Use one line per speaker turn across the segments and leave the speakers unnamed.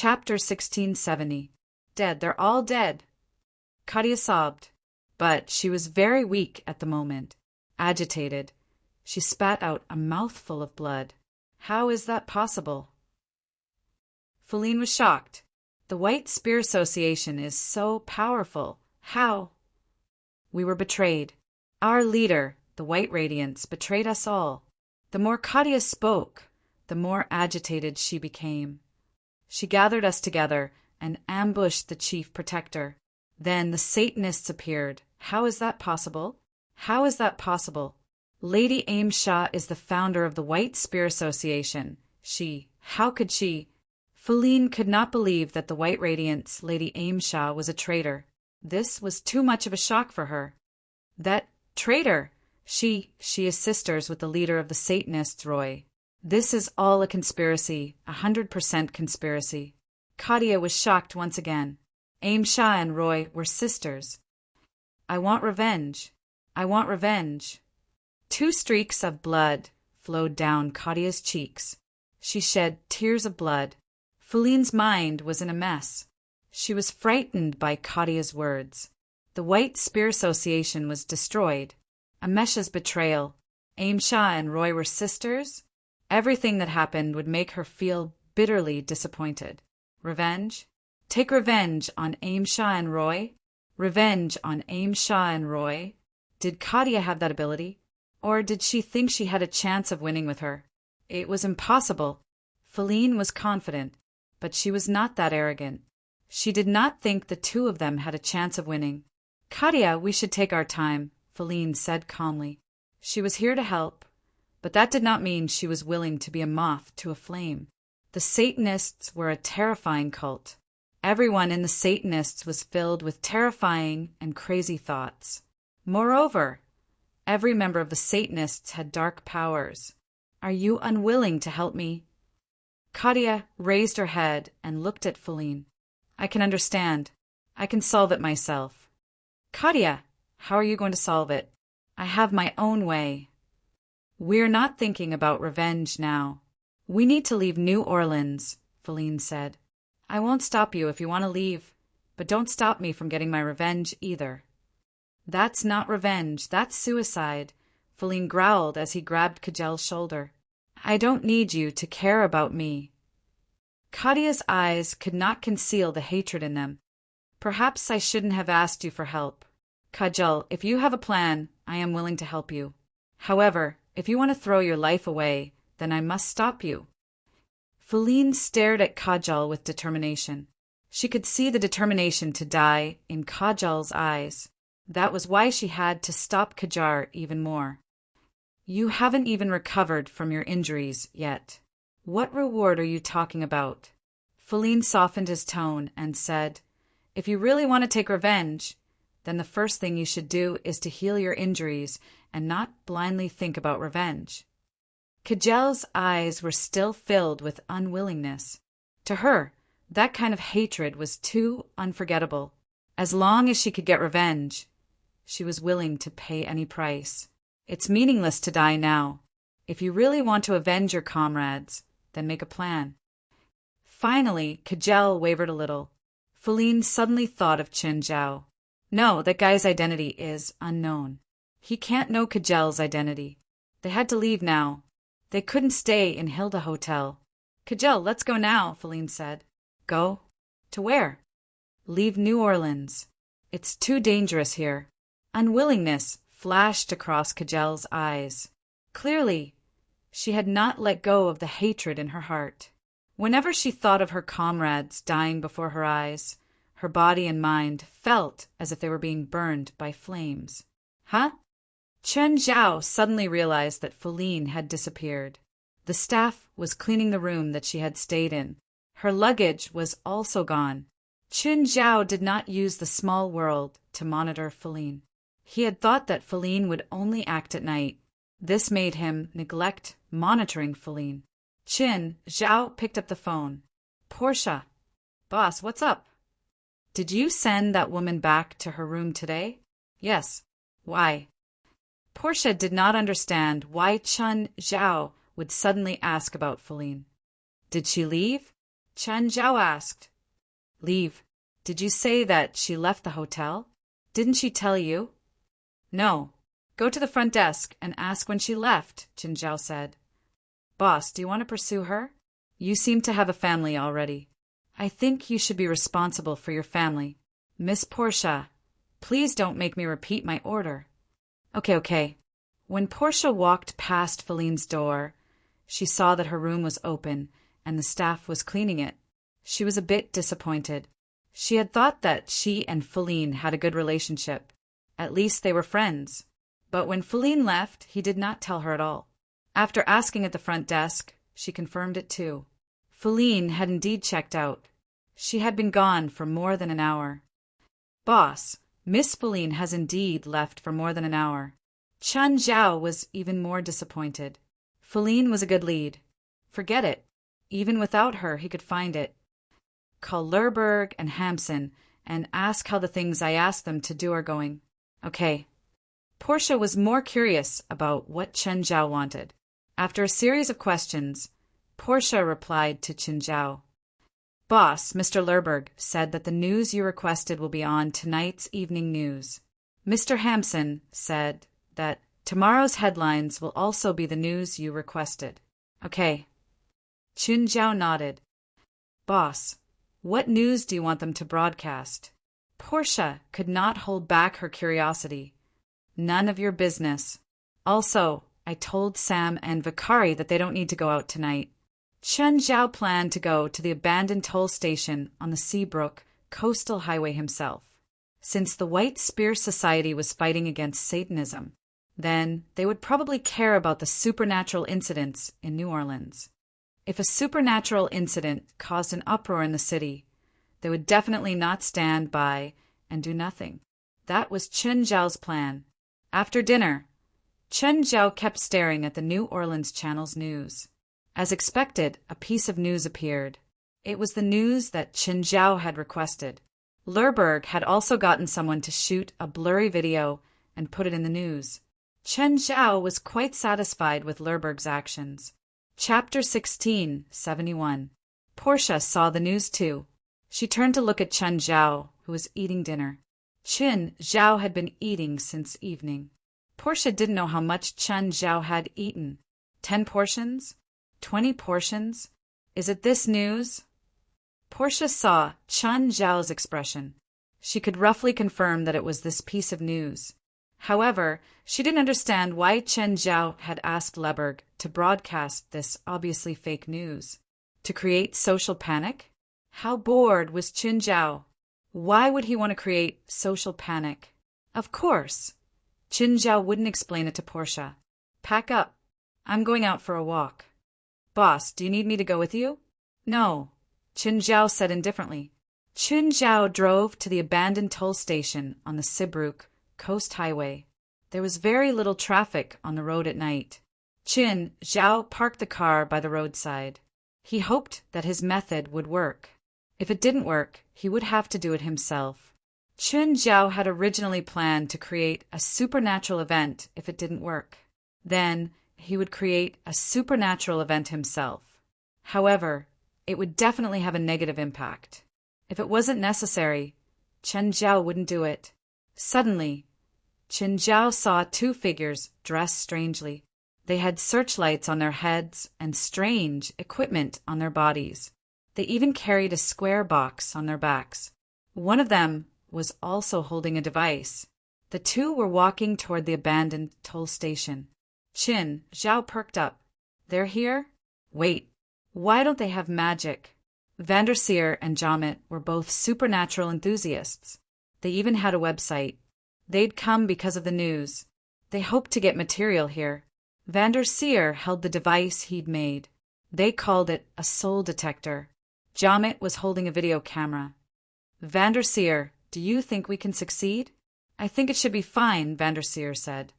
Chapter 1670. Dead, they're all dead. Katia sobbed, but she was very weak at the moment. Agitated, she spat out a mouthful of blood. How is that possible? Feline was shocked. The White Spear Association is so powerful. How? We were betrayed. Our leader, the White Radiance, betrayed us all. The more Katia spoke, the more agitated she became. She gathered us together and ambushed the chief protector. Then the Satanists appeared. How is that possible? How is that possible? Lady Aim Shah is the founder of the White Spear Association. How could she? Feline could not believe that the White Radiance, Lady Aim Shah, was a traitor. This was too much of a shock for her. That traitor! She is sisters with the leader of the Satanists, Roy. This is all a conspiracy, 100% conspiracy. Katia was shocked once again. Aim Shah and Roy were sisters. I want revenge. I want revenge. 2 streaks of blood flowed down Katia's cheeks. She shed tears of blood. Feline's mind was in a mess. She was frightened by Katia's words. The White Spear Association was destroyed. Amesha's betrayal. Aim Shah and Roy were sisters. Everything that happened would make her feel bitterly disappointed. Revenge? Take revenge on Aim Shah and Roy? Revenge on Aim Shah and Roy? Did Katia have that ability? Or did she think she had a chance of winning with her? It was impossible. Feline was confident, but she was not that arrogant. She did not think the 2 of them had a chance of winning. Katia, we should take our time, Feline said calmly. She was here to help, but that did not mean she was willing to be a moth to a flame. The Satanists were a terrifying cult. Everyone in the Satanists was filled with terrifying and crazy thoughts. Moreover, every member of the Satanists had dark powers. Are you unwilling to help me? Katia raised her head and looked at Feline. I can understand. I can solve it myself. Katia, how are you going to solve it? I have my own way. We're not thinking about revenge now. We need to leave New Orleans, Feline said. I won't stop you if you want to leave, but don't stop me from getting my revenge either. That's not revenge, that's suicide, Feline growled as he grabbed Kajel's shoulder. I don't need you to care about me. Katia's eyes could not conceal the hatred in them. Perhaps I shouldn't have asked you for help. Kajal, if you have a plan, I am willing to help you. However, if you want to throw your life away, then I must stop you. Feline stared at Kajal with determination. She could see the determination to die in Kajal's eyes. That was why she had to stop Kajar even more. You haven't even recovered from your injuries yet. What reward are you talking about? Feline softened his tone and said, If you really want to take revenge, then the first thing you should do is to heal your injuries and not blindly think about revenge. Kajel's eyes were still filled with unwillingness. To her, that kind of hatred was too unforgettable. As long as she could get revenge, she was willing to pay any price. It's meaningless to die now. If you really want to avenge your comrades, then make a plan. Finally, Kajel wavered a little. Feline suddenly thought of Chen Zhao. No, that guy's identity is unknown. He can't know Kajel's identity. They had to leave now. They couldn't stay in Hilda Hotel. Kajel, let's go now, Feline said. Go? To where? Leave New Orleans. It's too dangerous here. Unwillingness flashed across Kajel's eyes. Clearly, she had not let go of the hatred in her heart. Whenever she thought of her comrades dying before her eyes, her body and mind felt as if they were being burned by flames. Huh? Chen Zhao suddenly realized that Feline had disappeared. The staff was cleaning the room that she had stayed in. Her luggage was also gone. Chen Zhao did not use the small world to monitor Feline. He had thought that Feline would only act at night. This made him neglect monitoring Feline. Chen Zhao picked up the phone. Portia. Boss, what's up? Did you send that woman back to her room today? Yes. Why? Portia did not understand why Chen Zhao would suddenly ask about Feline. Did she leave? Chen Zhao asked. Leave. Did you say that she left the hotel? Didn't she tell you? No. Go to the front desk and ask when she left, Chen Zhao said. Boss, do you want to pursue her? You seem to have a family already. I think you should be responsible for your family. Miss Portia, please don't make me repeat my order. Okay. When Portia walked past Feline's door, she saw that her room was open and the staff was cleaning it. She was a bit disappointed. She had thought that she and Feline had a good relationship. At least they were friends. But when Feline left, he did not tell her at all. After asking at the front desk, she confirmed it too. Feline had indeed checked out. She had been gone for more than an hour. Boss, Miss Feline has indeed left for more than an hour. Chen Zhao was even more disappointed. Feline was a good lead. Forget it. Even without her, he could find it. Call Lerberg and Hampson and ask how the things I asked them to do are going. Okay. Portia was more curious about what Chen Zhao wanted. After a series of questions, Portia replied to Chen Zhao. Boss, Mr. Lerberg, said that the news you requested will be on tonight's evening news. Mr. Hampson said that tomorrow's headlines will also be the news you requested. Okay. Chen Zhao nodded. Boss, what news do you want them to broadcast? Portia could not hold back her curiosity. None of your business. Also, I told Sam and Vicari that they don't need to go out tonight. Chen Zhao planned to go to the abandoned toll station on the Seabrook coastal highway himself. Since the White Spear Society was fighting against Satanism, then they would probably care about the supernatural incidents in New Orleans. If a supernatural incident caused an uproar in the city, they would definitely not stand by and do nothing. That was Chen Zhao's plan. After dinner, Chen Zhao kept staring at the New Orleans Channel's news. As expected, a piece of news appeared. It was the news that Chen Zhao had requested. Lerberg had also gotten someone to shoot a blurry video and put it in the news. Chen Zhao was quite satisfied with Lerberg's actions. Chapter 16, 71. Portia saw the news too. She turned to look at Chen Zhao, who was eating dinner. Chen Zhao had been eating since evening. Portia didn't know how much Chen Zhao had eaten. 10 portions? 20 portions? Is it this news? Portia saw Chen Zhao's expression. She could roughly confirm that it was this piece of news. However, she didn't understand why Chen Zhao had asked Lerberg to broadcast this obviously fake news. To create social panic? How bored was Chen Zhao? Why would he want to create social panic? Of course. Chen Zhao wouldn't explain it to Portia. Pack up. I'm going out for a walk. Boss, do you need me to go with you? No, Chen Zhao said indifferently. Chen Zhao drove to the abandoned toll station on the Seabrook Coast Highway. There was very little traffic on the road at night. Chen Zhao parked the car by the roadside. He hoped that his method would work. If it didn't work, he would have to do it himself. Chen Zhao had originally planned to create a supernatural event if it didn't work. Then he would create a supernatural event himself. However, it would definitely have a negative impact. If it wasn't necessary, Chen Zhao wouldn't do it. Suddenly, Chen Zhao saw 2 figures dressed strangely. They had searchlights on their heads and strange equipment on their bodies. They even carried a square box on their backs. One of them was also holding a device. The 2 were walking toward the abandoned toll station. Chen Zhao perked up. They're here? Wait, why don't they have magic? Vanderseer and Jomet were both supernatural enthusiasts. They even had a website. They'd come because of the news. They hoped to get material here. Vanderseer held the device he'd made. They called it a soul detector. Jomet was holding a video camera. Vanderseer, do you think we can succeed? I think it should be fine, Vanderseer said.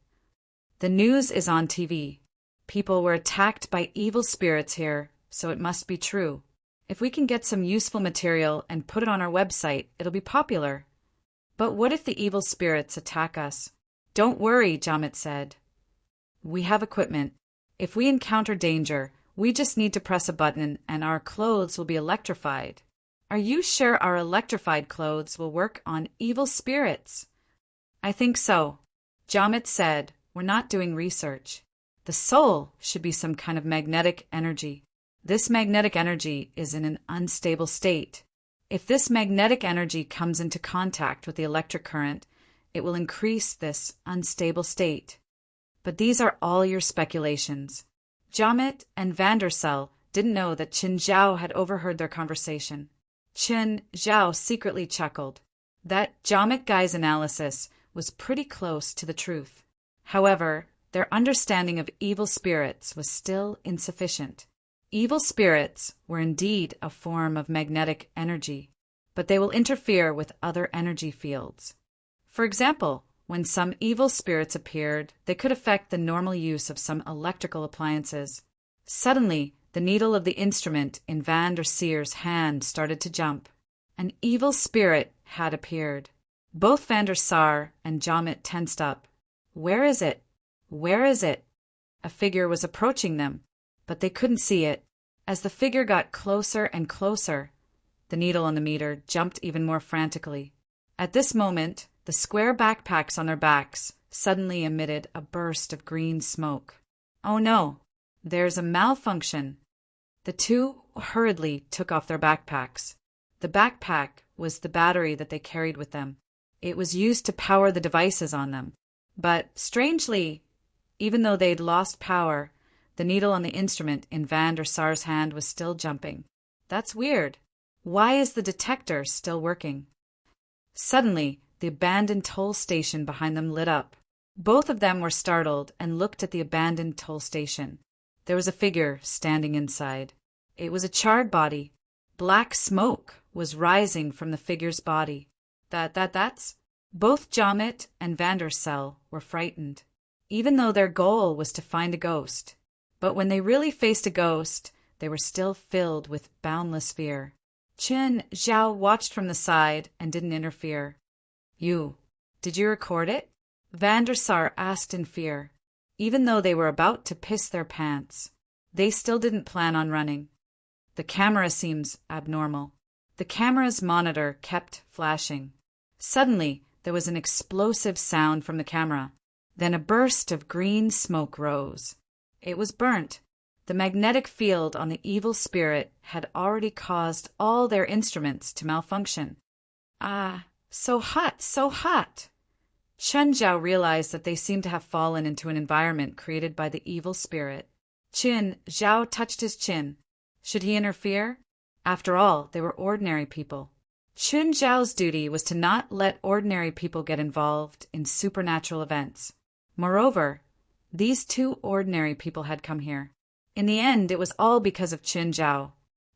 The news is on TV. People were attacked by evil spirits here, so it must be true. If we can get some useful material and put it on our website, it'll be popular. But what if the evil spirits attack us? Don't worry, Jomet said. We have equipment. If we encounter danger, We just need to press a button and our clothes will be electrified. Are you sure our electrified clothes will work on evil spirits? I think so. Jamit said, we're not doing research. The soul should be some kind of magnetic energy. This magnetic energy is in an unstable state. If this magnetic energy comes into contact with the electric current, it will increase this unstable state. But these are all your speculations. Jamit and Vandersel didn't know that Qin Zhao had overheard their conversation. Qin Zhao secretly chuckled. That Jamit guy's analysis was pretty close to the truth. However, their understanding of evil spirits was still insufficient. Evil spirits were indeed a form of magnetic energy, but they will interfere with other energy fields. For example, when some evil spirits appeared, they could affect the normal use of some electrical appliances. Suddenly, the needle of the instrument in Van der Sier's hand started to jump. An evil spirit had appeared. Both Van der Sar and Jamit tensed up. Where is it? Where is it? A figure was approaching them, but they couldn't see it. As the figure got closer and closer, the needle on the meter jumped even more frantically. At this moment, the square backpacks on their backs suddenly emitted a burst of green smoke. Oh no, there's a malfunction. The two hurriedly took off their backpacks. The backpack was the battery that they carried with them. It was used to power the devices on them. But, strangely, even though they'd lost power, the needle on the instrument in Van der Sar's hand was still jumping. That's weird. Why is the detector still working? Suddenly, the abandoned toll station behind them lit up. Both of them were startled and looked at the abandoned toll station. There was a figure standing inside. It was a charred body. Black smoke was rising from the figure's body. That's... Both Jamit and Vandersel were frightened, even though their goal was to find a ghost. But when they really faced a ghost, they were still filled with boundless fear. Qin Zhao watched from the side and didn't interfere. Did you record it? Van der Sar asked in fear. Even though they were about to piss their pants, they still didn't plan on running. The camera seems abnormal. The camera's monitor kept flashing. Suddenly, there was an explosive sound from the camera. Then a burst of green smoke rose. It was burnt. The magnetic field on the evil spirit had already caused all their instruments to malfunction. Ah, so hot, so hot! Chen Zhao realized that they seemed to have fallen into an environment created by the evil spirit. Qin Zhao touched his chin. Should he interfere? After all, they were ordinary people. Qin Zhao's duty was to not let ordinary people get involved in supernatural events. Moreover, these two ordinary people had come here. In the end, it was all because of Qin Zhao.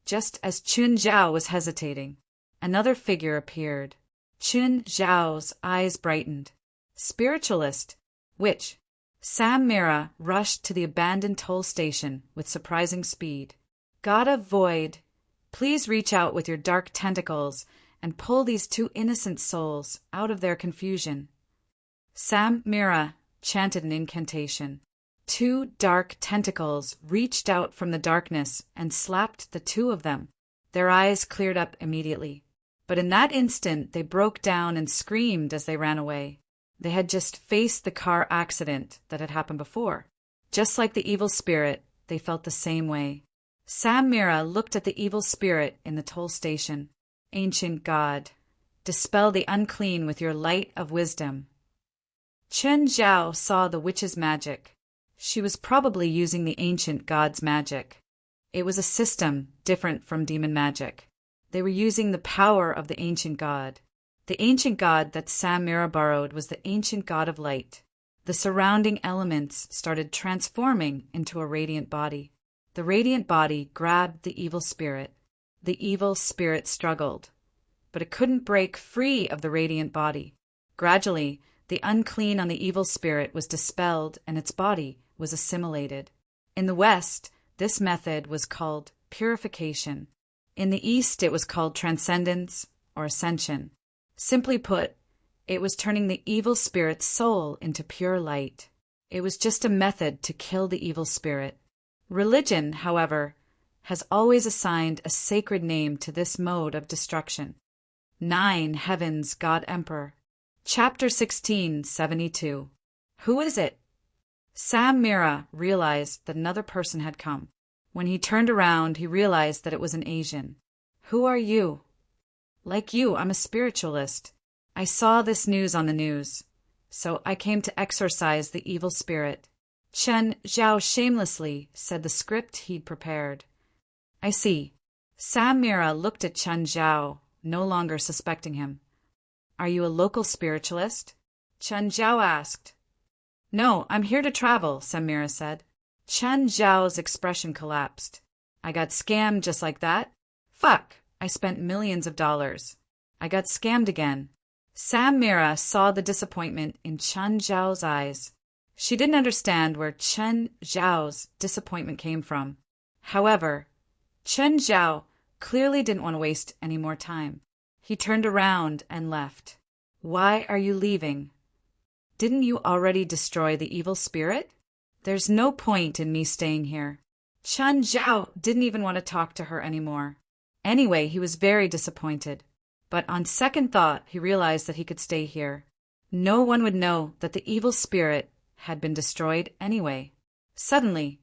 Just as Qin Zhao was hesitating, another figure appeared. Qin Zhao's eyes brightened. Spiritualist. Which? Sam Mira rushed to the abandoned toll station with surprising speed. God of Void, please reach out with your dark tentacles and pull these two innocent souls out of their confusion. Sam Mira chanted an incantation. Two dark tentacles reached out from the darkness and slapped the two of them. Their eyes cleared up immediately. But in that instant, they broke down and screamed as they ran away. They had just faced the car accident that had happened before. Just like the evil spirit, they felt the same way. Sam Mira looked at the evil spirit in the toll station. Ancient God, dispel the unclean with your light of wisdom. Qin Zhao saw the witch's magic. She was probably using the ancient god's magic. It was a system different from demon magic. They were using the power of the ancient god. The ancient god that Sam Mira borrowed was the ancient god of light. The surrounding elements started transforming into a radiant body. The radiant body grabbed the evil spirit. The evil spirit struggled, but it couldn't break free of the radiant body. Gradually, the unclean on the evil spirit was dispelled and its body was assimilated. In the West, this method was called purification. In the East, it was called transcendence or ascension. Simply put, it was turning the evil spirit's soul into pure light. It was just a method to kill the evil spirit. Religion, however, has always assigned a sacred name to this mode of destruction. 9 Heavens, God Emperor. Chapter 16, 72. Who is it? Sam Mira realized that another person had come. When he turned around, he realized that it was an Asian. Who are you? Like you, I'm a spiritualist. I saw this news on the news, so I came to exorcise the evil spirit. Chen Zhao shamelessly said the script he'd prepared. I see. Sam Mira looked at Chen Zhao, no longer suspecting him. Are you a local spiritualist? Chen Zhao asked. No, I'm here to travel, Sam Mira said. Chen Zhao's expression collapsed. I got scammed just like that? Fuck, I spent millions of dollars. I got scammed again. Sam Mira saw the disappointment in Chen Zhao's eyes. She didn't understand where Chen Zhao's disappointment came from. However, Chen Zhao clearly didn't want to waste any more time. He turned around and left. Why are you leaving? Didn't you already destroy the evil spirit? There's no point in me staying here. Chen Zhao didn't even want to talk to her anymore. Anyway, he was very disappointed. But on second thought, he realized that he could stay here. No one would know that the evil spirit had been destroyed anyway. Suddenly,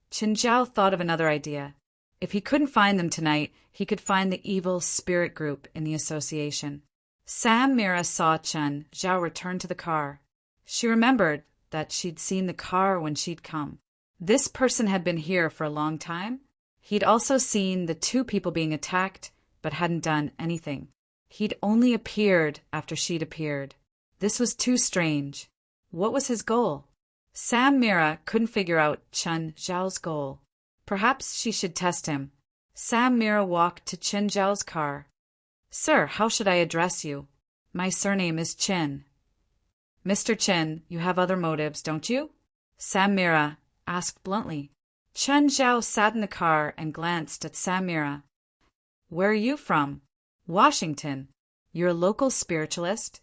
Chen Zhao thought of another idea. If he couldn't find them tonight, he could find the evil spirit group in the association. Sam Mira saw Chen Zhao return to the car. She remembered that she'd seen the car when she'd come. This person had been here for a long time. He'd also seen the 2 people being attacked, but hadn't done anything. He'd only appeared after she'd appeared. This was too strange. What was his goal? Sam Mira couldn't figure out Chen Zhao's goal. Perhaps she should test him. Sam Mira walked to Chen Zhao's car. Sir, how should I address you? My surname is Chen. Mr. Chen, you have other motives, don't you? Sam Mira asked bluntly. Chen Zhao sat in the car and glanced at Sam Mira. Where are you from? Washington. You're a local spiritualist?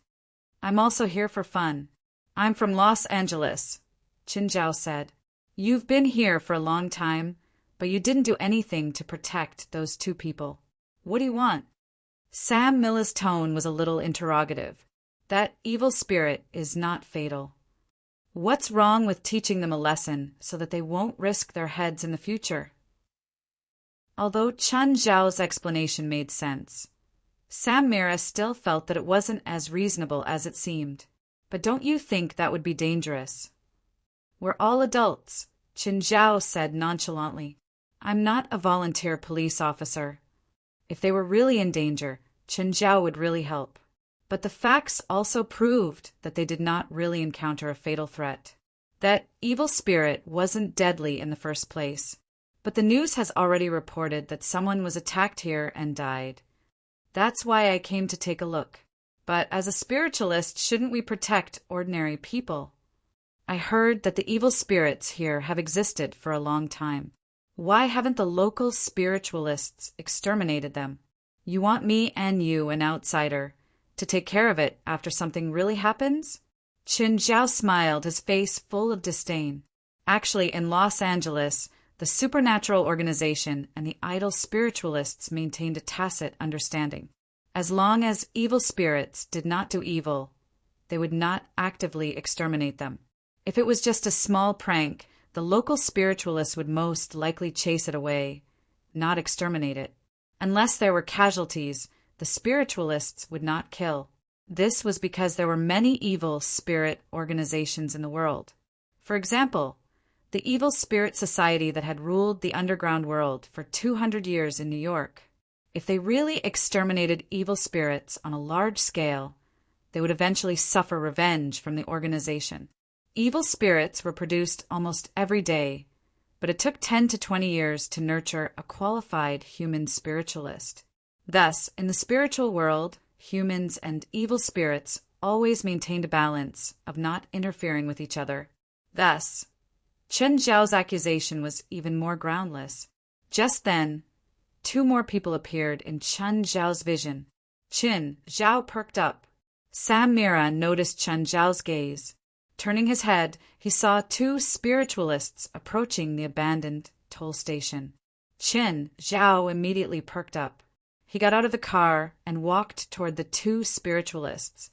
I'm also here for fun. I'm from Los Angeles, Chen Zhao said. You've been here for a long time, but you didn't do anything to protect those 2 people. What do you want? Sam Mira's tone was a little interrogative. That evil spirit is not fatal. What's wrong with teaching them a lesson so that they won't risk their heads in the future? Although Chen Zhao's explanation made sense, Sam Mira still felt that it wasn't as reasonable as it seemed. But don't you think that would be dangerous? We're all adults, Chen Zhao said nonchalantly. I'm not a volunteer police officer. If they were really in danger, Chen Zhao would really help. But the facts also proved that they did not really encounter a fatal threat. That evil spirit wasn't deadly in the first place. But the news has already reported that someone was attacked here and died. That's why I came to take a look. But as a spiritualist, shouldn't we protect ordinary people? I heard that the evil spirits here have existed for a long time. Why haven't the local spiritualists exterminated them? You want me and you, an outsider, to take care of it after something really happens? Chen Zhao smiled, his face full of disdain. Actually, in Los Angeles, the supernatural organization and the idol spiritualists maintained a tacit understanding. As long as evil spirits did not do evil, they would not actively exterminate them. If it was just a small prank, the local spiritualists would most likely chase it away, not exterminate it. Unless there were casualties, the spiritualists would not kill. This was because there were many evil spirit organizations in the world. For example, the evil spirit society that had ruled the underground world for 200 years in New York. If they really exterminated evil spirits on a large scale, they would eventually suffer revenge from the organization. Evil spirits were produced almost every day, but it took 10 to 20 years to nurture a qualified human spiritualist. Thus, in the spiritual world, humans and evil spirits always maintained a balance of not interfering with each other. Thus, Chen Zhao's accusation was even more groundless. Just then, 2 more people appeared in Chen Zhao's vision. Chen Zhao perked up. Sam Mira noticed Chen Zhao's gaze. Turning his head, he saw 2 spiritualists approaching the abandoned toll station. Qin Zhao immediately perked up. He got out of the car and walked toward the two spiritualists.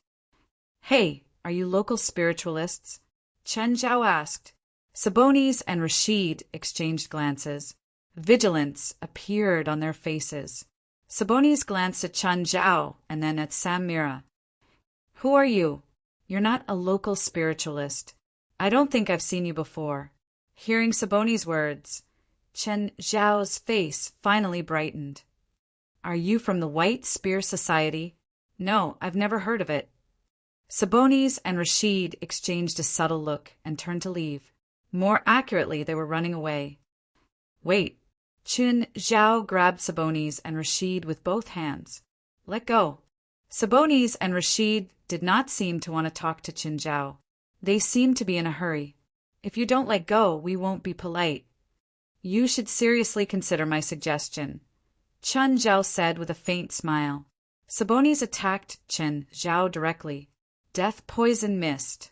"Hey, are you local spiritualists?" Chen Zhao asked. Sabonis and Rashid exchanged glances. Vigilance appeared on their faces. Sabonis glanced at Chen Zhao and then at Sam Mira. "Who are you? You're not a local spiritualist. I don't think I've seen you before." Hearing Sabonis' words, Chen Zhao's face finally brightened. "Are you from the White Spear Society?" "No, I've never heard of it." Sabonis and Rashid exchanged a subtle look and turned to leave. More accurately, they were running away. "Wait." Chen Zhao grabbed Sabonis and Rashid with both hands. "Let go." Sabonis and Rashid did not seem to want to talk to Chen Zhao. They seemed to be in a hurry. "If you don't let go, we won't be polite." "You should seriously consider my suggestion," Chen Zhao said with a faint smile. Sabonis attacked Chen Zhao directly. Death Poison Mist.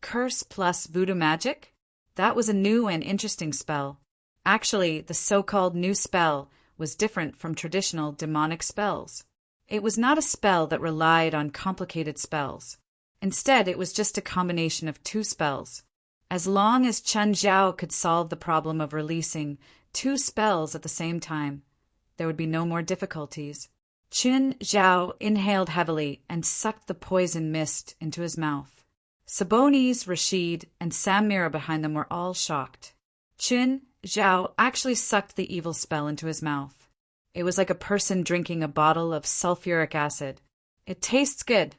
Curse plus voodoo magic? That was a new and interesting spell. Actually, the so-called new spell was different from traditional demonic spells. It was not a spell that relied on complicated spells. Instead, it was just a combination of two spells. As long as Chen Zhao could solve the problem of releasing two spells at the same time, there would be no more difficulties. Chen Zhao inhaled heavily and sucked the poison mist into his mouth. Sabonis, Rashid, and Sam Mira behind them were all shocked. Chen Zhao actually sucked the evil spell into his mouth. It was like a person drinking a bottle of sulfuric acid. "It tastes good."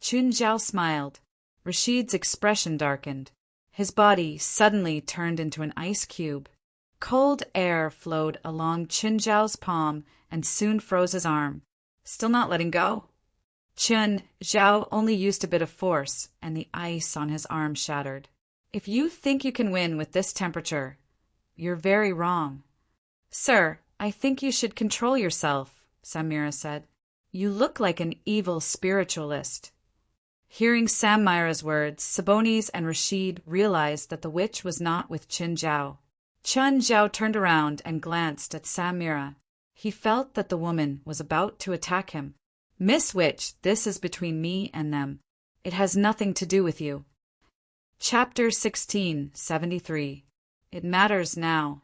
Chen Zhao smiled. Rashid's expression darkened. His body suddenly turned into an ice cube. Cold air flowed along Chen Zhao's palm and soon froze his arm. "Still not letting go?" Chen Zhao only used a bit of force, and the ice on his arm shattered. "If you think you can win with this temperature, you're very wrong." "Sir, I think you should control yourself," Samira said. "You look like an evil spiritualist." Hearing Sam Mira's words, Sabonis and Rashid realized that the witch was not with Chen Zhao. Chen Zhao turned around and glanced at Sam Mira. He felt that the woman was about to attack him. "Miss Witch, this is between me and them. It has nothing to do with you." Chapter 1673. It Matters Now.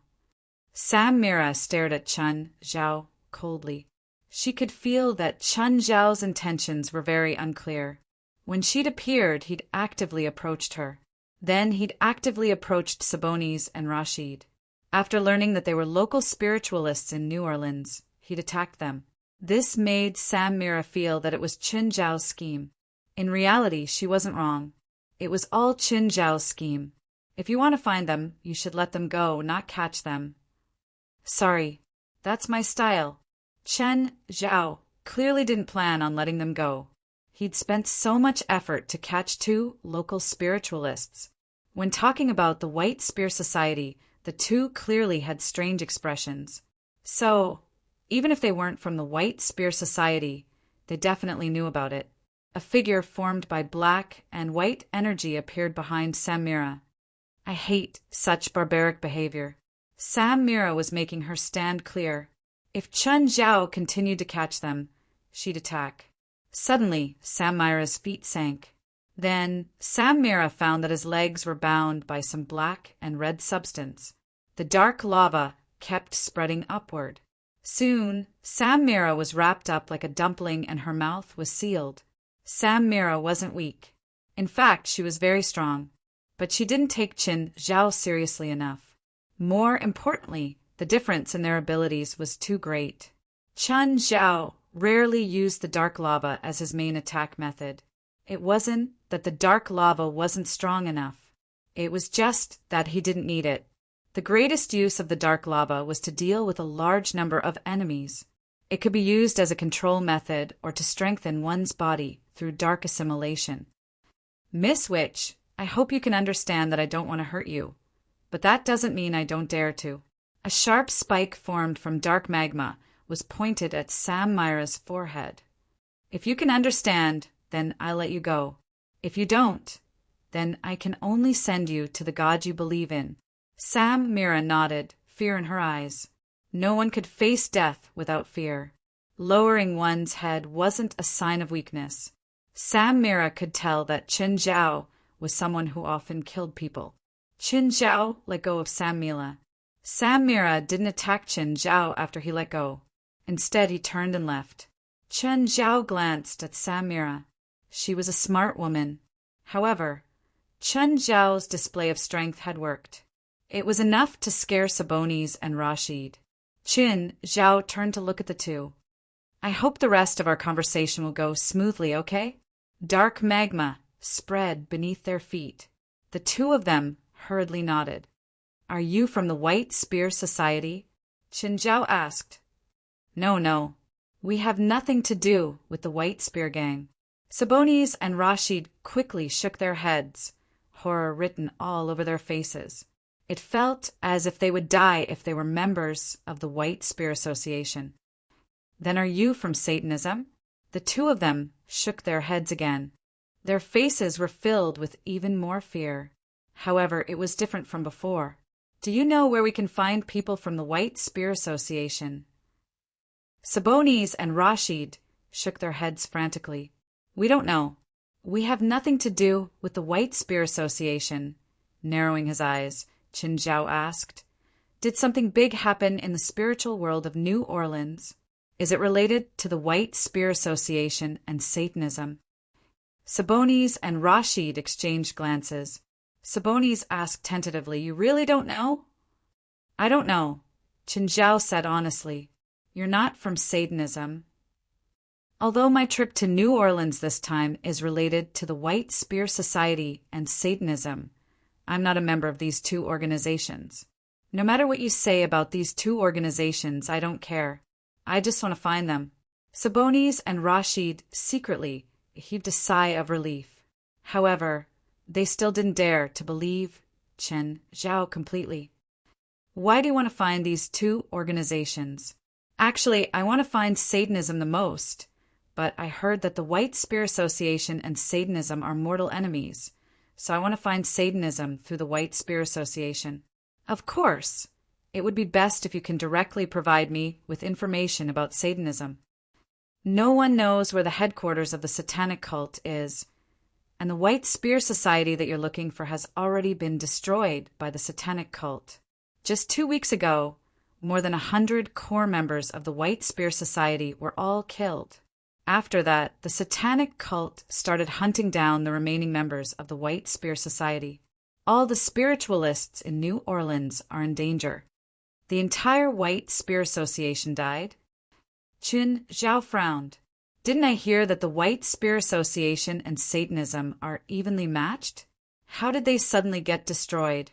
Sam Mira stared at Chen Zhao coldly. She could feel that Chen Zhao's intentions were very unclear. When she'd appeared, he'd actively approached her. Then he'd actively approached Sabonis and Rashid. After learning that they were local spiritualists in New Orleans, he'd attacked them. This made Sam Mira feel that it was Chen Zhao's scheme. In reality, she wasn't wrong. It was all Chen Zhao's scheme. If you want to find them, you should let them go, not catch them. "Sorry, that's my style." Chen Zhao clearly didn't plan on letting them go. He'd spent so much effort to catch two local spiritualists. When talking about the White Spear Society, the two clearly had strange expressions. So, even if they weren't from the White Spear Society, they definitely knew about it. A figure formed by black and white energy appeared behind Sam Mira. "I hate such barbaric behavior." Sam Mira was making her stand clear. If Chen Zhao continued to catch them, she'd attack. Suddenly, Sam Mira's feet sank. Then, Sam Mira found that his legs were bound by some black and red substance. The dark lava kept spreading upward. Soon, Sam Mira was wrapped up like a dumpling and her mouth was sealed. Sam Mira wasn't weak. In fact, she was very strong. But she didn't take Chen Zhao seriously enough. More importantly, the difference in their abilities was too great. Chen Zhao rarely used the dark lava as his main attack method. It wasn't that the dark lava wasn't strong enough. It was just that he didn't need it. The greatest use of the dark lava was to deal with a large number of enemies. It could be used as a control method or to strengthen one's body through dark assimilation. "Miss Witch, I hope you can understand that I don't want to hurt you. But that doesn't mean I don't dare to." A sharp spike formed from dark magma was pointed at Sam Mira's forehead. "If you can understand, then I'll let you go. If you don't, then I can only send you to the God you believe in." Sam Mira nodded, fear in her eyes. No one could face death without fear. Lowering one's head wasn't a sign of weakness. Sam Mira could tell that Chen Zhao was someone who often killed people. Chen Zhao let go of Sam Mira. Sam Mira didn't attack Chen Zhao after he let go. Instead, he turned and left. Chen Zhao glanced at Sam Mira. She was a smart woman. However, Chen Zhao's display of strength had worked. It was enough to scare Sabonis and Rashid. Chen Zhao turned to look at the two. I hope the rest of our conversation will go smoothly, okay? Dark magma spread beneath their feet. The two of them hurriedly nodded. Are you from the White Spear Society? Chen Zhao asked. No. We have nothing to do with the White Spear Gang. Sabonis and Rashid quickly shook their heads, horror written all over their faces. It felt as if they would die if they were members of the White Spear Association. Then are you from Satanism? The two of them shook their heads again. Their faces were filled with even more fear. However, it was different from before. Do you know where we can find people from the White Spear Association? Sabonis and Rashid shook their heads frantically. We don't know. We have nothing to do with the White Spear Association. Narrowing his eyes, Chen Zhao asked. Did something big happen in the spiritual world of New Orleans? Is it related to the White Spear Association and Satanism? Sabonis and Rashid exchanged glances. Sabonis asked tentatively, You really don't know? I don't know, Chen Zhao said honestly. You're not from Satanism. Although my trip to New Orleans this time is related to the White Spear Society and Satanism, I'm not a member of these two organizations. No matter what you say about these two organizations, I don't care. I just want to find them. Sabonis and Rashid secretly heaved a sigh of relief. However, they still didn't dare to believe Chen Zhao completely. Why do you want to find these two organizations? Actually, I want to find Satanism the most, but I heard that the White Spear Association and Satanism are mortal enemies, so I want to find Satanism through the White Spear Association. Of course, it would be best if you can directly provide me with information about Satanism. No one knows where the headquarters of the satanic cult is, and the White Spear Society that you're looking for has already been destroyed by the satanic cult. Just 2 weeks ago, more than 100 core members of the White Spear Society were all killed. After that, the satanic cult started hunting down the remaining members of the White Spear Society. All the spiritualists in New Orleans are in danger. The entire White Spear Association died. Chen Zhao frowned. Didn't I hear that the White Spear Association and Satanism are evenly matched? How did they suddenly get destroyed?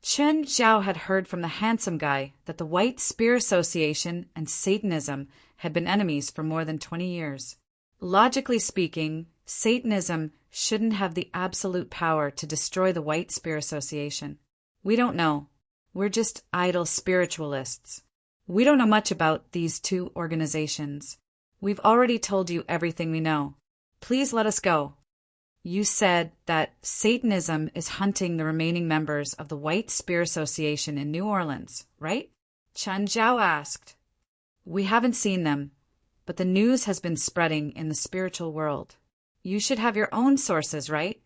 Chen Zhao had heard from the handsome guy that the White Spear Association and Satanism had been enemies for more than 20 years. Logically speaking, Satanism shouldn't have the absolute power to destroy the White Spear Association. We don't know. We're just idle spiritualists. We don't know much about these two organizations. We've already told you everything we know. Please let us go. You said that Satanism is hunting the remaining members of the White Spear Association in New Orleans, right? Chen Zhao asked. We haven't seen them, but the news has been spreading in the spiritual world. You should have your own sources, right?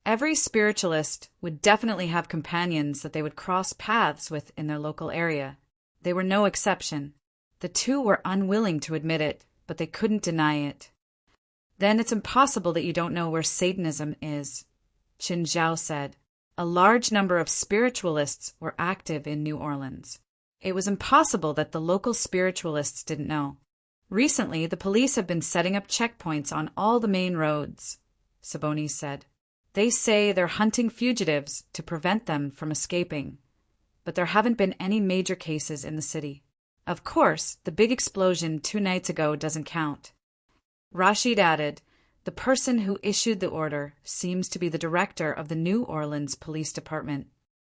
Every spiritualist would definitely have companions that they would cross paths with in their local area. They were no exception. The two were unwilling to admit it, but they couldn't deny it. Then it's impossible that you don't know where Satanism is, Chen Zhao said. A large number of spiritualists were active in New Orleans. It was impossible that the local spiritualists didn't know. Recently, the police have been setting up checkpoints on all the main roads, Sabonis said. They say they're hunting fugitives to prevent them from escaping, but there haven't been any major cases in the city. Of course, the big explosion 2 nights ago doesn't count. Rashid added, the person who issued the order seems to be the director of the New Orleans Police Department.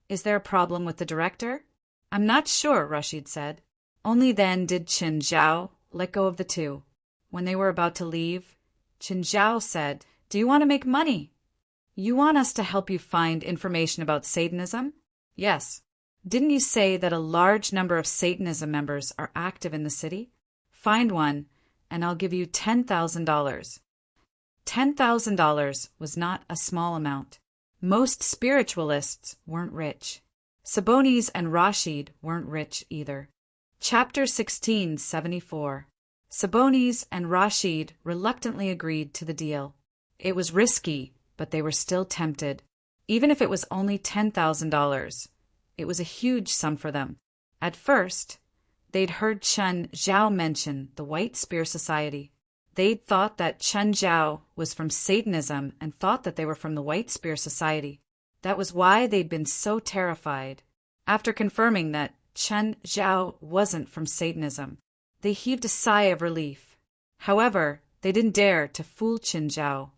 Is there a problem with the director? I'm not sure, Rashid said. Only then did Chen Zhao let go of the two. When they were about to leave, Chen Zhao said, Do you want to make money? You want us to help you find information about Satanism? Yes. Didn't you say that a large number of Satanism members are active in the city? Find one, and I'll give you $10,000. $10,000 was not a small amount. Most spiritualists weren't rich. Sabonis and Rashid weren't rich either. Chapter 1674. Sabonis and Rashid reluctantly agreed to the deal. It was risky, but they were still tempted. Even if it was only $10,000, it was a huge sum for them. At first, they'd heard Chen Zhao mention the White Spear Society. They'd thought that Chen Zhao was from Satanism and thought that they were from the White Spear Society. That was why they'd been so terrified. After confirming that Chen Zhao wasn't from Satanism, they heaved a sigh of relief. However, they didn't dare to fool Qin Zhao.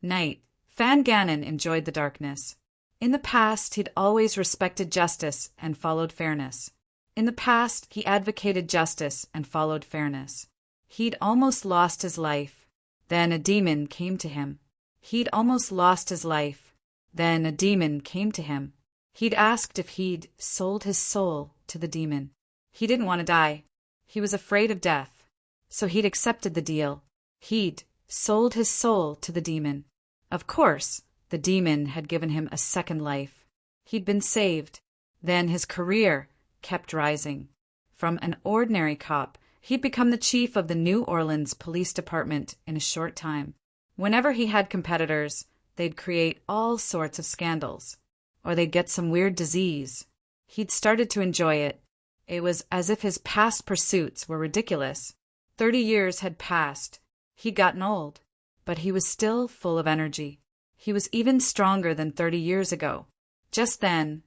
Night. Fan Gannon enjoyed the darkness. In the past, he'd always respected justice and followed fairness. In the past, he advocated justice and followed fairness. He'd almost lost his life. Then a demon came to him. He'd asked if he'd sold his soul to the demon. He didn't want to die. He was afraid of death. So he'd accepted the deal. He'd sold his soul to the demon. Of course, the demon had given him a second life. He'd been saved. Then his career kept rising. From an ordinary cop, he'd become the chief of the New Orleans Police Department in a short time. Whenever he had competitors, they'd create all sorts of scandals. Or they'd get some weird disease. He'd started to enjoy it. It was as if his past pursuits were ridiculous. 30 years had passed. He'd gotten old, but he was still full of energy. He was even stronger than 30 years ago. Just then,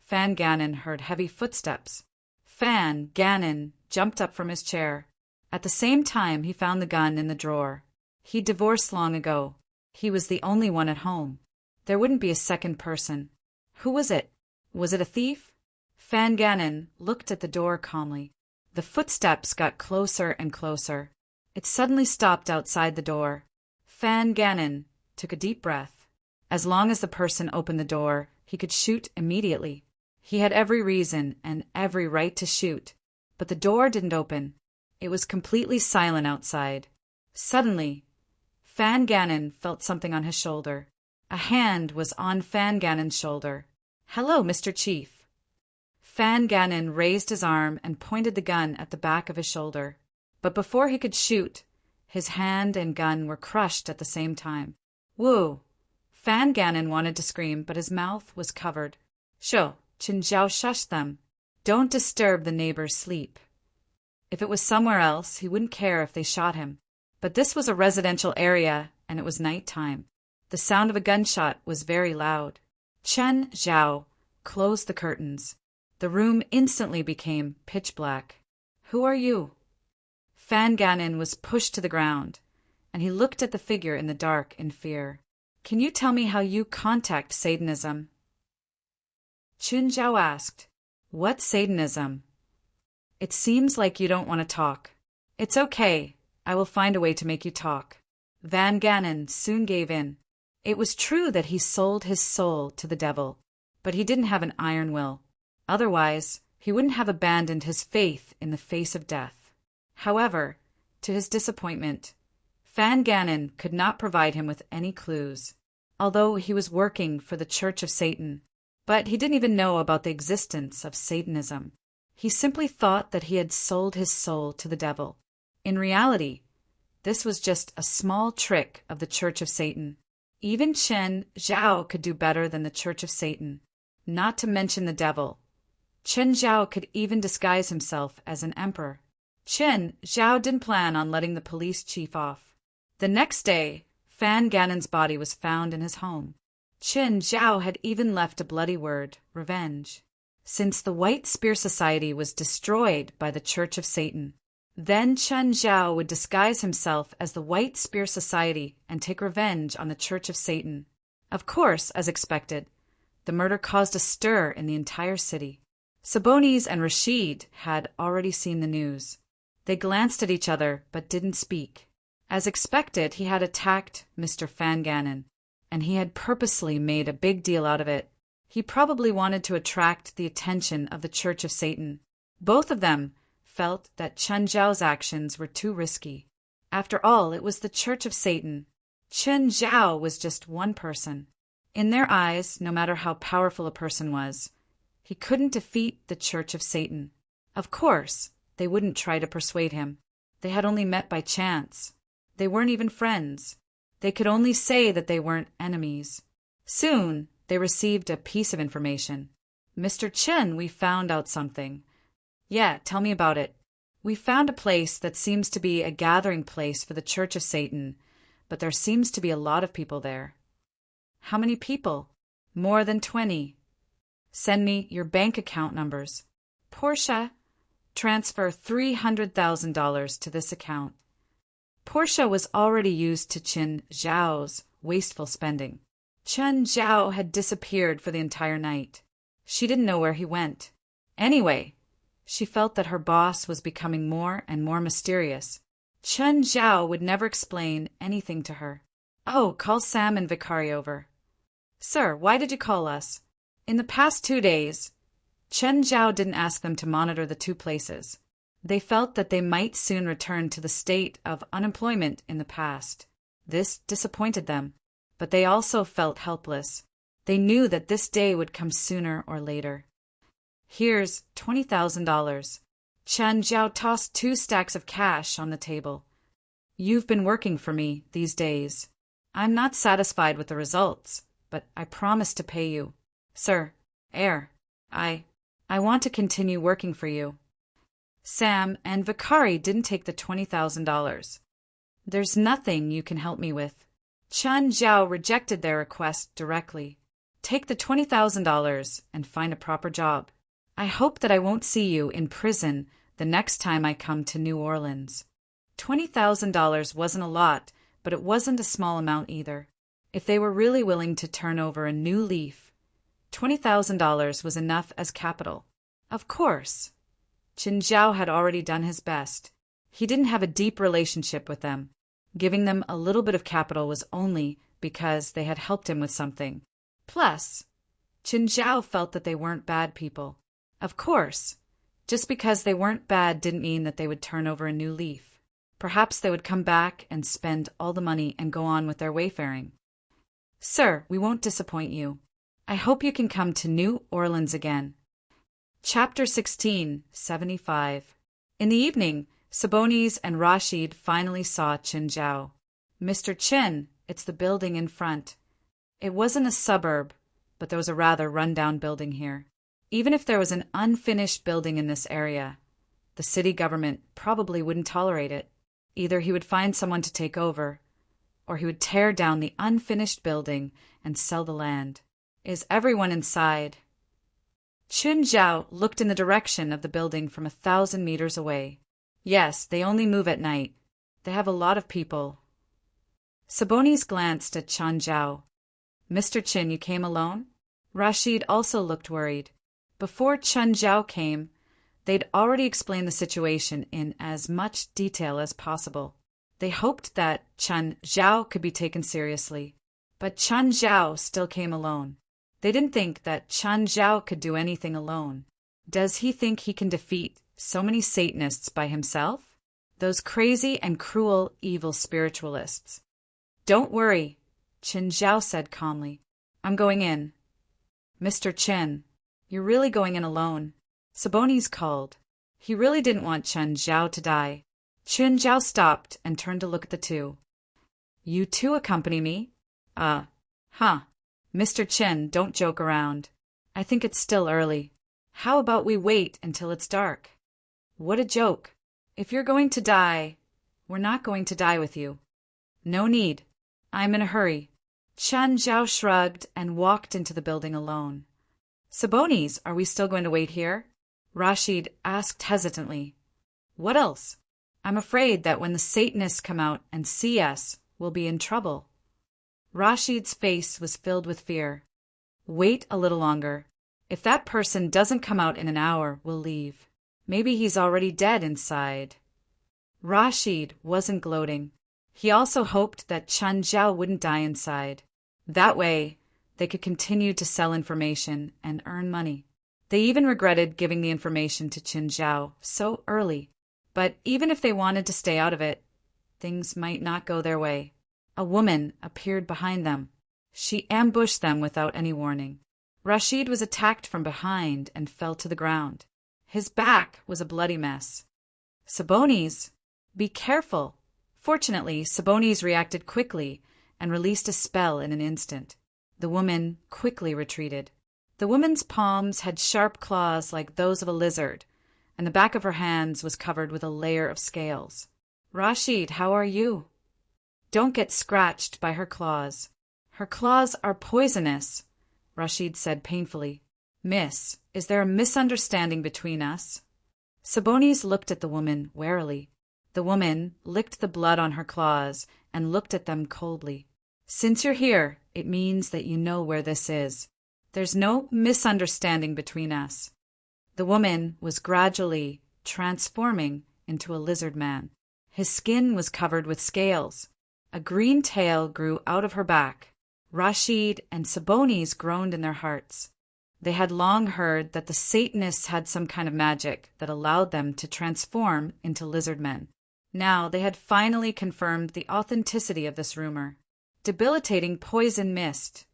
Fan Gannon heard heavy footsteps. Fan Gannon jumped up from his chair. At the same time, he found the gun in the drawer. He'd divorced long ago. He was the only one at home. There wouldn't be a second person. Who was it? Was it a thief? Fan Gannon looked at the door calmly. The footsteps got closer and closer. It suddenly stopped outside the door. Fan Gannon took a deep breath. As long as the person opened the door, he could shoot immediately. He had every reason and every right to shoot, but the door didn't open. It was completely silent outside. Suddenly, Fan Gannon felt something on his shoulder. A hand was on Fan Gannon's shoulder. "Hello, Mr. Chief." Fan Gannon raised his arm and pointed the gun at the back of his shoulder. But before he could shoot, his hand and gun were crushed at the same time. "Woo!" Fan Gannon wanted to scream, but his mouth was covered. "Sho!" Qin Zhao shushed them. "Don't disturb the neighbor's sleep." If it was somewhere else, he wouldn't care if they shot him. But this was a residential area, and it was night time. The sound of a gunshot was very loud. Qin Zhao closed the curtains. The room instantly became pitch black. "Who are you?" Fan Gannon was pushed to the ground, and he looked at the figure in the dark in fear. "Can you tell me how you contact Satanism?" Qin Zhao asked. "What Satanism?" "It seems like you don't want to talk." "It's okay. I will find a way to make you talk." Van Gannon soon gave in. It was true that he sold his soul to the devil, but he didn't have an iron will. Otherwise, he wouldn't have abandoned his faith in the face of death. However, to his disappointment, Fan Gannon could not provide him with any clues, although he was working for the Church of Satan. But he didn't even know about the existence of Satanism. He simply thought that he had sold his soul to the devil. In reality, this was just a small trick of the Church of Satan. Even Qin Zhao could do better than the Church of Satan, not to mention the devil. Qin Zhao could even disguise himself as an emperor. Qin Zhao didn't plan on letting the police chief off. The next day, Fan Gannon's body was found in his home. Qin Zhao had even left a bloody word, revenge. Since the White Spear Society was destroyed by the Church of Satan, then Qin Zhao would disguise himself as the White Spear Society and take revenge on the Church of Satan. Of course, as expected, the murder caused a stir in the entire city. Sabonis and Rashid had already seen the news. They glanced at each other but didn't speak. As expected, he had attacked Mr. Fan Gannon, and he had purposely made a big deal out of it. He probably wanted to attract the attention of the Church of Satan. Both of them felt that Chen Zhao's actions were too risky. After all, it was the Church of Satan. Chen Zhao was just one person. In their eyes, no matter how powerful a person was, he couldn't defeat the Church of Satan. Of course, they wouldn't try to persuade him. They had only met by chance. They weren't even friends. They could only say that they weren't enemies. Soon, they received a piece of information. "Mr. Chen, we found out something." "Yeah, tell me about it." "We found a place that seems to be a gathering place for the Church of Satan, but there seems to be a lot of people there." "How many people?" "More than 20. "Send me your bank account numbers." "Portia, transfer $300,000 to this account." Portia was already used to Chen Zhao's wasteful spending. Chen Zhao had disappeared for the entire night. She didn't know where he went. Anyway, she felt that her boss was becoming more and more mysterious. Chen Zhao would never explain anything to her. "Oh, call Sam and Vicari over." "Sir, why did you call us?" "In the past 2 days, Chen Zhao didn't ask them to monitor the 2 places. They felt that they might soon return to the state of unemployment in the past. This disappointed them, but they also felt helpless. They knew that this day would come sooner or later. "Here's $20,000. Chen Zhao tossed 2 stacks of cash on the table. "You've been working for me these days. I'm not satisfied with the results, but I promise to pay you. Sir, I want to continue working for you." Sam and Vicari didn't take the $20,000. "There's nothing you can help me with." Chen Zhao rejected their request directly. "Take the $20,000 and find a proper job. I hope that I won't see you in prison the next time I come to New Orleans." $20,000 wasn't a lot, but it wasn't a small amount either. If they were really willing to turn over a new leaf, $20,000 was enough as capital. Of course, Chen Zhao had already done his best. He didn't have a deep relationship with them. Giving them a little bit of capital was only because they had helped him with something. Plus, Chen Zhao felt that they weren't bad people. Of course, just because they weren't bad didn't mean that they would turn over a new leaf. Perhaps they would come back and spend all the money and go on with their wayfaring. "Sir, we won't disappoint you. I hope you can come to New Orleans again." Chapter 16, 75. In the evening, Sabonis and Rashid finally saw Chen Zhao. "Mr. Chen, it's the building in front." It wasn't a suburb, but there was a rather run-down building here. Even if there was an unfinished building in this area, the city government probably wouldn't tolerate it. Either he would find someone to take over, or he would tear down the unfinished building and sell the land. "Is everyone inside?" Chen Zhao looked in the direction of the building from 1,000 meters away. "Yes, they only move at night. They have a lot of people." Sabonis glanced at Chen Zhao. "Mr. Chen, you came alone?" Rashid also looked worried. Before Chen Zhao came, they'd already explained the situation in as much detail as possible. They hoped that Chen Zhao could be taken seriously, but Chen Zhao still came alone. They didn't think that Chen Zhao could do anything alone. Does he think he can defeat so many Satanists by himself? Those crazy and cruel, evil spiritualists. "Don't worry," Chen Zhao said calmly. "I'm going in." "Mr. Chen, you're really going in alone?" Sabonis called. He really didn't want Chen Zhao to die. Chen Zhao stopped and turned to look at the two. "You two accompany me?" Huh. Mr. Chen, don't joke around. I think it's still early. How about we wait until it's dark?" "What a joke. If you're going to die, we're not going to die with you." "No need. I'm in a hurry." Chen Zhao shrugged and walked into the building alone. "Sabonis, are we still going to wait here?" Rashid asked hesitantly. "What else? I'm afraid that when the Satanists come out and see us, we'll be in trouble." Rashid's face was filled with fear. "Wait a little longer. If that person doesn't come out in an hour, we'll leave. Maybe he's already dead inside." Rashid wasn't gloating. He also hoped that Chen Zhao wouldn't die inside. That way, They could continue to sell information and earn money. They even regretted giving the information to Qin Zhao so early. But even if they wanted to stay out of it, things might not go their way. A woman appeared behind them. She ambushed them without any warning. Rashid was attacked from behind and fell to the ground. His back was a bloody mess. Sabonis, be careful. Fortunately, Sabonis reacted quickly and released a spell in an instant. The woman quickly retreated. The woman's palms had sharp claws like those of a lizard, and the back of her hands was covered with a layer of scales. Rashid, how are you? Don't get scratched by her claws. Her claws are poisonous, Rashid said painfully. Miss, is there a misunderstanding between us? Sabonis looked at the woman warily. The woman licked the blood on her claws and looked at them coldly. Since you're here, it means that you know where this is. There's no misunderstanding between us. The woman was gradually transforming into a lizard man. His skin was covered with scales. A green tail grew out of her back. Rashid and Sabonis groaned in their hearts. They had long heard that the Satanists had some kind of magic that allowed them to transform into lizard men. Now they had finally confirmed the authenticity of this rumor. Debilitating poison mist.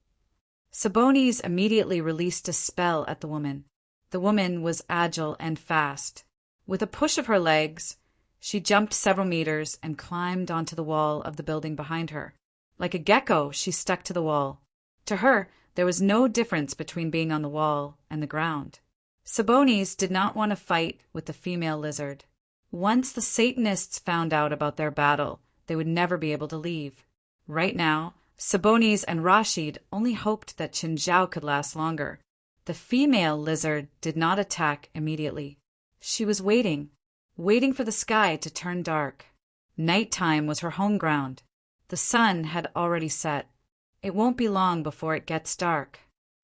Sabonis immediately released a spell at the woman. The woman was agile and fast. With a push of her legs, she jumped several meters and climbed onto the wall of the building behind her. Like a gecko, she stuck to the wall. To her, there was no difference between being on the wall and the ground. Sabonis did not want to fight with the female lizard. Once the Satanists found out about their battle, they would never be able to leave. Right now, Sabonis and Rashid only hoped that Qin Zhao could last longer. The female lizard did not attack immediately. She was waiting for the sky to turn dark. Nighttime was her home ground. The sun had already set. It won't be long before it gets dark.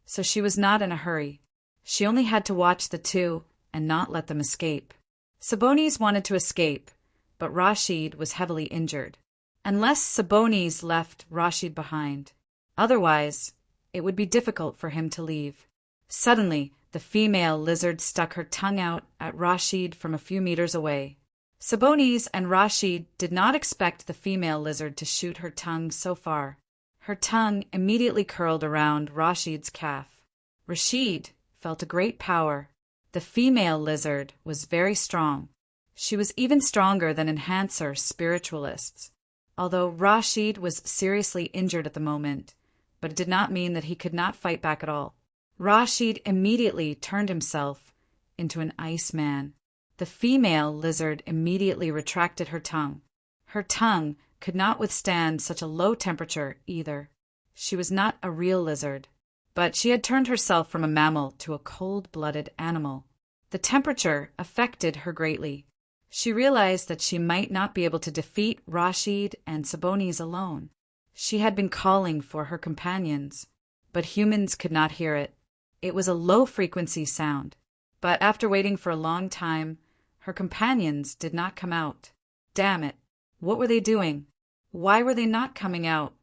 So she was not in a hurry. She only had to watch the two and not let them escape. Sabonis wanted to escape, but Rashid was heavily injured. Unless Sabonis left Rashid behind. Otherwise, it would be difficult for him to leave. Suddenly, the female lizard stuck her tongue out at Rashid from a few meters away. Sabonis and Rashid did not expect the female lizard to shoot her tongue so far. Her tongue immediately curled around Rashid's calf. Rashid felt a great power. The female lizard was very strong. She was even stronger than enhancer spiritualists. Although Rashid was seriously injured at the moment, but it did not mean that he could not fight back at all. Rashid immediately turned himself into an ice man. The female lizard immediately retracted her tongue. Her tongue could not withstand such a low temperature either. She was not a real lizard, but she had turned herself from a mammal to a cold-blooded animal. The temperature affected her greatly. She realized that she might not be able to defeat Rashid and Sabonis alone. She had been calling for her companions, but humans could not hear it. It was a low-frequency sound. But after waiting for a long time, her companions did not come out. Damn it! What were they doing? Why were they not coming out?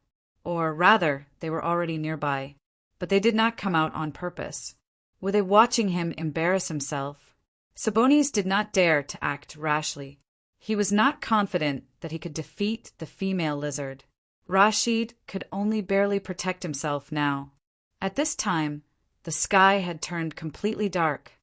Or rather, they were already nearby. But they did not come out on purpose. Were they watching him embarrass himself? Sabonis did not dare to act rashly. He was not confident that he could defeat the female lizard. Rashid could only barely protect himself now. At this time, the sky had turned completely dark,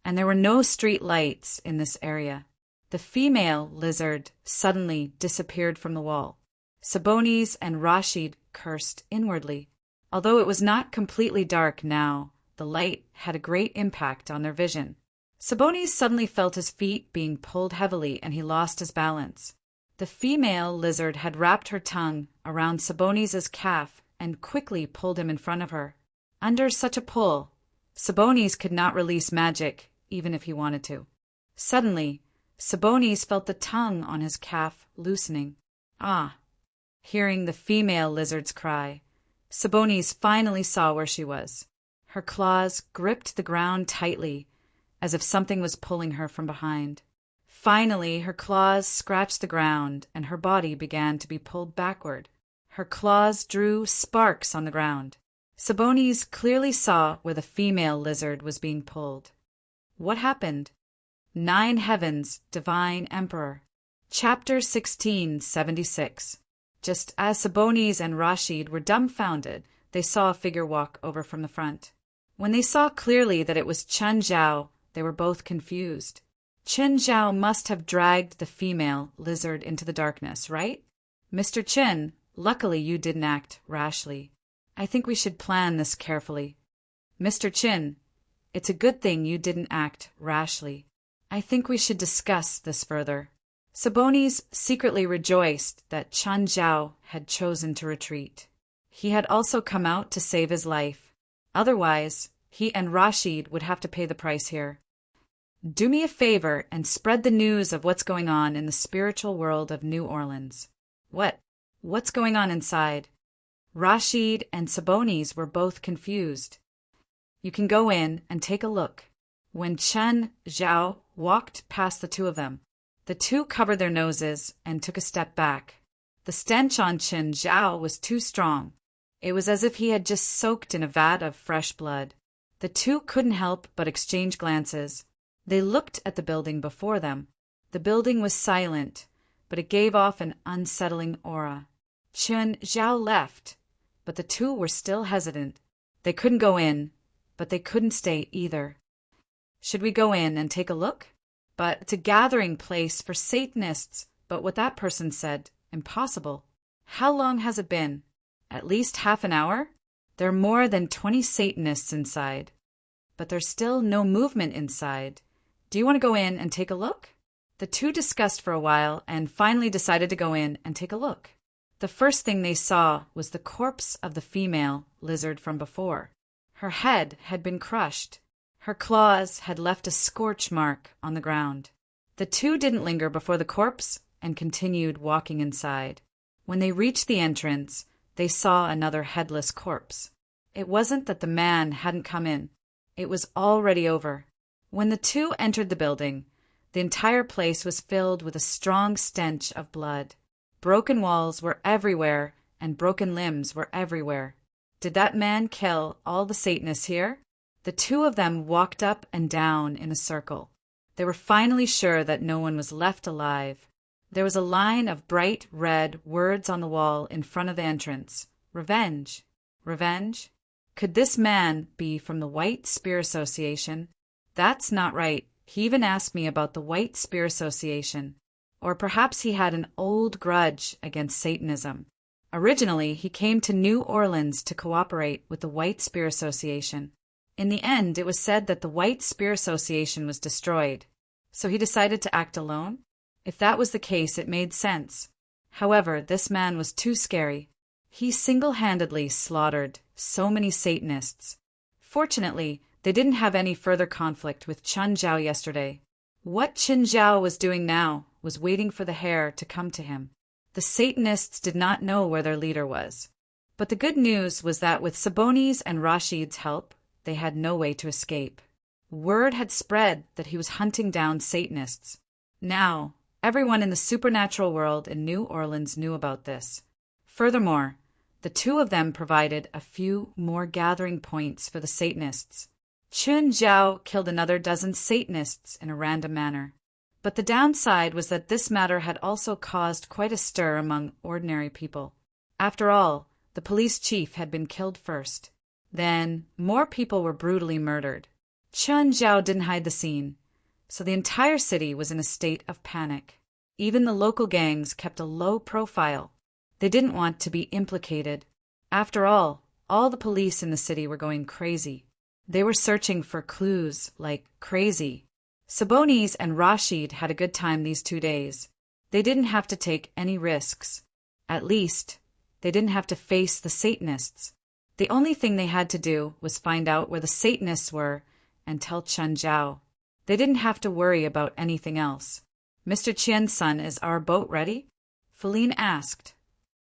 and there were no street lights in this area. The female lizard suddenly disappeared from the wall. Sabonis and Rashid cursed inwardly. Although it was not completely dark now, the light had a great impact on their vision. Sabonis suddenly felt his feet being pulled heavily and he lost his balance. The female lizard had wrapped her tongue around Sabonis' calf and quickly pulled him in front of her. Under such a pull, Sabonis could not release magic, even if he wanted to. Suddenly, Sabonis felt the tongue on his calf loosening. Ah! Hearing the female lizard's cry, Sabonis finally saw where she was. Her claws gripped the ground tightly, as if something was pulling her from behind. Finally, her claws scratched the ground, and her body began to be pulled backward. Her claws drew sparks on the ground. Sabonis clearly saw where the female lizard was being pulled. What happened? 9 Heavens, Divine Emperor. Chapter 1676. Just as Sabonis and Rashid were dumbfounded, they saw a figure walk over from the front. When they saw clearly that it was Chen Zhao, they were both confused. Chen Zhao must have dragged the female lizard into the darkness, right? Mr. Chen, luckily you didn't act rashly. I think we should plan this carefully. Mr. Chen, it's a good thing you didn't act rashly. I think we should discuss this further. Sabonis secretly rejoiced that Chen Zhao had chosen to retreat. He had also come out to save his life. Otherwise, he and Rashid would have to pay the price here. Do me a favor and spread the news of what's going on in the spiritual world of New Orleans. What's going on inside? Rashid and Sabonis were both confused. You can go in and take a look. When Chen Zhao walked past the two of them, the two covered their noses and took a step back. The stench on Chen Zhao was too strong. It was as if he had just soaked in a vat of fresh blood. The two couldn't help but exchange glances. They looked at the building before them. The building was silent, but it gave off an unsettling aura. Chen Zhao left, but the two were still hesitant. They couldn't go in, but they couldn't stay either. Should we go in and take a look? But it's a gathering place for Satanists. But what that person said, impossible. How long has it been? At least half an hour? There are more than 20 Satanists inside. But there's still no movement inside. Do you want to go in and take a look? The two discussed for a while and finally decided to go in and take a look. The first thing they saw was the corpse of the female lizard from before. Her head had been crushed. Her claws had left a scorch mark on the ground. The two didn't linger before the corpse and continued walking inside. When they reached the entrance, they saw another headless corpse. It wasn't that the man hadn't come in. It was already over. When the two entered the building, the entire place was filled with a strong stench of blood. Broken walls were everywhere, and broken limbs were everywhere. Did that man kill all the Satanists here? The two of them walked up and down in a circle. They were finally sure that no one was left alive. There was a line of bright red words on the wall in front of the entrance. Revenge. Revenge? Could this man be from the White Spear Association? That's not right. He even asked me about the White Spear Association. Or perhaps he had an old grudge against Satanism. Originally, he came to New Orleans to cooperate with the White Spear Association. In the end, it was said that the White Spear Association was destroyed, so he decided to act alone. If that was the case, it made sense. However, this man was too scary. He single-handedly slaughtered so many Satanists. Fortunately, they didn't have any further conflict with Chen Zhao yesterday. What Chen Zhao was doing now was waiting for the hare to come to him. The Satanists did not know where their leader was. But the good news was that with Sabonis and Rashid's help, they had no way to escape. Word had spread that he was hunting down Satanists. Now, everyone in the supernatural world in New Orleans knew about this. Furthermore, the two of them provided a few more gathering points for the Satanists. Chen Zhao killed another dozen Satanists in a random manner. But the downside was that this matter had also caused quite a stir among ordinary people. After all, the police chief had been killed first. Then, more people were brutally murdered. Chen Zhao didn't hide the scene, so the entire city was in a state of panic. Even the local gangs kept a low profile. They didn't want to be implicated. After all the police in the city were going crazy. They were searching for clues like crazy. Sabonis and Rashid had a good time these 2 days. They didn't have to take any risks. At least, they didn't have to face the Satanists. The only thing they had to do was find out where the Satanists were and tell Chen Zhao. They didn't have to worry about anything else. Mr. Qian's son, is our boat ready? Feline asked.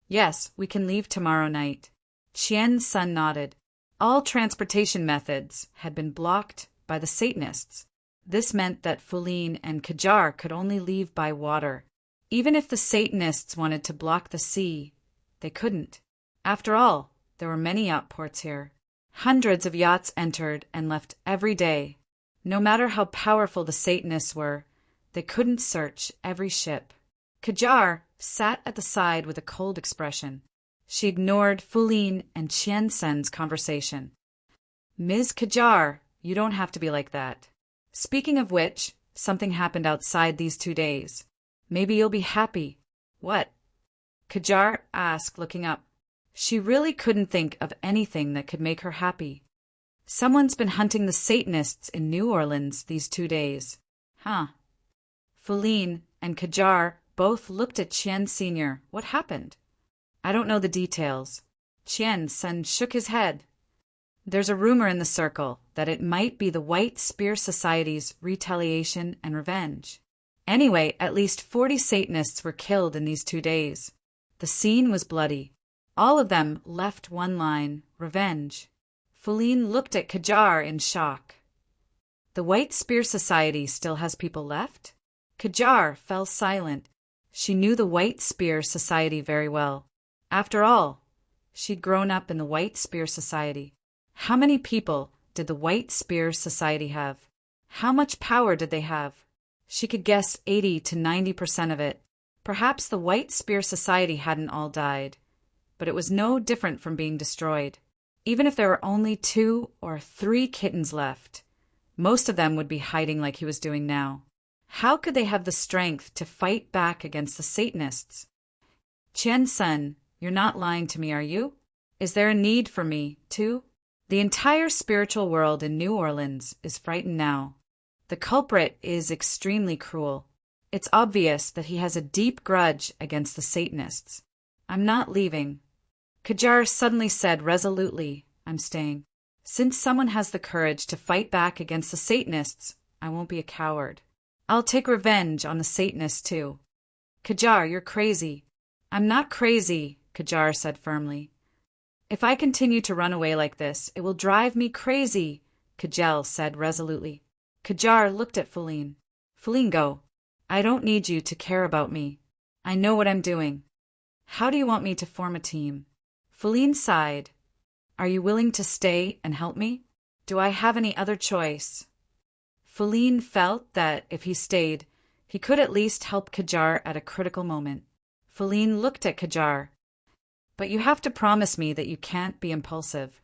Yes, we can leave tomorrow night. Qian's son nodded. All transportation methods had been blocked by the Satanists. This meant that Feline and Kajar could only leave by water. Even if the Satanists wanted to block the sea, they couldn't. After all, There were many yacht ports here. Hundreds of yachts entered and left every day. No matter how powerful the Satanists were, they couldn't search every ship. Kajar sat at the side with a cold expression. She ignored Fuline and Qian Sen's conversation. Ms. Kajar, you don't have to be like that. Speaking of which, something happened outside these 2 days. Maybe you'll be happy. What? Kajar asked, looking up. She really couldn't think of anything that could make her happy. Someone's been hunting the Satanists in New Orleans these 2 days. Huh. Fuline and Kajar both looked at Qian Sr. What happened? I don't know the details. Qian Sen shook his head. There's a rumor in the circle that it might be the White Spear Society's retaliation and revenge. Anyway, at least 40 Satanists were killed in these 2 days. The scene was bloody. All of them left one line, revenge. Fuline looked at Kajar in shock. The White Spear Society still has people left? Kajar fell silent. She knew the White Spear Society very well. After all, she'd grown up in the White Spear Society. How many people did the White Spear Society have? How much power did they have? She could guess 80 to 90% of it. Perhaps the White Spear Society hadn't all died, but it was no different from being destroyed. Even if there were only 2 or 3 kittens left, most of them would be hiding like he was doing now. How could they have the strength to fight back against the Satanists? Qian Sen, you're not lying to me, are you? Is there a need for me, too? The entire spiritual world in New Orleans is frightened now. The culprit is extremely cruel. It's obvious that he has a deep grudge against the Satanists. I'm not leaving. Kajar suddenly said resolutely, I'm staying. Since someone has the courage to fight back against the Satanists, I won't be a coward. I'll take revenge on the Satanists too. Kajar, you're crazy. I'm not crazy, Kajar said firmly. If I continue to run away like this, it will drive me crazy, Kajal said resolutely. Kajar looked at Fuline. Fuline, go. I don't need you to care about me. I know what I'm doing. How do you want me to form a team? Fuline sighed. Are you willing to stay and help me? Do I have any other choice? Fuline felt that if he stayed, he could at least help Kajar at a critical moment. Fuline looked at Kajar. But you have to promise me that you can't be impulsive.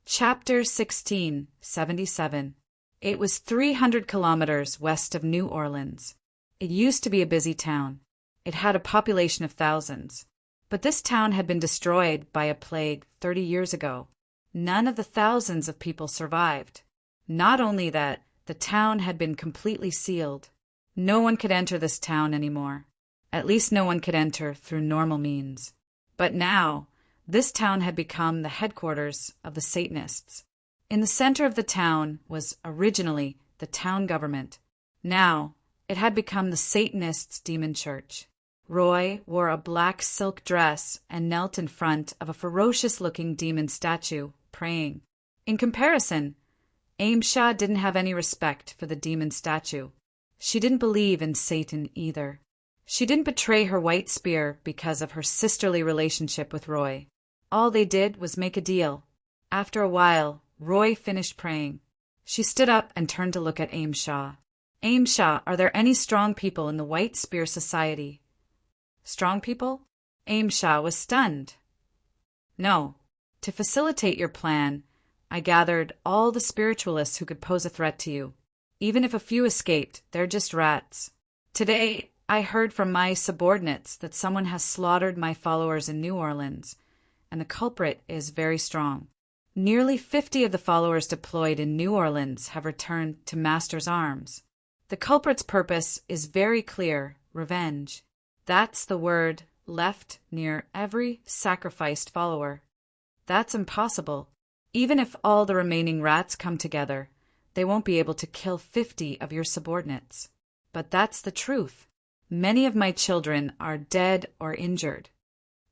Chapter 1677. It was 300 kilometers west of New Orleans. It used to be a busy town. It had a population of thousands. But this town had been destroyed by a plague 30 years ago. None of the thousands of people survived. Not only that, the town had been completely sealed. No one could enter this town anymore. At least no one could enter through normal means. But now, this town had become the headquarters of the Satanists. In the center of the town was originally the town government. Now, it had become the Satanists' demon church. Roy wore a black silk dress and knelt in front of a ferocious-looking demon statue, praying. In comparison, Aim Shah didn't have any respect for the demon statue. She didn't believe in Satan either. She didn't betray her white spear because of her sisterly relationship with Roy. All they did was make a deal. After a while, Roy finished praying. She stood up and turned to look at Aim Shah. Aim Shah, are there any strong people in the White Spear Society? Strong people? Aim Shah was stunned. No. To facilitate your plan, I gathered all the spiritualists who could pose a threat to you. Even if a few escaped, they're just rats. Today, I heard from my subordinates that someone has slaughtered my followers in New Orleans, and the culprit is very strong. Nearly 50 of the followers deployed in New Orleans have returned to Master's arms. The culprit's purpose is very clear, revenge. That's the word left near every sacrificed follower. That's impossible. Even if all the remaining rats come together, they won't be able to kill 50 of your subordinates. But that's the truth. Many of my children are dead or injured.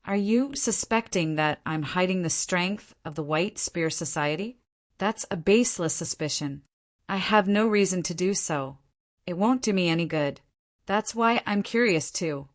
Are you suspecting that I'm hiding the strength of the White Spear Society? That's a baseless suspicion. I have no reason to do so. It won't do me any good. That's why I'm curious too.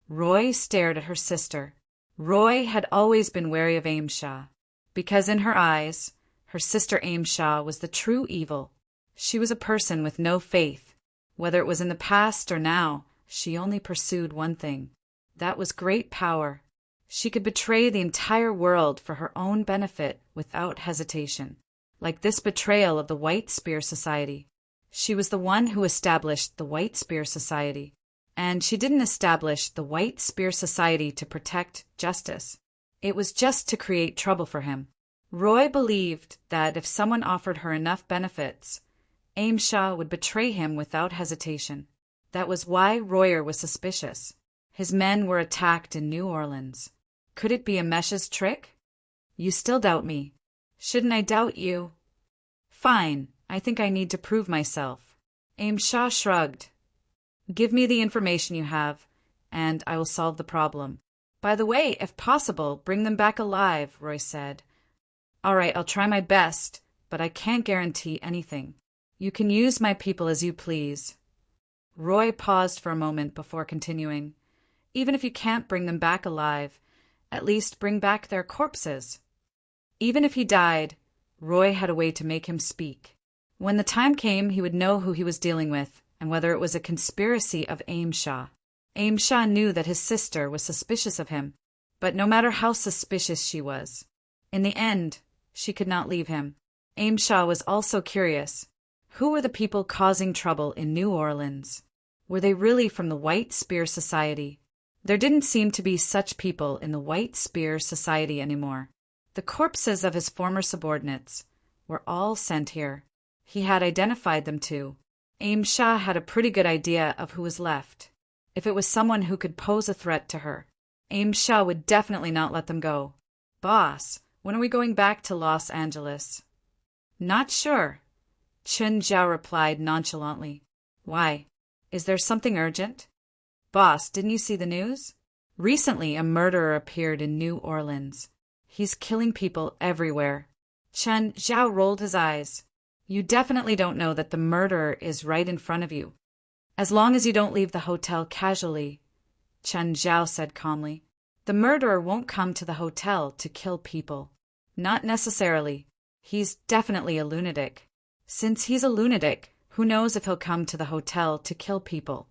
Roy stared at her sister. Roy had always been wary of Aimshaw, because in her eyes, her sister Aimshaw was the true evil. She was a person with no faith. Whether it was in the past or now, she only pursued one thing. That was great power. She could betray the entire world for her own benefit without hesitation, like this betrayal of the White Spear Society. She was the one who established the White Spear Society. And she didn't establish the White Spear Society to protect justice. It was just to create trouble for him. Roy believed that if someone offered her enough benefits, Aimshaw would betray him without hesitation. That was why Royer was suspicious. His men were attacked in New Orleans. Could it be a Mesh's trick? You still doubt me. Shouldn't I doubt you? Fine, I think I need to prove myself. Aimshaw shrugged. Give me the information you have, and I will solve the problem. By the way, if possible, bring them back alive, Roy said. All right, I'll try my best, but I can't guarantee anything. You can use my people as you please. Roy paused for a moment before continuing. Even if you can't bring them back alive, at least bring back their corpses. Even if he died, Roy had a way to make him speak. When the time came, he would know who he was dealing with, and whether it was a conspiracy of Aimshaw. Aimshaw knew that his sister was suspicious of him, but no matter how suspicious she was, in the end, she could not leave him. Aimshaw was also curious. Who were the people causing trouble in New Orleans? Were they really from the White Spear Society? There didn't seem to be such people in the White Spear Society anymore. The corpses of his former subordinates were all sent here. He had identified them too. Aimshaw had a pretty good idea of who was left. If it was someone who could pose a threat to her, Aimshaw would definitely not let them go. Boss, when are we going back to Los Angeles? Not sure, Chen Zhao replied nonchalantly. Why? Is there something urgent? Boss, didn't you see the news? Recently, a murderer appeared in New Orleans. He's killing people everywhere. Chen Zhao rolled his eyes. You definitely don't know that the murderer is right in front of you. As long as you don't leave the hotel casually, Chen Zhao said calmly. The murderer won't come to the hotel to kill people. Not necessarily. He's definitely a lunatic. Since he's a lunatic, who knows if he'll come to the hotel to kill people?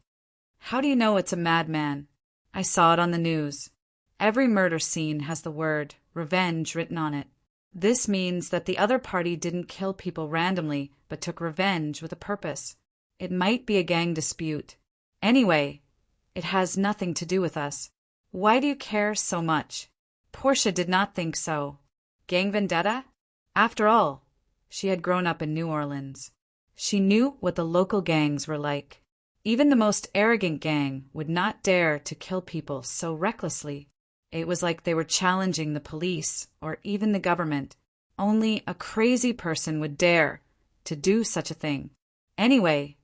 How do you know it's a madman? I saw it on the news. Every murder scene has the word revenge written on it. This means that the other party didn't kill people randomly, but took revenge with a purpose. It might be a gang dispute. Anyway, it has nothing to do with us. Why do you care so much? Portia did not think so. Gang vendetta? After all, she had grown up in New Orleans. She knew what the local gangs were like. Even the most arrogant gang would not dare to kill people so recklessly. It was like they were challenging the police or even the government. Only a crazy person would dare to do such a thing. Anyway,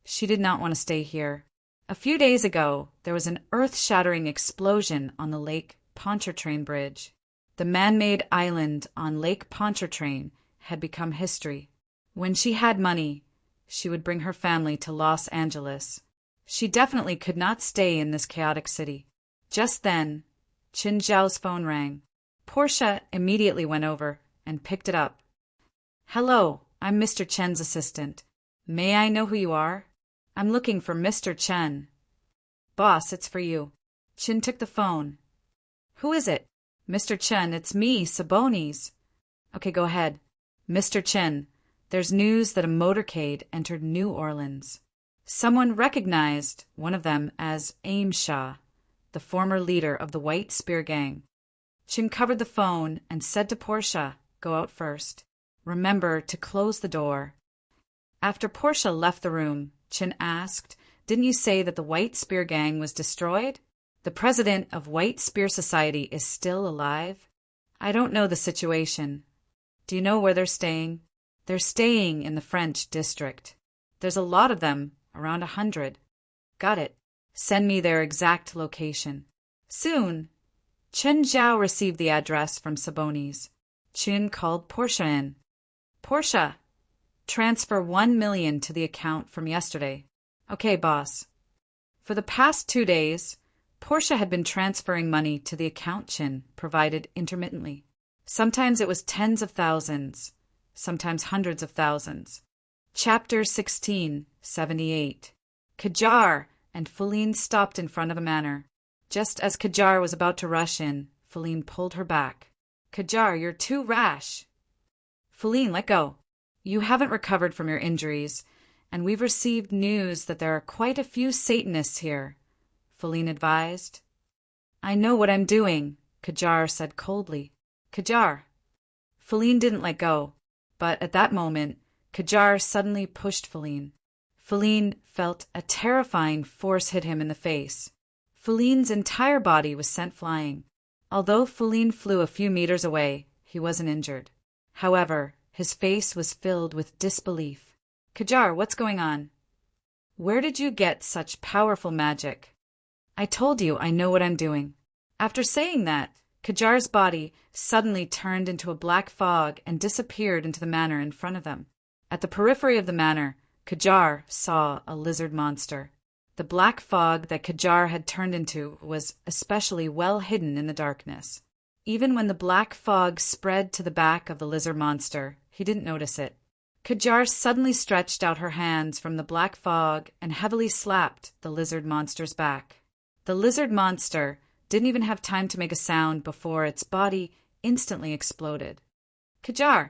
she did not want to stay here. A few days ago, there was an earth-shattering explosion on the Lake Pontchartrain Bridge. The man-made island on Lake Pontchartrain had become history. When she had money, she would bring her family to Los Angeles. She definitely could not stay in this chaotic city. Just then, Qin Zhao's phone rang. Portia immediately went over and picked it up. Hello, I'm Mr. Chen's assistant. May I know who you are? I'm looking for Mr. Chen. Boss, it's for you. Qin took the phone. Who is it? Mr. Chen, it's me, Sabonis. Okay, go ahead. Mr. Chen, there's news that a motorcade entered New Orleans. Someone recognized one of them as Aimshaw, the former leader of the White Spear Gang. Qin covered the phone and said to Portia, go out first. Remember to close the door. After Portia left the room, Qin asked, didn't you say that the White Spear Gang was destroyed? The president of White Spear Society is still alive? I don't know the situation. Do you know where they're staying? They're staying in the French district. There's a lot of them, around 100. Got it. Send me their exact location. Soon. Chen Zhao received the address from Sabonis. Qin called Portia in. Portia, transfer 1 million to the account from yesterday. Okay, boss. For the past 2 days, Portia had been transferring money to the account Chin provided intermittently. Sometimes it was tens of thousands, sometimes hundreds of thousands. Chapter 1678. Kajar and Feline stopped in front of the manor. Just as Kajar was about to rush in, Feline pulled her back. Kajar, you're too rash. Feline, let go. You haven't recovered from your injuries, and we've received news that there are quite a few Satanists here, Feline advised. I know what I'm doing, Kajar said coldly. Kajar. Feline didn't let go, but at that moment, Kajar suddenly pushed Feline. Feline felt a terrifying force hit him in the face. Feline's entire body was sent flying. Although Feline flew a few meters away, he wasn't injured. However, his face was filled with disbelief. Kajar, what's going on? Where did you get such powerful magic? I told you I know what I'm doing. After saying that, Kajar's body suddenly turned into a black fog and disappeared into the manor in front of them. At the periphery of the manor, Kajar saw a lizard monster. The black fog that Kajar had turned into was especially well hidden in the darkness. Even when the black fog spread to the back of the lizard monster, he didn't notice it. Kajar suddenly stretched out her hands from the black fog and heavily slapped the lizard monster's back. The lizard monster didn't even have time to make a sound before its body instantly exploded. Kajar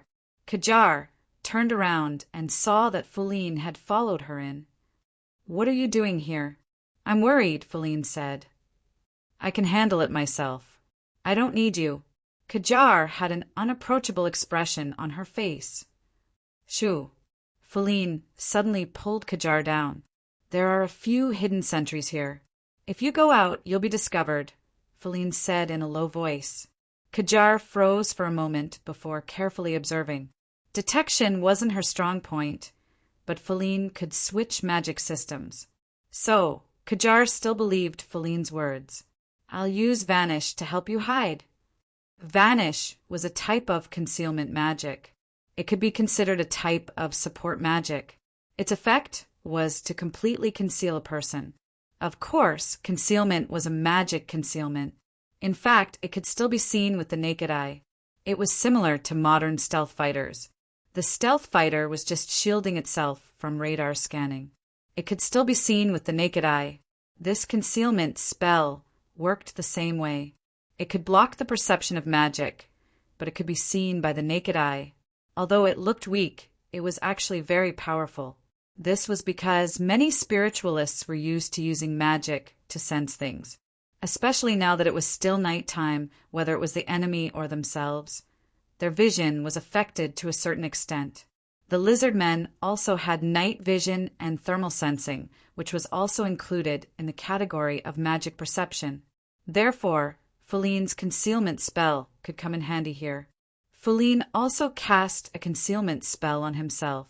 turned around and saw that Feline had followed her in. What are you doing here? I'm worried, Feline said. I can handle it myself. I don't need you. Kajar had an unapproachable expression on her face. Shoo. Feline suddenly pulled Kajar down. There are a few hidden sentries here. If you go out, you'll be discovered, Feline said in a low voice. Kajar froze for a moment before carefully observing. Detection wasn't her strong point, but Feline could switch magic systems. So, Kajar still believed Feline's words. I'll use Vanish to help you hide. Vanish was a type of concealment magic. It could be considered a type of support magic. Its effect was to completely conceal a person. Of course, concealment was a magic concealment. In fact, it could still be seen with the naked eye. It was similar to modern stealth fighters. The stealth fighter was just shielding itself from radar scanning. It could still be seen with the naked eye. This concealment spell worked the same way. It could block the perception of magic, but it could be seen by the naked eye. Although it looked weak, it was actually very powerful. This was because many spiritualists were used to using magic to sense things, especially now that it was still nighttime, whether it was the enemy or themselves. Their vision was affected to a certain extent. The lizard men also had night vision and thermal sensing, which was also included in the category of magic perception. Therefore, Feline's concealment spell could come in handy here. Feline also cast a concealment spell on himself.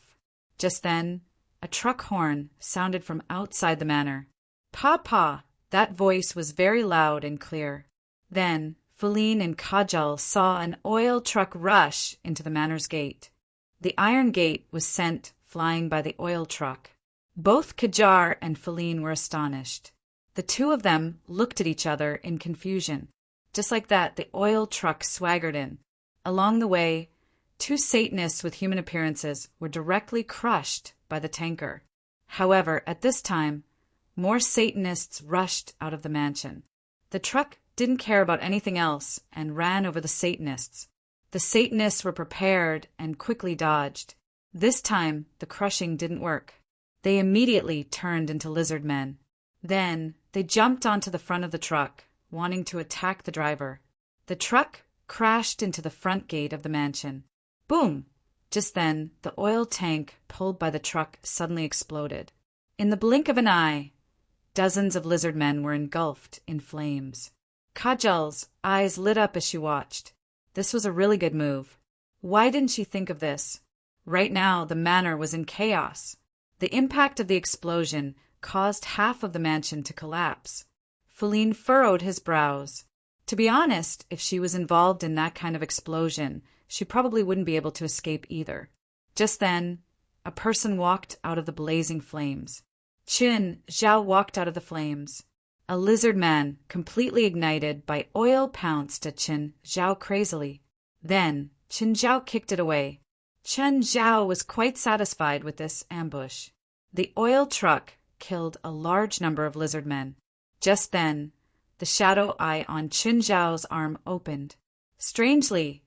Just then, a truck horn sounded from outside the manor. Pa! That voice was very loud and clear. Then, Feline and Kajal saw an oil truck rush into the manor's gate. The iron gate was sent flying by the oil truck. Both Kajar and Feline were astonished. The two of them looked at each other in confusion. Just like that, the oil truck swaggered in. Along the way, two Satanists with human appearances were directly crushed by the tanker. However, at this time, more Satanists rushed out of the mansion. The truck didn't care about anything else and ran over the Satanists. The Satanists were prepared and quickly dodged. This time, the crushing didn't work. They immediately turned into lizard men. Then, they jumped onto the front of the truck, wanting to attack the driver. The truck crashed into the front gate of the mansion. Boom! Just then, the oil tank pulled by the truck suddenly exploded. In the blink of an eye, dozens of lizard men were engulfed in flames. Kajal's eyes lit up as she watched. This was a really good move. Why didn't she think of this? Right now, the manor was in chaos. The impact of the explosion caused half of the mansion to collapse. Feline furrowed his brows. To be honest, if she was involved in that kind of explosion, she probably wouldn't be able to escape either. Just then, a person walked out of the blazing flames. Chin Zhao walked out of the flames. A lizard man, completely ignited by oil, pounced at Chen Zhao crazily. Then, Chen Zhao kicked it away. Chen Zhao was quite satisfied with this ambush. The oil truck killed a large number of lizard men. Just then, the shadow eye on Chen Zhao's arm opened. Strangely,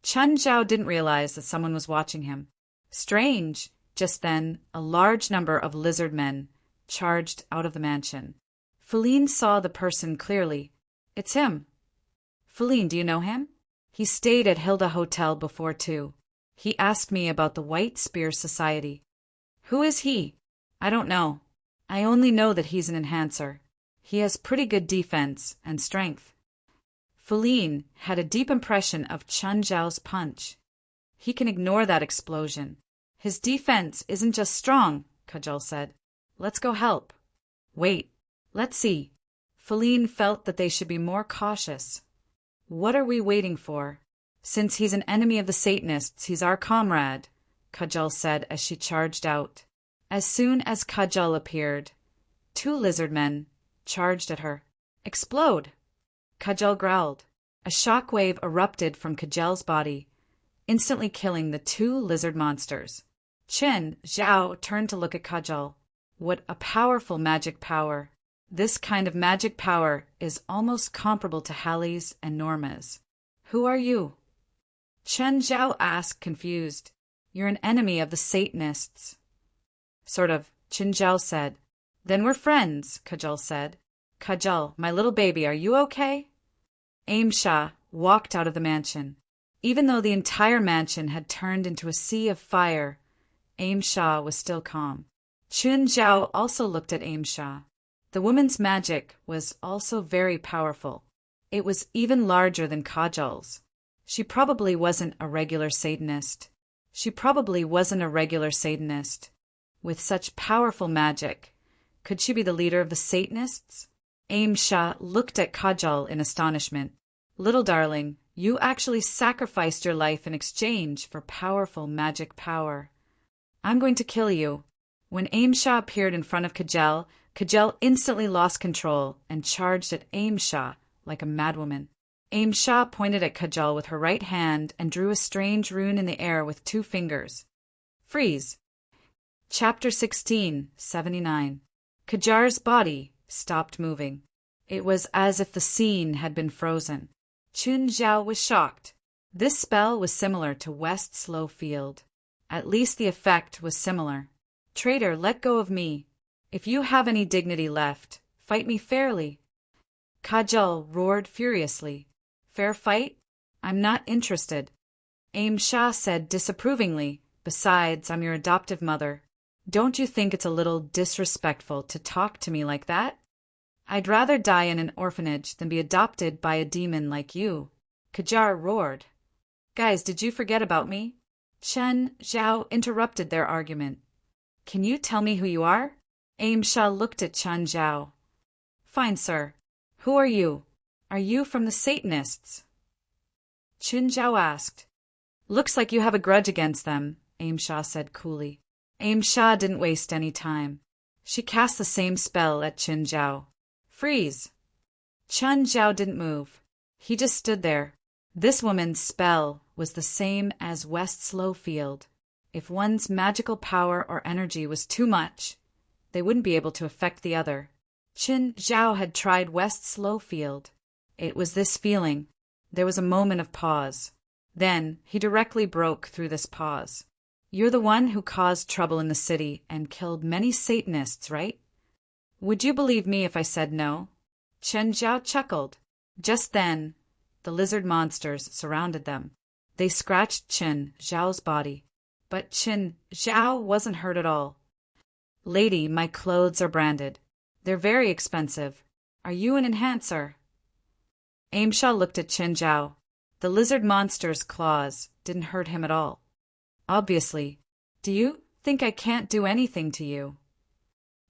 Chen Zhao didn't realize that someone was watching him. Strange, just then, a large number of lizard men charged out of the mansion. Feline saw the person clearly. It's him. Feline, do you know him? He stayed at Hilda Hotel before too. He asked me about the White Spear Society. Who is he? I don't know. I only know that he's an enhancer. He has pretty good defense and strength. Feline had a deep impression of Chen Zhao's punch. He can ignore that explosion. His defense isn't just strong, Kajal said. Let's go help. Wait, let's see. Feline felt that they should be more cautious. What are we waiting for? Since he's an enemy of the Satanists, he's our comrade, Kajal said as she charged out. As soon as Kajal appeared, 2 lizard men charged at her. Explode! Kajal growled. A shock wave erupted from Kajal's body, instantly killing the 2 lizard monsters. Chen Zhao turned to look at Kajal. What a powerful magic power. This kind of magic power is almost comparable to Hallie's and Norma's. Who are you? Chen Zhao asked, confused. You're an enemy of the Satanists. Sort of, Chen Zhao said. Then we're friends, Kajal said. Kajal, my little baby, are you okay? Aim Shah walked out of the mansion. Even though the entire mansion had turned into a sea of fire, Aim Shah was still calm. Chen Zhao also looked at Aim Shah. The woman's magic was also very powerful. It was even larger than Kajal's. She probably wasn't a regular Satanist. With such powerful magic, could she be the leader of the Satanists? Aim Shah looked at Kajal in astonishment. Little darling, you actually sacrificed your life in exchange for powerful magic power. I'm going to kill you. When Aim Shah appeared in front of Kajal, Kajal instantly lost control and charged at Aim Shah like a madwoman. Aim Shah pointed at Kajal with her right hand and drew a strange rune in the air with 2 fingers. Freeze. Chapter 16, 79. Kajar's body stopped moving. It was as if the scene had been frozen. Chen Zhao was shocked. This spell was similar to West Slow Field. At least the effect was similar. Traitor, let go of me. If you have any dignity left, fight me fairly. Kajal roared furiously. Fair fight? I'm not interested. Aim Shah said disapprovingly. Besides, I'm your adoptive mother. Don't you think it's a little disrespectful to talk to me like that? I'd rather die in an orphanage than be adopted by a demon like you. Kajar roared. Guys, did you forget about me? Chen Zhao interrupted their argument. Can you tell me who you are? Aim Shah looked at Chen Zhao. Fine, sir. Who are you? Are you from the Satanists? Chen Zhao asked. Looks like you have a grudge against them, Aim Shah said coolly. Aim Shah didn't waste any time. She cast the same spell at Chen Zhao. Freeze! Chen Zhao didn't move. He just stood there. This woman's spell was the same as West Slow Field. If one's magical power or energy was too much, they wouldn't be able to affect the other. Chen Zhao had tried West Slow Field. It was this feeling. There was a moment of pause. Then he directly broke through this pause. You're the one who caused trouble in the city and killed many Satanists, right? Would you believe me if I said no? Chen Zhao chuckled. Just then, the lizard monsters surrounded them. They scratched Chen Zhao's body. But Chen Zhao wasn't hurt at all. Lady, my clothes are branded. They're very expensive. Are you an enhancer? Aim Shah looked at Chen Zhao. The lizard monster's claws didn't hurt him at all. Obviously. Do you think I can't do anything to you?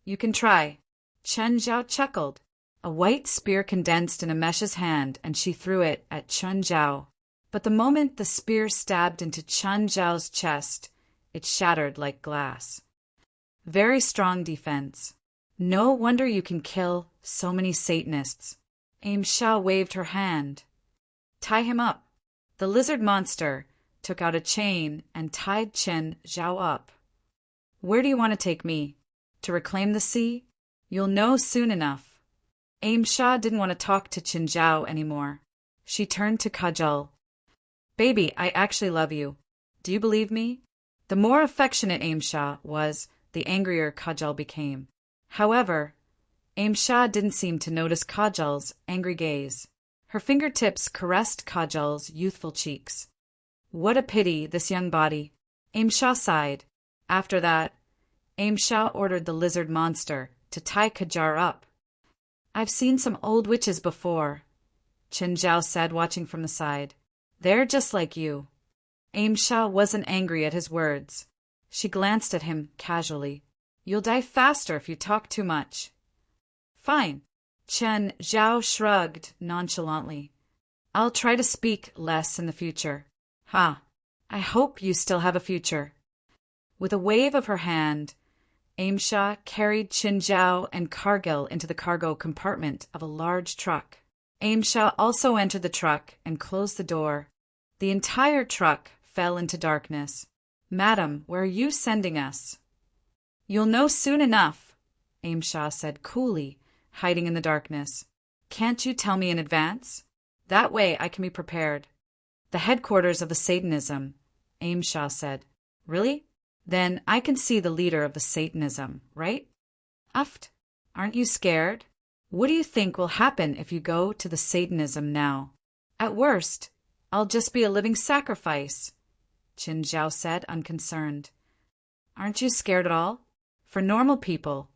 You can try. Chen Zhao chuckled. A white spear condensed in Amesha's hand, and she threw it at Chen Zhao. But the moment the spear stabbed into Chen Zhao's chest, it shattered like glass. Very strong defense. No wonder you can kill so many Satanists. Aim Shah waved her hand. Tie him up. The lizard monster took out a chain and tied Chen Zhao up. Where do you want to take me? To reclaim the sea? You'll know soon enough. Aim Shah didn't want to talk to Chen Zhao anymore. She turned to Kajal. Baby, I actually love you. Do you believe me? The more affectionate Aim Shah was, the angrier Kajal became. However, Aim Shah didn't seem to notice Kajal's angry gaze. Her fingertips caressed Kajal's youthful cheeks. What a pity, this young body. Aim Shah sighed. After that, Aim Shah ordered the lizard monster to tie Kajar up. I've seen some old witches before, Chen Zhao said, watching from the side. They're just like you. Aim Shah wasn't angry at his words. She glanced at him casually. You'll die faster if you talk too much. Fine. Chen Zhao shrugged nonchalantly. I'll try to speak less in the future. Ha! I hope you still have a future. With a wave of her hand, Aim Shah carried Chen Zhao and Cargill into the cargo compartment of a large truck. Aim Shah also entered the truck and closed the door. The entire truck fell into darkness. Madam, where are you sending us? You'll know soon enough, Aim Shah said coolly, hiding in the darkness. Can't you tell me in advance? That way I can be prepared. The headquarters of the Satanism, Aim Shah said. Really? Then I can see the leader of the Satanism, right? Uft. Aren't you scared? What do you think will happen if you go to the Satanism now? At worst, I'll just be a living sacrifice, Chen Zhao said, unconcerned. Aren't you scared at all? For normal people,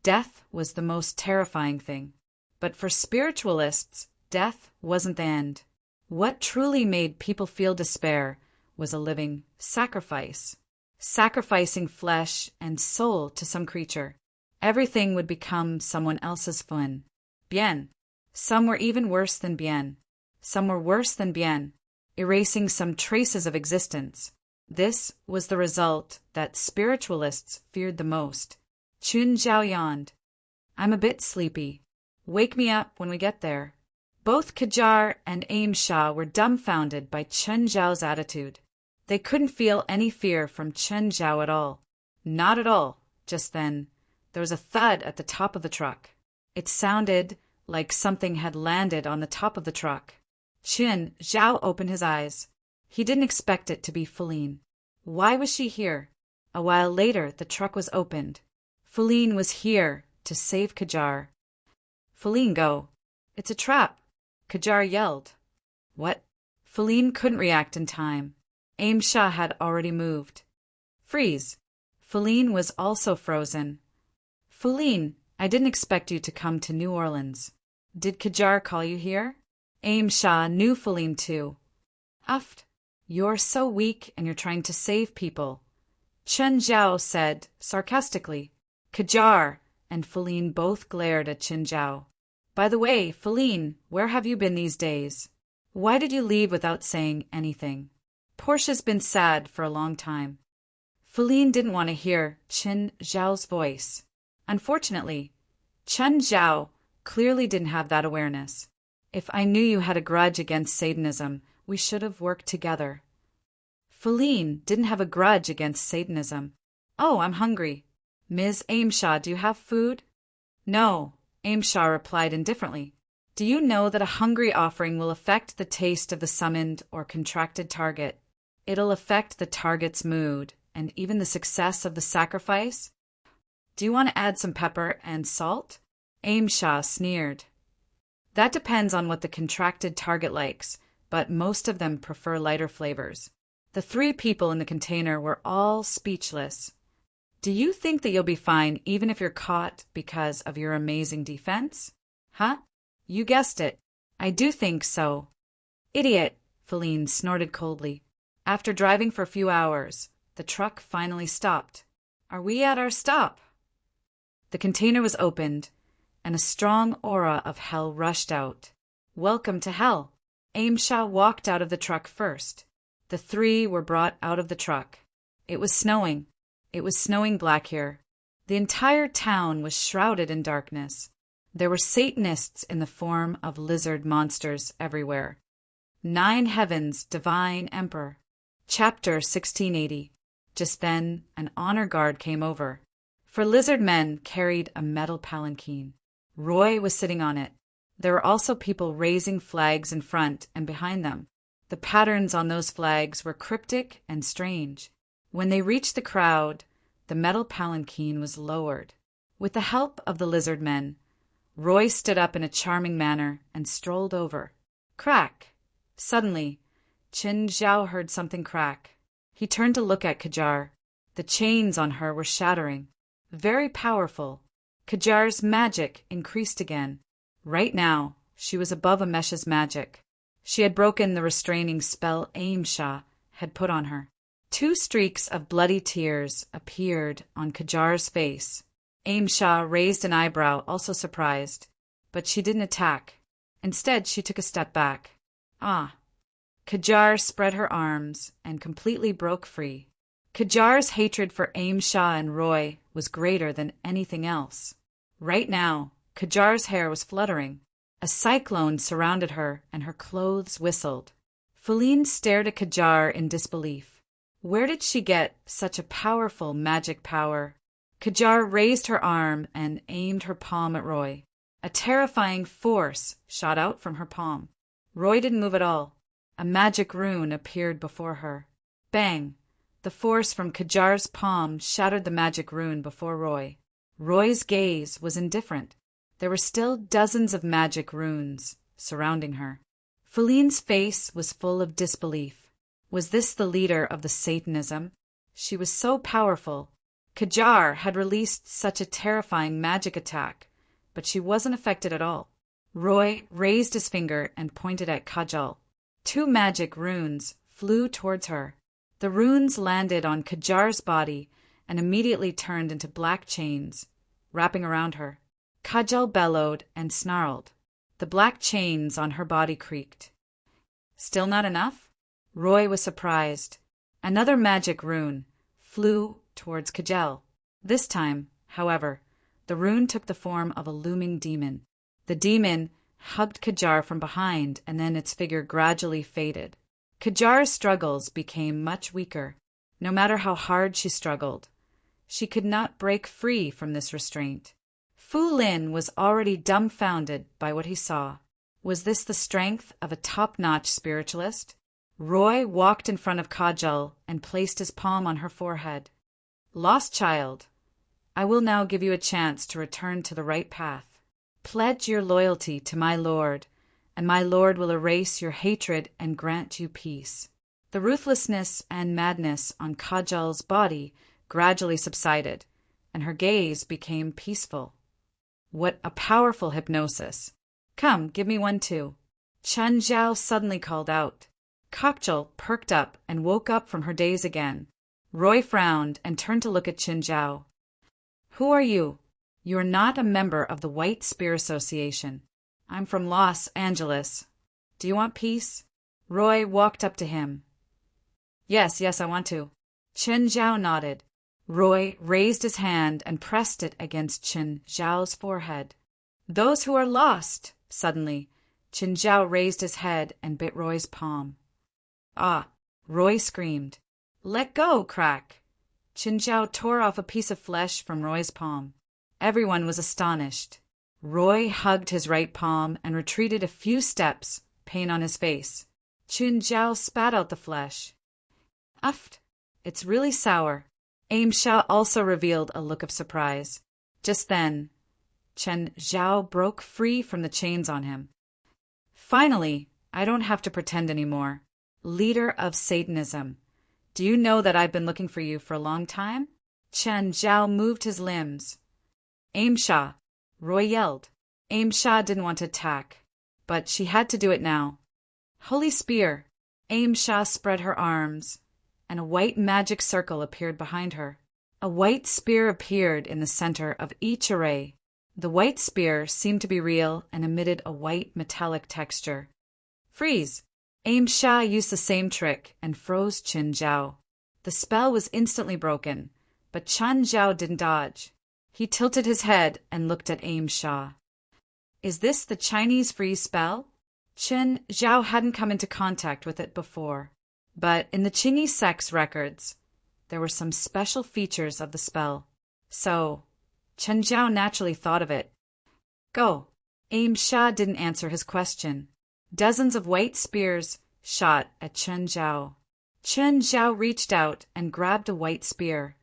death was the most terrifying thing. But for spiritualists, death wasn't the end. What truly made people feel despair was a living sacrifice. Sacrificing flesh and soul to some creature. Everything would become someone else's fun. Bien. Some were even worse than bien. Some were worse than bien, erasing some traces of existence. This was the result that spiritualists feared the most. Chun Zhao yawned. I'm a bit sleepy. Wake me up when we get there. Both Kajar and Aim Shah were dumbfounded by Chen Zhao's attitude. They couldn't feel any fear from Chen Zhao at all. Not at all. Just then, there was a thud at the top of the truck. It sounded like something had landed on the top of the truck. Chen Zhao opened his eyes. He didn't expect it to be Feline. Why was she here? A while later, the truck was opened. Feline was here to save Kajar. Feline, go. It's a trap, Kajar yelled. What? Feline couldn't react in time. Aim Shah had already moved. Freeze. Feline was also frozen. Feline, I didn't expect you to come to New Orleans. Did Kajar call you here? Aim Shah knew Feline too. Uft. You're so weak and you're trying to save people, Chen Zhao said sarcastically. Kajar and Feline both glared at Chen Zhao. By the way, Feline, where have you been these days? Why did you leave without saying anything? Portia's been sad for a long time. Feline didn't want to hear Chen Zhao's voice. Unfortunately, Chen Zhao clearly didn't have that awareness. If I knew you had a grudge against Satanism, we should have worked together. Feline didn't have a grudge against Satanism. Oh, I'm hungry. Ms. Aim Shah, do you have food? No, Aim Shah replied indifferently. Do you know that a hungry offering will affect the taste of the summoned or contracted target? It'll affect the target's mood and even the success of the sacrifice? Do you want to add some pepper and salt? Aim Shah sneered. That depends on what the contracted target likes, but most of them prefer lighter flavors. The three people in the container were all speechless. Do you think that you'll be fine even if you're caught because of your amazing defense? Huh? You guessed it. I do think so. Idiot, Feline snorted coldly. After driving for a few hours, the truck finally stopped. Are we at our stop? The container was opened, and a strong aura of hell rushed out. Welcome to hell. Aim Shah walked out of the truck first. The three were brought out of the truck. It was snowing. It was snowing black here. The entire town was shrouded in darkness. There were Satanists in the form of lizard monsters everywhere. 9 Heavens, Divine Emperor. Chapter 1680. Just then, an honor guard came over. 4 lizard men carried a metal palanquin. Roy was sitting on it. There were also people raising flags in front and behind them. The patterns on those flags were cryptic and strange. When they reached the crowd, the metal palanquin was lowered. With the help of the lizard men, Roy stood up in a charming manner and strolled over. Crack! Suddenly, Qin Zhao heard something crack. He turned to look at Kajar. The chains on her were shattering. Very powerful. Kajar's magic increased again. Right now, she was above Amesha's magic. She had broken the restraining spell Aimsha had put on her. 2 streaks of bloody tears appeared on Kajar's face. Aimsha raised an eyebrow, also surprised, but she didn't attack. Instead, she took a step back. Ah! Kajar spread her arms and completely broke free. Kajar's hatred for Aimsha and Roy was greater than anything else. Right now, Kajar's hair was fluttering. A cyclone surrounded her, and her clothes whistled. Feline stared at Kajar in disbelief. Where did she get such a powerful magic power? Kajar raised her arm and aimed her palm at Roy. A terrifying force shot out from her palm. Roy didn't move at all. A magic rune appeared before her. Bang! The force from Kajar's palm shattered the magic rune before Roy. Roy's gaze was indifferent. There were still dozens of magic runes surrounding her. Feline's face was full of disbelief. Was this the leader of the Satanism? She was so powerful. Kajar had released such a terrifying magic attack, but she wasn't affected at all. Roy raised his finger and pointed at Kajal. 2 magic runes flew towards her. The runes landed on Kajar's body and immediately turned into black chains, wrapping around her. Kajal bellowed and snarled. The black chains on her body creaked. Still not enough? Roy was surprised. Another magic rune flew towards Kajal. This time, however, the rune took the form of a looming demon. The demon hugged Kajar from behind, and then its figure gradually faded. Kajar's struggles became much weaker. No matter how hard she struggled, she could not break free from this restraint. Fu Lin was already dumbfounded by what he saw. Was this the strength of a top-notch spiritualist? Roy walked in front of Kajal and placed his palm on her forehead. Lost child, I will now give you a chance to return to the right path. Pledge your loyalty to my lord, and my lord will erase your hatred and grant you peace. The ruthlessness and madness on Kajal's body gradually subsided, and her gaze became peaceful. What a powerful hypnosis! Come, give me one too. Chen Zhao suddenly called out. Kajal perked up and woke up from her daze again. Roy frowned and turned to look at Qin Zhao. Who are you? You are not a member of the White Spear Association. I'm from Los Angeles. Do you want peace? Roy walked up to him. Yes, I want to. Qin Zhao nodded. Roy raised his hand and pressed it against Qin Zhao's forehead. Those who are lost! Suddenly, Qin Zhao raised his head and bit Roy's palm. Ah! Roy screamed. Let go, crack! Qin Zhao tore off a piece of flesh from Roy's palm. Everyone was astonished. Roy hugged his right palm and retreated a few steps, pain on his face. Qin Zhao spat out the flesh. Uffed! It's really sour. Aimsha also revealed a look of surprise. Just then, Qin Zhao broke free from the chains on him. Finally, I don't have to pretend anymore. Leader of Satanism, do you know that I've been looking for you for a long time? Qin Zhao moved his limbs. Aimsha, Roy yelled. Aimsha didn't want to attack, but she had to do it now. Holy Spear! Aimsha spread her arms, and a white magic circle appeared behind her. A white spear appeared in the center of each array. The white spear seemed to be real and emitted a white metallic texture. Freeze! Aimsha used the same trick and froze Qin Zhao. The spell was instantly broken, but Qin Zhao didn't dodge. He tilted his head and looked at Aim Shah. Is this the Chinese freeze spell? Chen Zhao hadn't come into contact with it before, but in the Qingyi sect's records, there were some special features of the spell. So, Chen Zhao naturally thought of it. Go. Aim Shah didn't answer his question. Dozens of white spears shot at Chen Zhao. Chen Zhao reached out and grabbed a white spear,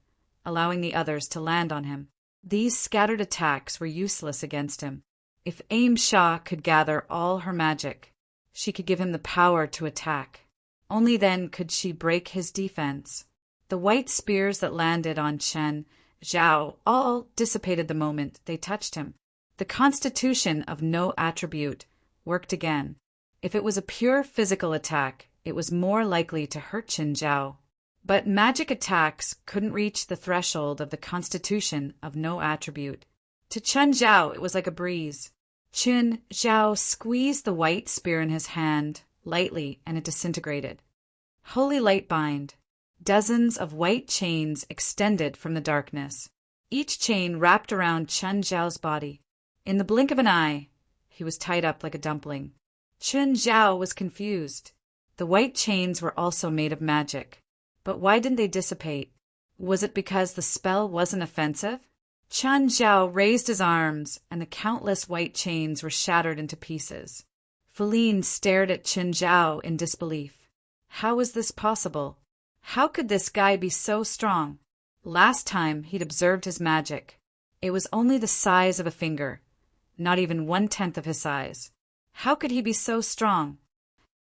allowing the others to land on him. These scattered attacks were useless against him. If Aim Shah could gather all her magic, she could give him the power to attack. Only then could she break his defense. The white spears that landed on Chen Zhao all dissipated the moment they touched him. The constitution of no attribute worked again. If it was a pure physical attack, it was more likely to hurt Chen Zhao. But magic attacks couldn't reach the threshold of the constitution of no attribute. To Chen Zhao, it was like a breeze. Chen Zhao squeezed the white spear in his hand lightly, and it disintegrated. Holy light bind. Dozens of white chains extended from the darkness. Each chain wrapped around Chen Zhao's body. In the blink of an eye, he was tied up like a dumpling. Chen Zhao was confused. The white chains were also made of magic. But why didn't they dissipate? Was it because the spell wasn't offensive? Chen Zhao raised his arms, and the countless white chains were shattered into pieces. Feline stared at Chen Zhao in disbelief. How was this possible? How could this guy be so strong? Last time he'd observed his magic. It was only the size of a finger, not even 1/10 of his size. How could he be so strong?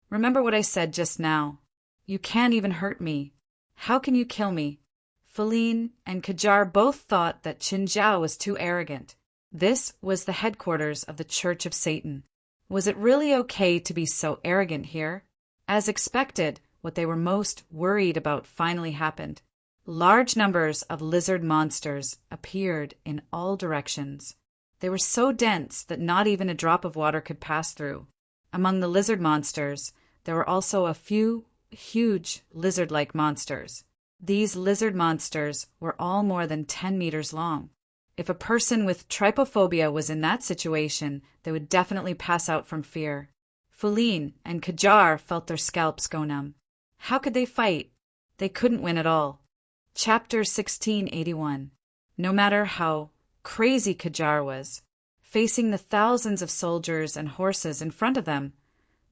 Remember what I said just now. You can't even hurt me. How can you kill me? Feline and Kajar both thought that Chen Zhao was too arrogant. This was the headquarters of the Church of Satan. Was it really okay to be so arrogant here? As expected, what they were most worried about finally happened. Large numbers of lizard monsters appeared in all directions. They were so dense that not even a drop of water could pass through. Among the lizard monsters, there were also a few huge lizard-like monsters. These lizard monsters were all more than 10 meters long. If a person with trypophobia was in that situation, they would definitely pass out from fear. Feline and Kajar felt their scalps go numb. How could they fight? They couldn't win at all. Chapter 1681. No matter how crazy Kajar was, facing the thousands of soldiers and horses in front of them,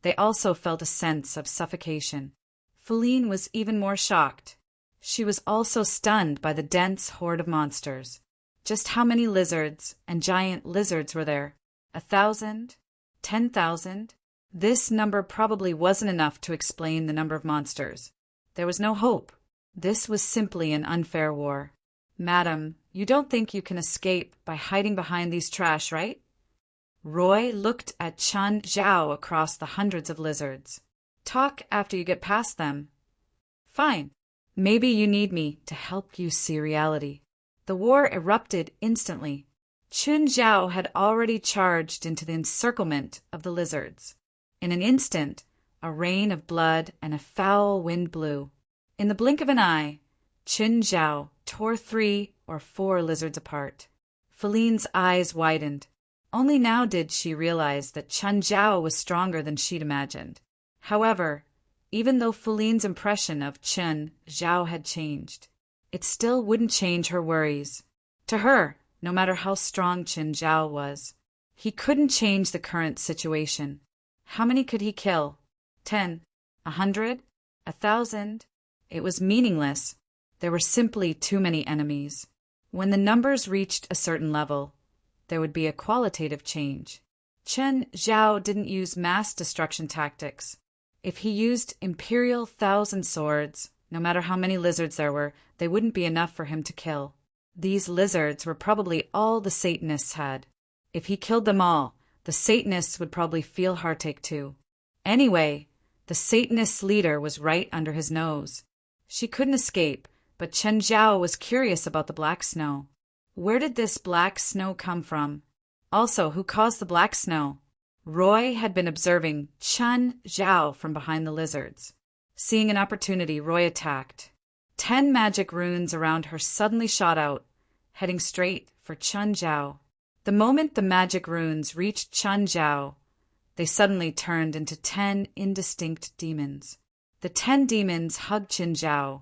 they also felt a sense of suffocation. Feline was even more shocked. She was also stunned by the dense horde of monsters. Just how many lizards and giant lizards were there? 1,000? 10,000? This number probably wasn't enough to explain the number of monsters. There was no hope. This was simply an unfair war. Madam, you don't think you can escape by hiding behind these trash, right? Roy looked at Chen Zhao across the hundreds of lizards. Talk after you get past them. Fine. Maybe you need me to help you see reality. The war erupted instantly. Chen Zhao had already charged into the encirclement of the lizards. In an instant, a rain of blood and a foul wind blew. In the blink of an eye, Chen Zhao tore 3 or 4 lizards apart. Feline's eyes widened. Only now did she realize that Chen Zhao was stronger than she'd imagined. However, even though Feline's impression of Chen Zhao had changed, it still wouldn't change her worries. To her, no matter how strong Chen Zhao was, he couldn't change the current situation. How many could he kill? 10? 100? 1,000? It was meaningless. There were simply too many enemies. When the numbers reached a certain level, there would be a qualitative change. Chen Zhao didn't use mass destruction tactics. If he used Imperial 1,000 swords, no matter how many lizards there were, they wouldn't be enough for him to kill. These lizards were probably all the Satanists had. If he killed them all, the Satanists would probably feel heartache too. Anyway, the Satanist's leader was right under his nose. She couldn't escape, but Chen Zhao was curious about the black snow. Where did this black snow come from? Also, who caused the black snow? Roy had been observing Chen Zhao from behind the lizards. Seeing an opportunity, Roy attacked. 10 magic runes around her suddenly shot out, heading straight for Chun Zhao. The moment the magic runes reached Chun Zhao, they suddenly turned into 10 indistinct demons. The 10 demons hugged Chun Zhao,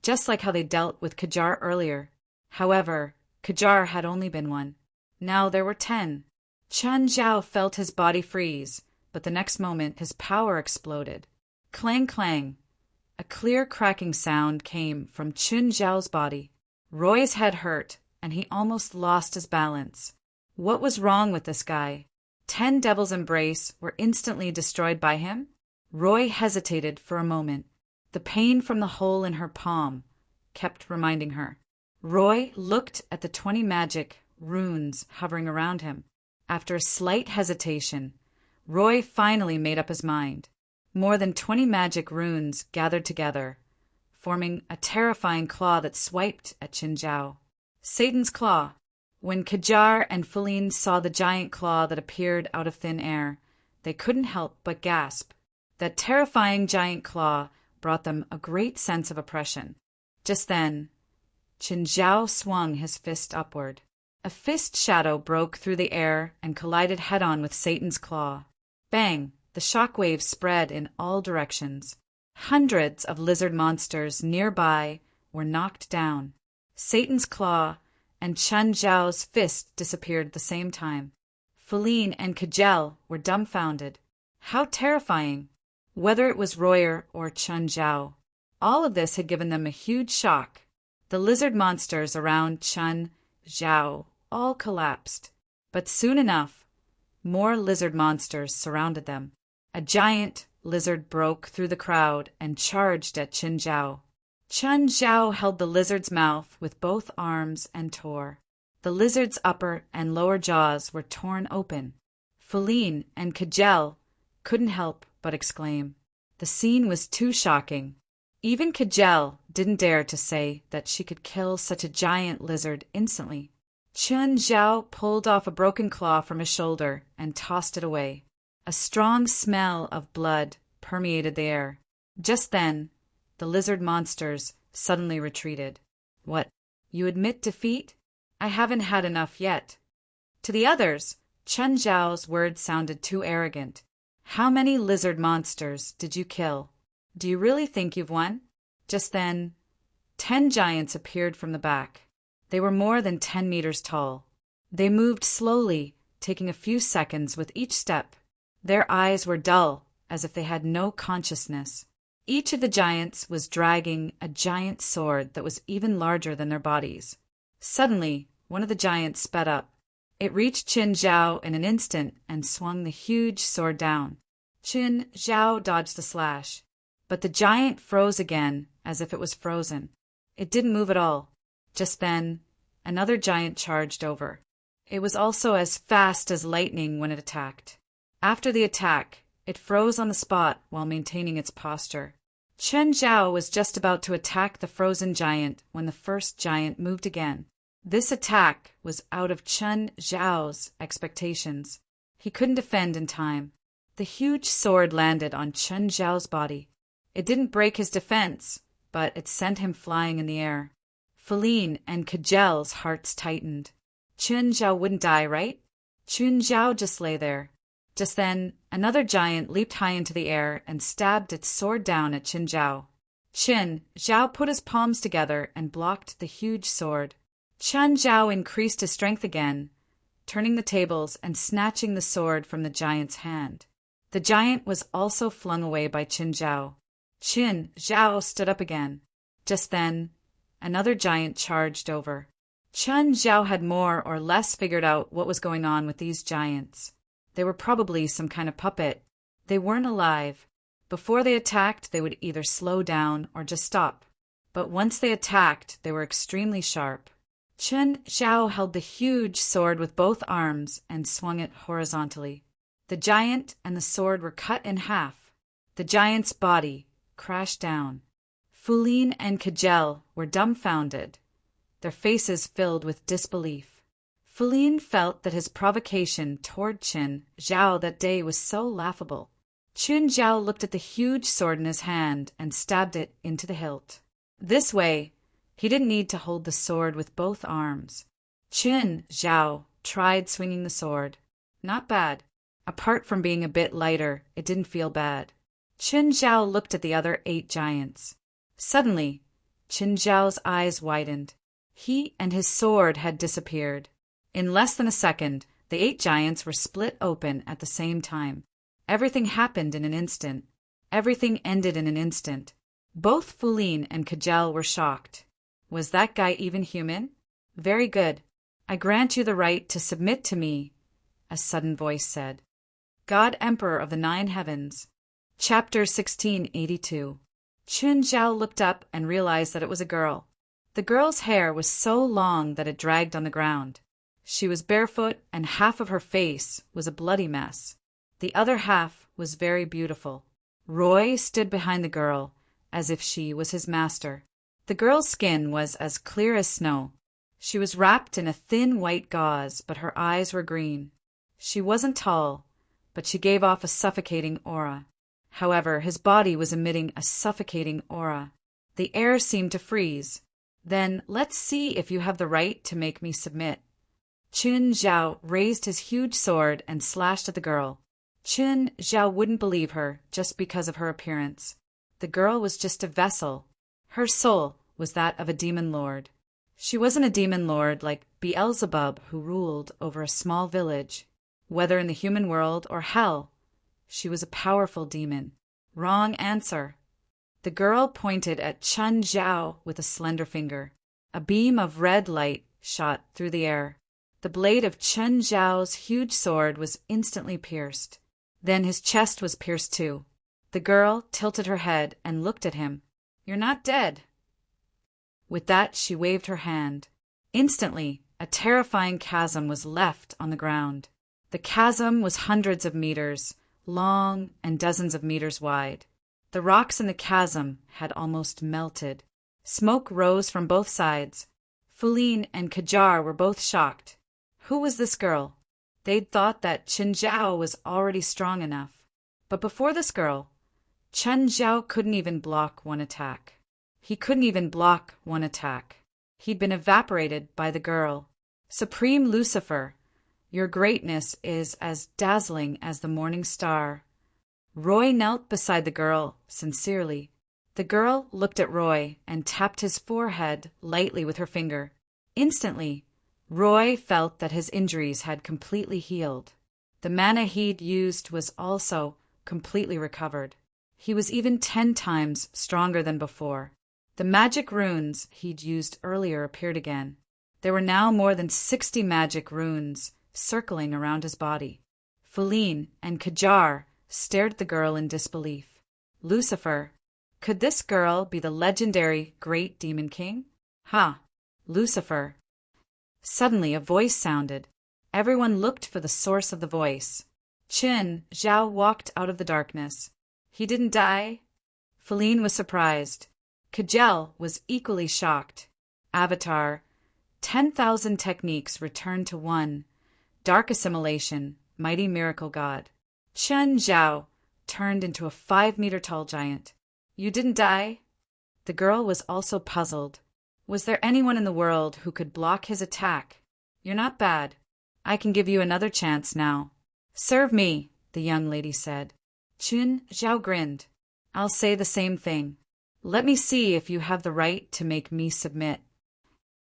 just like how they dealt with Kajar earlier. However, Kajar had only been one. Now there were 10. Chun Zhao felt his body freeze, but the next moment his power exploded. Clang clang. A clear cracking sound came from Chun Zhao's body. Roy's head hurt, and he almost lost his balance. What was wrong with this guy? 10 Devil's Embrace were instantly destroyed by him? Roy hesitated for a moment. The pain from the hole in her palm kept reminding her. Roy looked at the 20 magic runes hovering around him. After a slight hesitation, Roy finally made up his mind. More than 20 magic runes gathered together, forming a terrifying claw that swiped at Chun Zhao. Satan's Claw. When Kajar and Feline saw the giant claw that appeared out of thin air, they couldn't help but gasp. That terrifying giant claw brought them a great sense of oppression. Just then, Chun Zhao swung his fist upward. A fist shadow broke through the air and collided head-on with Satan's Claw. Bang! The shockwaves spread in all directions. Hundreds of lizard monsters nearby were knocked down. Satan's Claw and Chun Zhao's fist disappeared at the same time. Feline and Kajel were dumbfounded. How terrifying! Whether it was Royer or Chun Zhao, all of this had given them a huge shock. The lizard monsters around Chun Zhao all collapsed. But soon enough, more lizard monsters surrounded them. A giant lizard broke through the crowd and charged at Chun Zhao. Chun Zhao held the lizard's mouth with both arms and tore. The lizard's upper and lower jaws were torn open. Feline and Kajel couldn't help but exclaim. The scene was too shocking. Even Kajel didn't dare to say that she could kill such a giant lizard instantly. Chun Zhao pulled off a broken claw from his shoulder and tossed it away. A strong smell of blood permeated the air. Just then, the lizard monsters suddenly retreated. What? You admit defeat? I haven't had enough yet. To the others, Chun Zhao's words sounded too arrogant. How many lizard monsters did you kill? Do you really think you've won? Just then, 10 giants appeared from the back. They were more than 10 meters tall. They moved slowly, taking a few seconds with each step. Their eyes were dull, as if they had no consciousness. Each of the giants was dragging a giant sword that was even larger than their bodies. Suddenly, one of the giants sped up. It reached Chun Zhao in an instant and swung the huge sword down. Chun Zhao dodged the slash, but the giant froze again as if it was frozen. It didn't move at all. Just then, another giant charged over. It was also as fast as lightning when it attacked. After the attack, it froze on the spot while maintaining its posture. Chun Zhao was just about to attack the frozen giant when the first giant moved again. This attack was out of Chun Zhao's expectations. He couldn't defend in time. The huge sword landed on Chun Zhao's body. It didn't break his defense, but it sent him flying in the air. Feline and Kajel's hearts tightened. Chun Zhao wouldn't die, right? Chun Zhao just lay there. Just then, another giant leaped high into the air and stabbed its sword down at Chun Zhao. Chun Zhao put his palms together and blocked the huge sword. Chun Zhao increased his strength again, turning the tables and snatching the sword from the giant's hand. The giant was also flung away by Chun Zhao. Chun Zhao stood up again. Just then, another giant charged over. Chun Zhao had more or less figured out what was going on with these giants. They were probably some kind of puppet. They weren't alive. Before they attacked, they would either slow down or just stop. But once they attacked, they were extremely sharp. Chun Zhao held the huge sword with both arms and swung it horizontally. The giant and the sword were cut in half. The giant's body crashed down. Feline and Kajel were dumbfounded, their faces filled with disbelief. Feline felt that his provocation toward Chun Zhao that day was so laughable. Chun Zhao looked at the huge sword in his hand and stabbed it into the hilt. This way, He didn't need to hold the sword with both arms. Qin Zhao tried swinging the sword. Not bad. Apart from being a bit lighter, it didn't feel bad. Qin Zhao looked at the other 8 giants. Suddenly, Qin Zhao's eyes widened. He and his sword had disappeared. In less than a second, the 8 giants were split open at the same time. Everything happened in an instant. Everything ended in an instant. Both Fulin and Kajal were shocked. Was that guy even human? Very good. I grant you the right to submit to me, a sudden voice said. God Emperor of the 9 Heavens. Chapter 1682. Qin Zhao looked up and realized that it was a girl. The girl's hair was so long that it dragged on the ground. She was barefoot and half of her face was a bloody mess. The other half was very beautiful. Roy stood behind the girl as if she was his master. The girl's skin was as clear as snow. She was wrapped in a thin white gauze, but her eyes were green. She wasn't tall, but she gave off a suffocating aura. However, his body was emitting a suffocating aura. The air seemed to freeze. Then, let's see if you have the right to make me submit. Qin Zhao raised his huge sword and slashed at the girl. Qin Zhao wouldn't believe her just because of her appearance. The girl was just a vessel. Her soul was that of a demon lord. She wasn't a demon lord like Beelzebub who ruled over a small village. Whether in the human world or hell, she was a powerful demon. Wrong answer. The girl pointed at Qin Zhao with a slender finger. A beam of red light shot through the air. The blade of Qin Zhao's huge sword was instantly pierced. Then his chest was pierced too. The girl tilted her head and looked at him. You're not dead. With that, she waved her hand. Instantly, a terrifying chasm was left on the ground. The chasm was hundreds of meters long and dozens of meters wide. The rocks in the chasm had almost melted. Smoke rose from both sides. Fulin and Kajar were both shocked. Who was this girl? They'd thought that Qin Zhao was already strong enough. But before this girl, Qin Zhao couldn't even block one attack. He couldn't even block one attack. He'd been evaporated by the girl. Supreme Lucifer, your greatness is as dazzling as the morning star. Roy knelt beside the girl, sincerely. The girl looked at Roy and tapped his forehead lightly with her finger. Instantly, Roy felt that his injuries had completely healed. The mana he'd used was also completely recovered. He was even 10 times stronger than before. The magic runes he'd used earlier appeared again. There were now more than 60 magic runes circling around his body. Fulin and Kajar stared at the girl in disbelief. Lucifer, could this girl be the legendary Great Demon King? Lucifer. Suddenly a voice sounded. Everyone looked for the source of the voice. Qin Zhao walked out of the darkness. He didn't die? Fulin was surprised. Kajal was equally shocked. Avatar, 10,000 techniques returned to one. Dark assimilation, mighty miracle god. Qin Zhao turned into a 5-meter-tall giant. You didn't die? The girl was also puzzled. Was there anyone in the world who could block his attack? You're not bad. I can give you another chance now. Serve me, the young lady said. Qin Zhao grinned. I'll say the same thing. Let me see if you have the right to make me submit.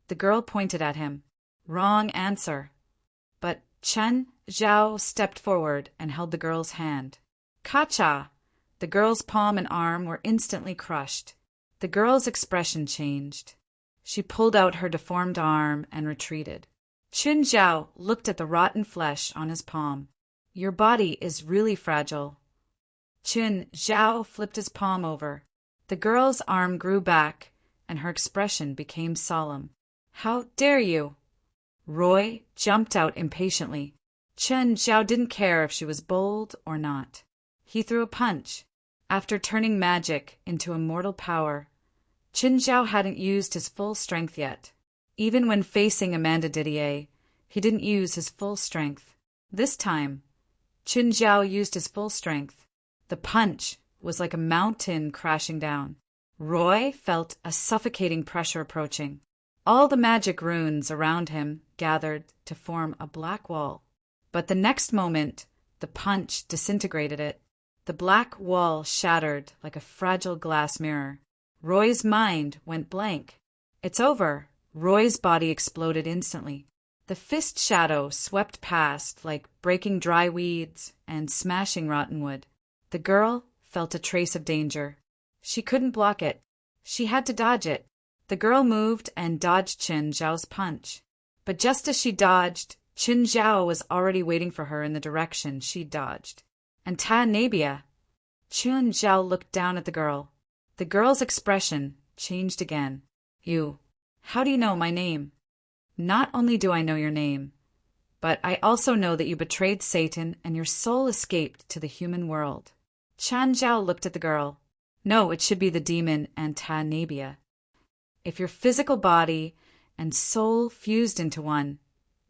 The girl pointed at him. Wrong answer. But Qin Zhao stepped forward and held the girl's hand. Kacha! The girl's palm and arm were instantly crushed. The girl's expression changed. She pulled out her deformed arm and retreated. Qin Zhao looked at the rotten flesh on his palm. Your body is really fragile. Qin Zhao flipped his palm over. The girl's arm grew back, and her expression became solemn. How dare you? Roy jumped out impatiently. Qin Zhao didn't care if she was bold or not. He threw a punch. After turning magic into immortal power, Qin Zhao hadn't used his full strength yet. Even when facing Amanda Didier, he didn't use his full strength. This time, Qin Zhao used his full strength. The punch was like a mountain crashing down. Roy felt a suffocating pressure approaching. All the magic runes around him gathered to form a black wall. But the next moment, the punch disintegrated it. The black wall shattered like a fragile glass mirror. Roy's mind went blank. It's over. Roy's body exploded instantly. The fist shadow swept past like breaking dry weeds and smashing rotten wood. The girl felt a trace of danger. She couldn't block it. She had to dodge it. The girl moved and dodged Qin Zhao's punch. But just as she dodged, Qin Zhao was already waiting for her in the direction she'd dodged. And Nabia. Qin Zhao looked down at the girl. The girl's expression changed again. You. How do you know my name? Not only do I know your name, but I also know that you betrayed Satan and your soul escaped to the human world. Qin Zhao looked at the girl. No, it should be the demon Nabia. If your physical body and soul fused into one,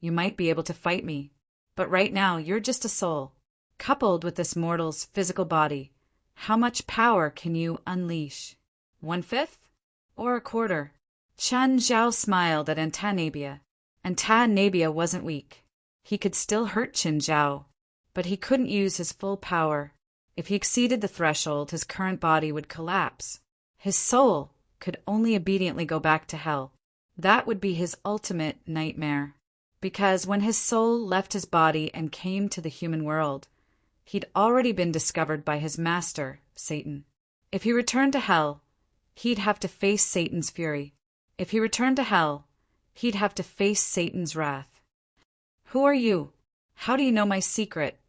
you might be able to fight me. But right now, you're just a soul. Coupled with this mortal's physical body, how much power can you unleash? 1/5? Or a quarter? Qin Zhao smiled at Nabia. Nabia wasn't weak. He could still hurt Qin Zhao, but he couldn't use his full power. If he exceeded the threshold, his current body would collapse. His soul could only obediently go back to hell. That would be his ultimate nightmare. Because when his soul left his body and came to the human world, he'd already been discovered by his master, Satan. If he returned to hell, he'd have to face Satan's fury. If he returned to hell, he'd have to face Satan's wrath. Who are you? How do you know my secret?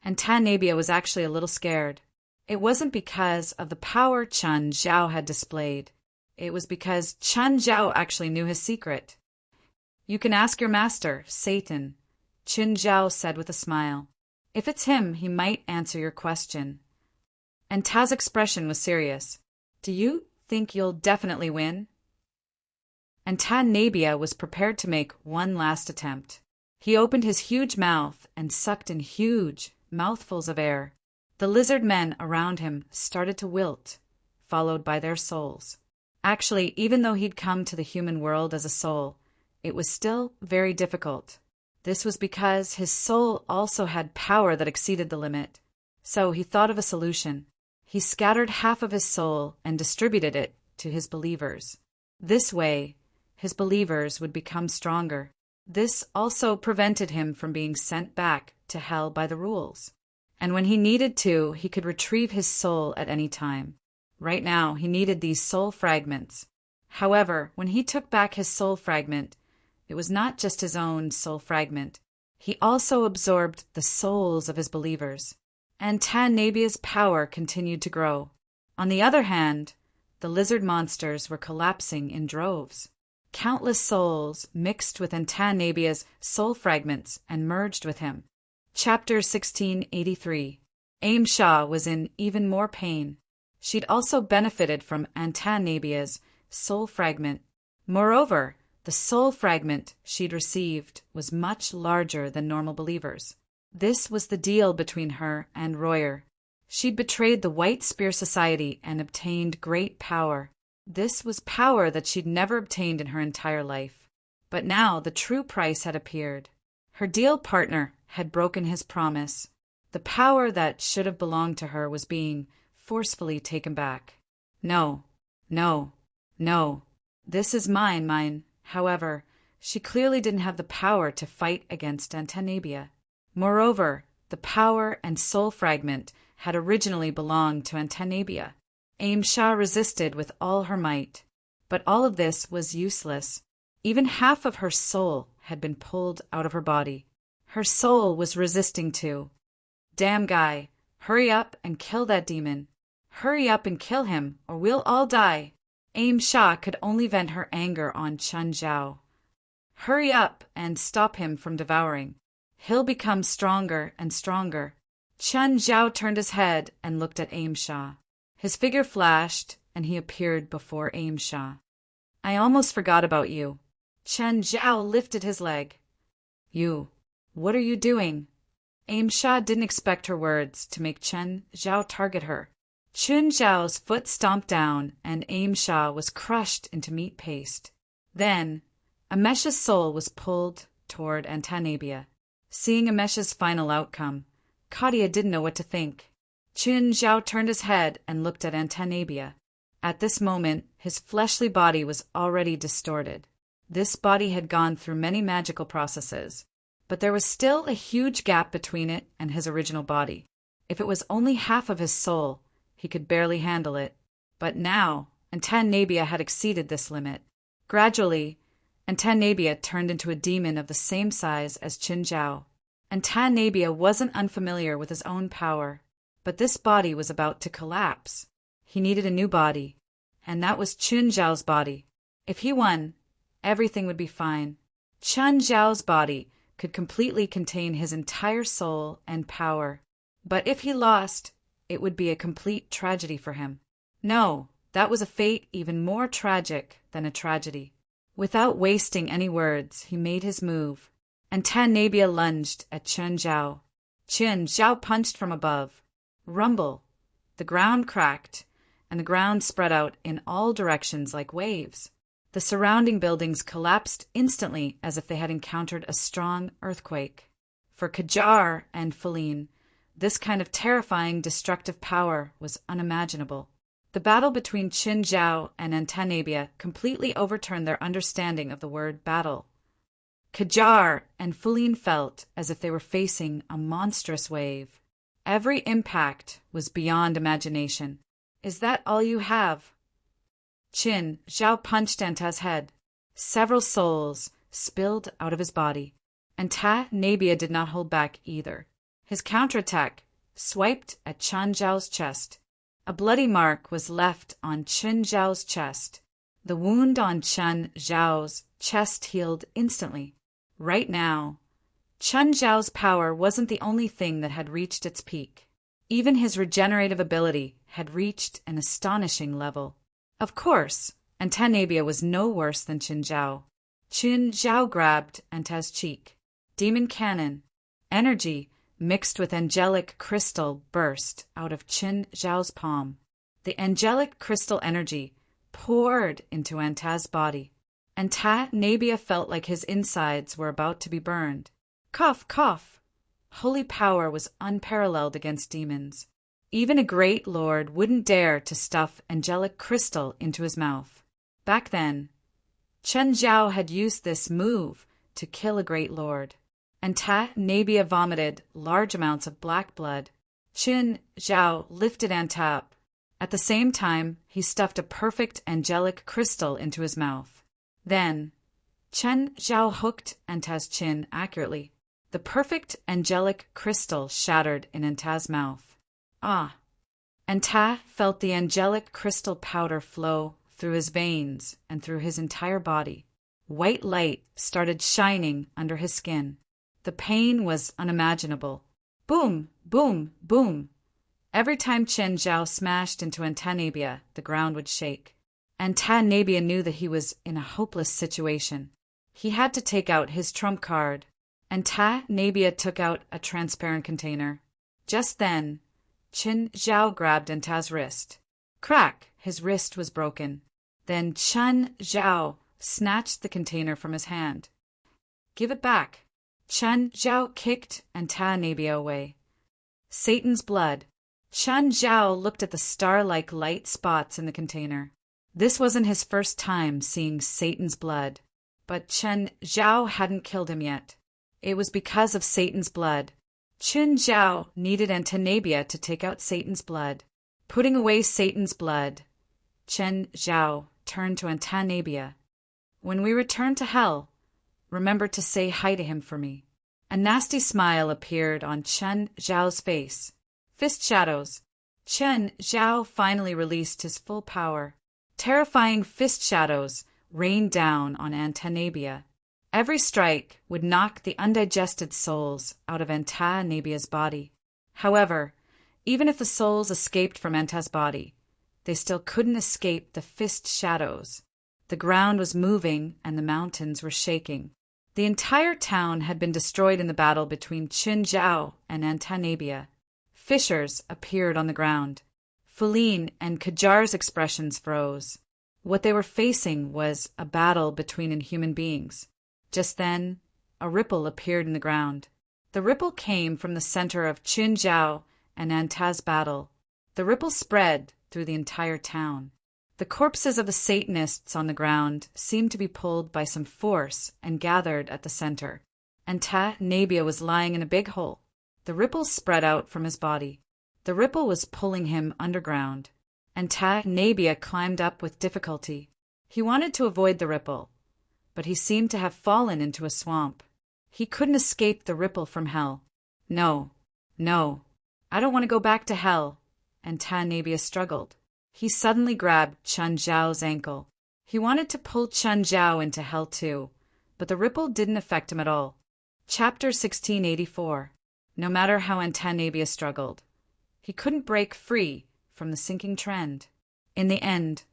And Nabia was actually a little scared. It wasn't because of the power Qin Zhao had displayed. It was because Qin Zhao actually knew his secret. You can ask your master, Satan, Qin Zhao said with a smile. If it's him, he might answer your question. And Ta's expression was serious. Do you think you'll definitely win? And Nabia was prepared to make one last attempt. He opened his huge mouth and sucked in huge mouthfuls of air. The lizard men around him started to wilt, followed by their souls. Actually, even though he'd come to the human world as a soul, it was still very difficult. This was because his soul also had power that exceeded the limit. So he thought of a solution. He scattered half of his soul and distributed it to his believers. This way, his believers would become stronger. This also prevented him from being sent back to hell by the rules. And when he needed to, he could retrieve his soul at any time. Right now, he needed these soul fragments. However, when he took back his soul fragment, it was not just his own soul fragment. He also absorbed the souls of his believers. And Nabia's power continued to grow. On the other hand, the lizard monsters were collapsing in droves. Countless souls mixed with Nabia's soul fragments and merged with him. Chapter 1683. Aim Shah was in even more pain. She'd also benefited from Nabia's soul fragment. Moreover, the soul fragment she'd received was much larger than normal believers. This was the deal between her and Royer. She'd betrayed the White Spear Society and obtained great power. This was power that she'd never obtained in her entire life. But now the true price had appeared. Her deal partner had broken his promise. The power that should have belonged to her was being forcefully taken back. No, no, no. This is mine. However, she clearly didn't have the power to fight against Nabia. Moreover, the power and soul fragment had originally belonged to Nabia. Aim Shah resisted with all her might. But all of this was useless. Even half of her soul had been pulled out of her body. Her soul was resisting too. Damn guy, hurry up and kill that demon. Hurry up and kill him, or we'll all die. Aim Shah could only vent her anger on Qin Zhao. Hurry up and stop him from devouring. He'll become stronger and stronger. Qin Zhao turned his head and looked at Aim Shah. His figure flashed, and he appeared before Aim Shah. I almost forgot about you. Qin Zhao lifted his leg. You, what are you doing? Aim Shah didn't expect her words to make Qin Zhao target her. Chun Zhao's foot stomped down, and Aim Sha was crushed into meat paste. Then, Amesha's soul was pulled toward Antanabia. Seeing Amesha's final outcome, Katia didn't know what to think. Chun Zhao turned his head and looked at Antanabia. At this moment, his fleshly body was already distorted. This body had gone through many magical processes, but there was still a huge gap between it and his original body. If it was only half of his soul, he could barely handle it. But now, Antanabia had exceeded this limit. Gradually, Antanabia turned into a demon of the same size as Chun Zhao. Antanabia wasn't unfamiliar with his own power, but this body was about to collapse. He needed a new body, and that was Chun Zhao's body. If he won, everything would be fine. Chun Zhao's body could completely contain his entire soul and power. But if he lost, it would be a complete tragedy for him. No, that was a fate even more tragic than a tragedy. Without wasting any words, he made his move. Antanabia lunged at Chun Zhao. Chun Zhao punched from above. Rumble. The ground cracked, and the ground spread out in all directions like waves. The surrounding buildings collapsed instantly as if they had encountered a strong earthquake. For Qajar and Feline, this kind of terrifying, destructive power was unimaginable. The battle between Chun Zhao and Antanabia completely overturned their understanding of the word battle. Qajar and Feline felt as if they were facing a monstrous wave. Every impact was beyond imagination. "Is that all you have?" Chun Zhao punched Anta's head. Several souls spilled out of his body. Antanabia did not hold back either. His counterattack swiped at Chun Zhao's chest. A bloody mark was left on Chun Zhao's chest. The wound on Chun Zhao's chest healed instantly. Right now, Chun Zhao's power wasn't the only thing that had reached its peak. Even his regenerative ability had reached an astonishing level. Of course, Antanabia was no worse than Chun Zhao. Chun Zhao grabbed Anta's cheek. Demon cannon, energy mixed with angelic crystal, burst out of Chun Zhao's palm. The angelic crystal energy poured into Anta's body. Antanabia felt like his insides were about to be burned. Cough, cough. Holy power was unparalleled against demons. Even a great lord wouldn't dare to stuff angelic crystal into his mouth. Back then, Chun Zhao had used this move to kill a great lord. Antanabia vomited large amounts of black blood. Chun Zhao lifted Anta up. At the same time, he stuffed a perfect angelic crystal into his mouth. Then, Chun Zhao hooked Anta's chin accurately. The perfect angelic crystal shattered in Anta's mouth. Ah! Anta felt the angelic crystal powder flow through his veins and through his entire body. White light started shining under his skin. The pain was unimaginable. Boom, boom, boom. Every time Chun Zhao smashed into Antanabia, the ground would shake. Antanabia knew that he was in a hopeless situation. He had to take out his trump card. Antanabia took out a transparent container. Just then, Chun Zhao grabbed Anta's wrist. Crack! His wrist was broken. Then Chun Zhao snatched the container from his hand. Give it back. Chun Zhao kicked Antanabia away. Satan's blood. Chun Zhao looked at the star-like light spots in the container. This wasn't his first time seeing Satan's blood, but Chun Zhao hadn't killed him yet. It was because of Satan's blood. Chun Zhao needed Antanabia to take out Satan's blood. Putting away Satan's blood, Chun Zhao turned to Antanabia. When we return to hell, remember to say hi to him for me. A nasty smile appeared on Chun Zhao's face. Fist shadows. Chun Zhao finally released his full power. Terrifying fist shadows rained down on Antanabia. Every strike would knock the undigested souls out of Antanabia's body. However, even if the souls escaped from Anta's body, they still couldn't escape the fist shadows. The ground was moving and the mountains were shaking. The entire town had been destroyed in the battle between Chun Zhao and Antanabia. Fissures appeared on the ground. Feline and Kajar's expressions froze. What they were facing was a battle between inhuman beings. Just then, a ripple appeared in the ground. The ripple came from the center of Qin Zhao and Antaz's battle. The ripple spread through the entire town. The corpses of the Satanists on the ground seemed to be pulled by some force and gathered at the center. Nabia was lying in a big hole. The ripple spread out from his body. The ripple was pulling him underground. Nabia climbed up with difficulty. He wanted to avoid the ripple, but he seemed to have fallen into a swamp. He couldn't escape the ripple from hell. No, I don't want to go back to hell. Nabia struggled. He suddenly grabbed Chen Zhao's ankle. He wanted to pull Chen Zhao into hell too, but the ripple didn't affect him at all. Chapter 1684. No matter how Nabia struggled, he couldn't break free from the sinking trend. In the end,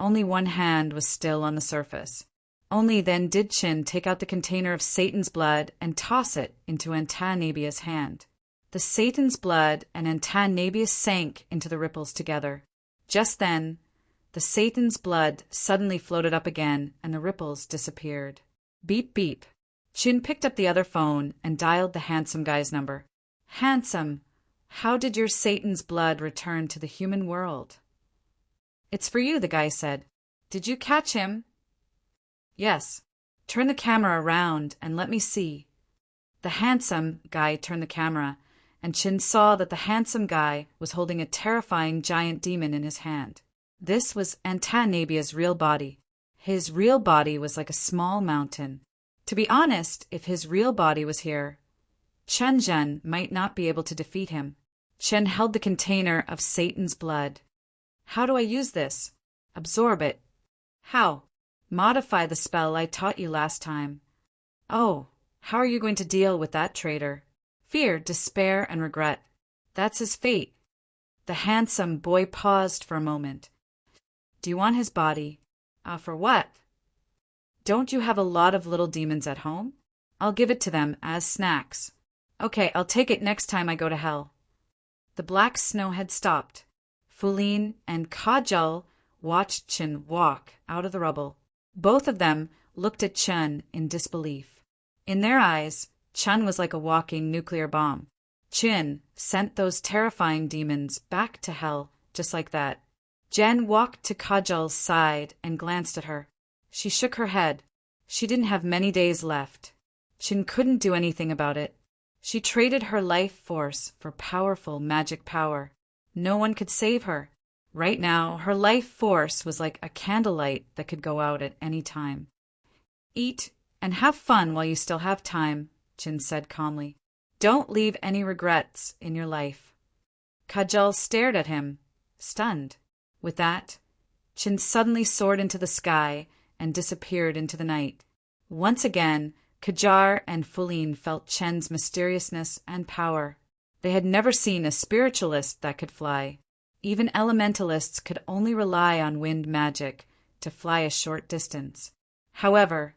only one hand was still on the surface. Only then did Qin take out the container of Satan's blood and toss it into Nabia's hand. The Satan's blood and Nabia sank into the ripples together. Just then, the Satan's blood suddenly floated up again and the ripples disappeared. Beep beep. Qin picked up the other phone and dialed the handsome guy's number. Handsome, how did your Satan's blood return to the human world? It's for you, the guy said. Did you catch him? Yes. Turn the camera around and let me see. The handsome guy turned the camera, and Qin saw that the handsome guy was holding a terrifying giant demon in his hand. This was Nabia's real body. His real body was like a small mountain. To be honest, if his real body was here, Chen Zhen might not be able to defeat him. Chen held the container of Satan's blood. How do I use this? Absorb it. How? Modify the spell I taught you last time. Oh, how are you going to deal with that traitor? Fear, despair, and regret. That's his fate. The handsome boy paused for a moment. Do you want his body? For what? Don't you have a lot of little demons at home? I'll give it to them as snacks. Okay, I'll take it next time I go to hell. The black snow had stopped. Feline and Kajal watched Qin walk out of the rubble. Both of them looked at Chen in disbelief. In their eyes, Chen was like a walking nuclear bomb. Qin sent those terrifying demons back to hell just like that. Jen walked to Kajal's side and glanced at her. She shook her head. She didn't have many days left. Qin couldn't do anything about it. She traded her life force for powerful magic power. No one could save her. Right now, her life force was like a candlelight that could go out at any time. Eat and have fun while you still have time, Qin said calmly. Don't leave any regrets in your life. Kajal stared at him, stunned. With that, Qin suddenly soared into the sky and disappeared into the night. Once again, Kajar and Feline felt Chen's mysteriousness and power. They had never seen a spiritualist that could fly. Even elementalists could only rely on wind magic to fly a short distance. However,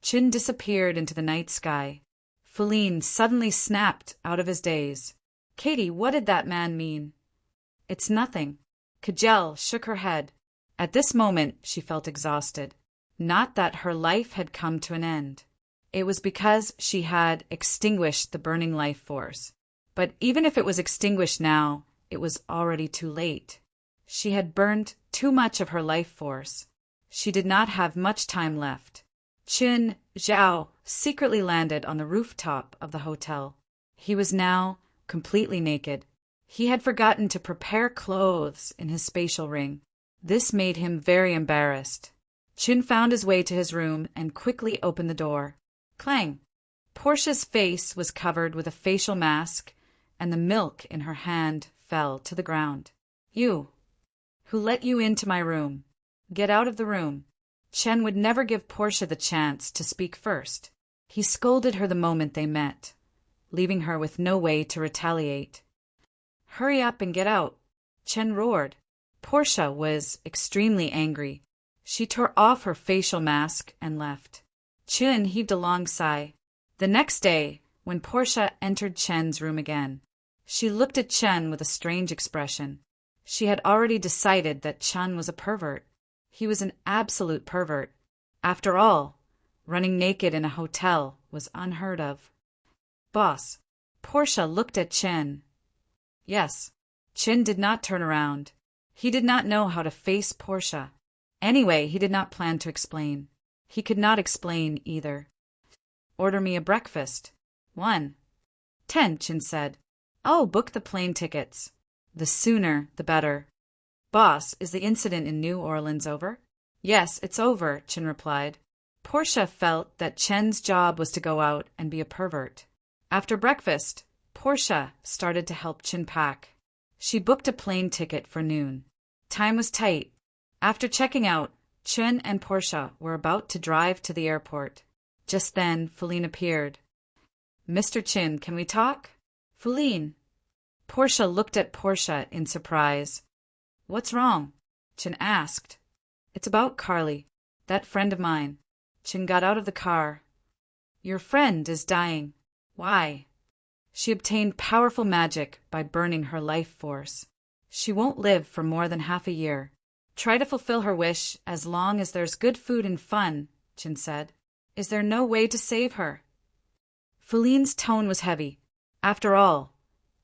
Qin disappeared into the night sky. Feline suddenly snapped out of his daze. Katie, what did that man mean? It's nothing. Kajal shook her head. At this moment, she felt exhausted. Not that her life had come to an end. It was because she had extinguished the burning life force. But even if it was extinguished now, it was already too late. She had burned too much of her life force. She did not have much time left. Qin Zhao secretly landed on the rooftop of the hotel. He was now completely naked. He had forgotten to prepare clothes in his spatial ring. This made him very embarrassed. Qin found his way to his room and quickly opened the door. Clang! Portia's face was covered with a facial mask, and the milk in her hand fell to the ground. You! Who let you into my room? Get out of the room. Chen would never give Portia the chance to speak first. He scolded her the moment they met, leaving her with no way to retaliate. Hurry up and get out, Chen roared. Portia was extremely angry. She tore off her facial mask and left. Qin heaved a long sigh. The next day, when Portia entered Chen's room again, she looked at Chen with a strange expression. She had already decided that Chun was a pervert. He was an absolute pervert. After all, running naked in a hotel was unheard of. Boss. Portia looked at Chen. Yes. Chen did not turn around. He did not know how to face Portia. Anyway, he did not plan to explain. He could not explain either. Order me a breakfast. 1. 10, Chen said. I'll book the plane tickets. The sooner, the better. Boss, is the incident in New Orleans over? Yes, it's over, Chen replied. Portia felt that Chen's job was to go out and be a pervert. After breakfast, Portia started to help Chen pack. She booked a plane ticket for noon. Time was tight. After checking out, Chen and Portia were about to drive to the airport. Just then, Feline appeared. Mr. Chen, can we talk? Feline. Portia looked at Portia in surprise. What's wrong? Chen asked. It's about Carly, that friend of mine. Chen got out of the car. Your friend is dying. Why? She obtained powerful magic by burning her life force. She won't live for more than half a year. Try to fulfill her wish as long as there's good food and fun, Chen said. Is there no way to save her? Feline's tone was heavy. After all,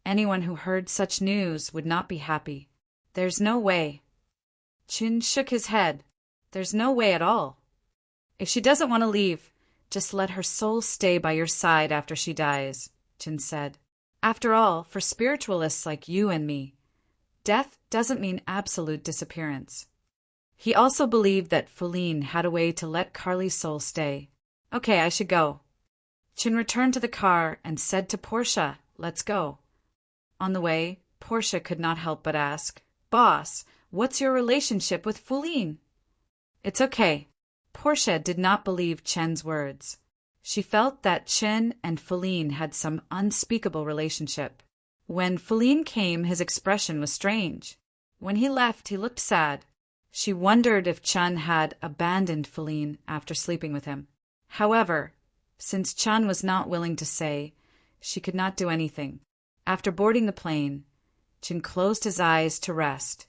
anyone who heard such news would not be happy. There's no way. Chen shook his head. There's no way at all. If she doesn't want to leave, just let her soul stay by your side after she dies, Chen said. After all, for spiritualists like you and me, death doesn't mean absolute disappearance. He also believed that Feline had a way to let Carly's soul stay. Okay, I should go. Chen returned to the car and said to Portia, let's go. On the way, Portia could not help but ask, Boss, what's your relationship with Feline? It's okay. Portia did not believe Chen's words. She felt that Chen and Feline had some unspeakable relationship. When Feline came, his expression was strange. When he left, he looked sad. She wondered if Chen had abandoned Feline after sleeping with him. However, since Chen was not willing to say, she could not do anything. After boarding the plane, Chen closed his eyes to rest.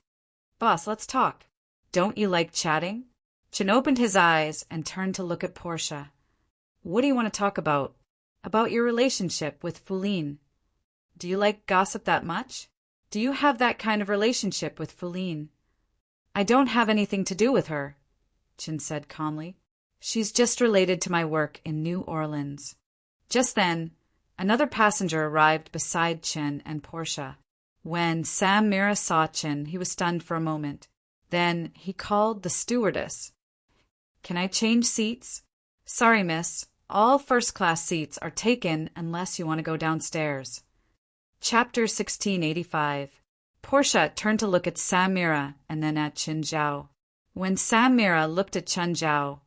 Boss, let's talk. Don't you like chatting? Chen opened his eyes and turned to look at Portia. What do you want to talk about? About your relationship with Feline. Do you like gossip that much? Do you have that kind of relationship with Feline? I don't have anything to do with her, Chen said calmly. She's just related to my work in New Orleans. Just then, another passenger arrived beside Chen and Portia. When Sam Mira saw Chen, he was stunned for a moment. Then he called the stewardess. Can I change seats? Sorry, miss. All first-class seats are taken unless you want to go downstairs. Chapter 1685. Portia turned to look at Sam Mira and then at Chen Zhao. When Sam Mira looked at Chen Zhao,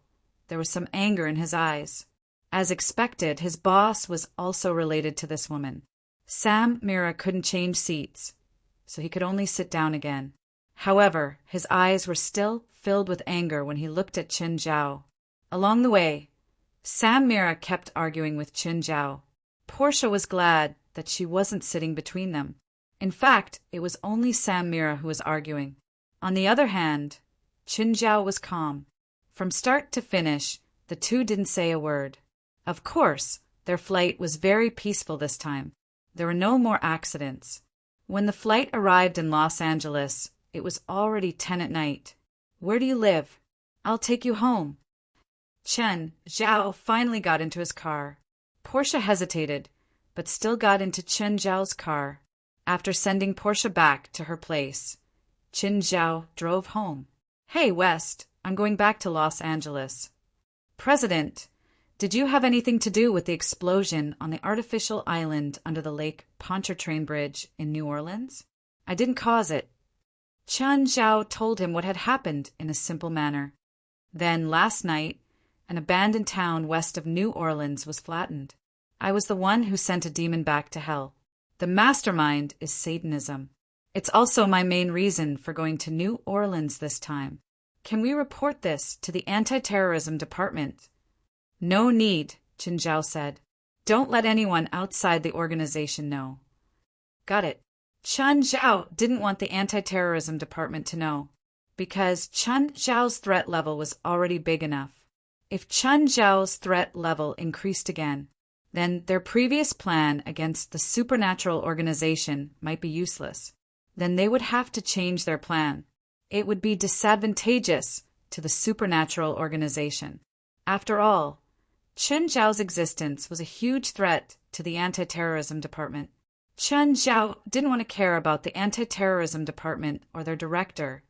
there was some anger in his eyes. As expected, his boss was also related to this woman. Sam Mira couldn't change seats, so he could only sit down again. However, his eyes were still filled with anger when he looked at Chen Zhao. Along the way, Sam Mira kept arguing with Chen Zhao. Portia was glad that she wasn't sitting between them. In fact, it was only Sam Mira who was arguing. On the other hand, Chen Zhao was calm. From start to finish, the two didn't say a word. Of course, their flight was very peaceful this time. There were no more accidents. When the flight arrived in Los Angeles, it was already 10 at night. Where do you live? I'll take you home. Chen Zhao finally got into his car. Portia hesitated, but still got into Chen Zhao's car. After sending Portia back to her place, Chen Zhao drove home. Hey, West, I'm going back to Los Angeles. President, did you have anything to do with the explosion on the artificial island under the Lake Pontchartrain Bridge in New Orleans? I didn't cause it. Chen Zhao told him what had happened in a simple manner. Then, last night, an abandoned town west of New Orleans was flattened. I was the one who sent a demon back to hell. The mastermind is Satanism. It's also my main reason for going to New Orleans this time. Can we report this to the anti-terrorism department? No need, Chen Zhao said. Don't let anyone outside the organization know. Got it. Chen Zhao didn't want the anti-terrorism department to know, because Chen Zhao's threat level was already big enough. If Chen Zhao's threat level increased again, then their previous plan against the supernatural organization might be useless. Then they would have to change their plan. It would be disadvantageous to the supernatural organization. After all, Chen Zhao's existence was a huge threat to the anti-terrorism department. Chen Zhao didn't want to care about the anti-terrorism department or their director,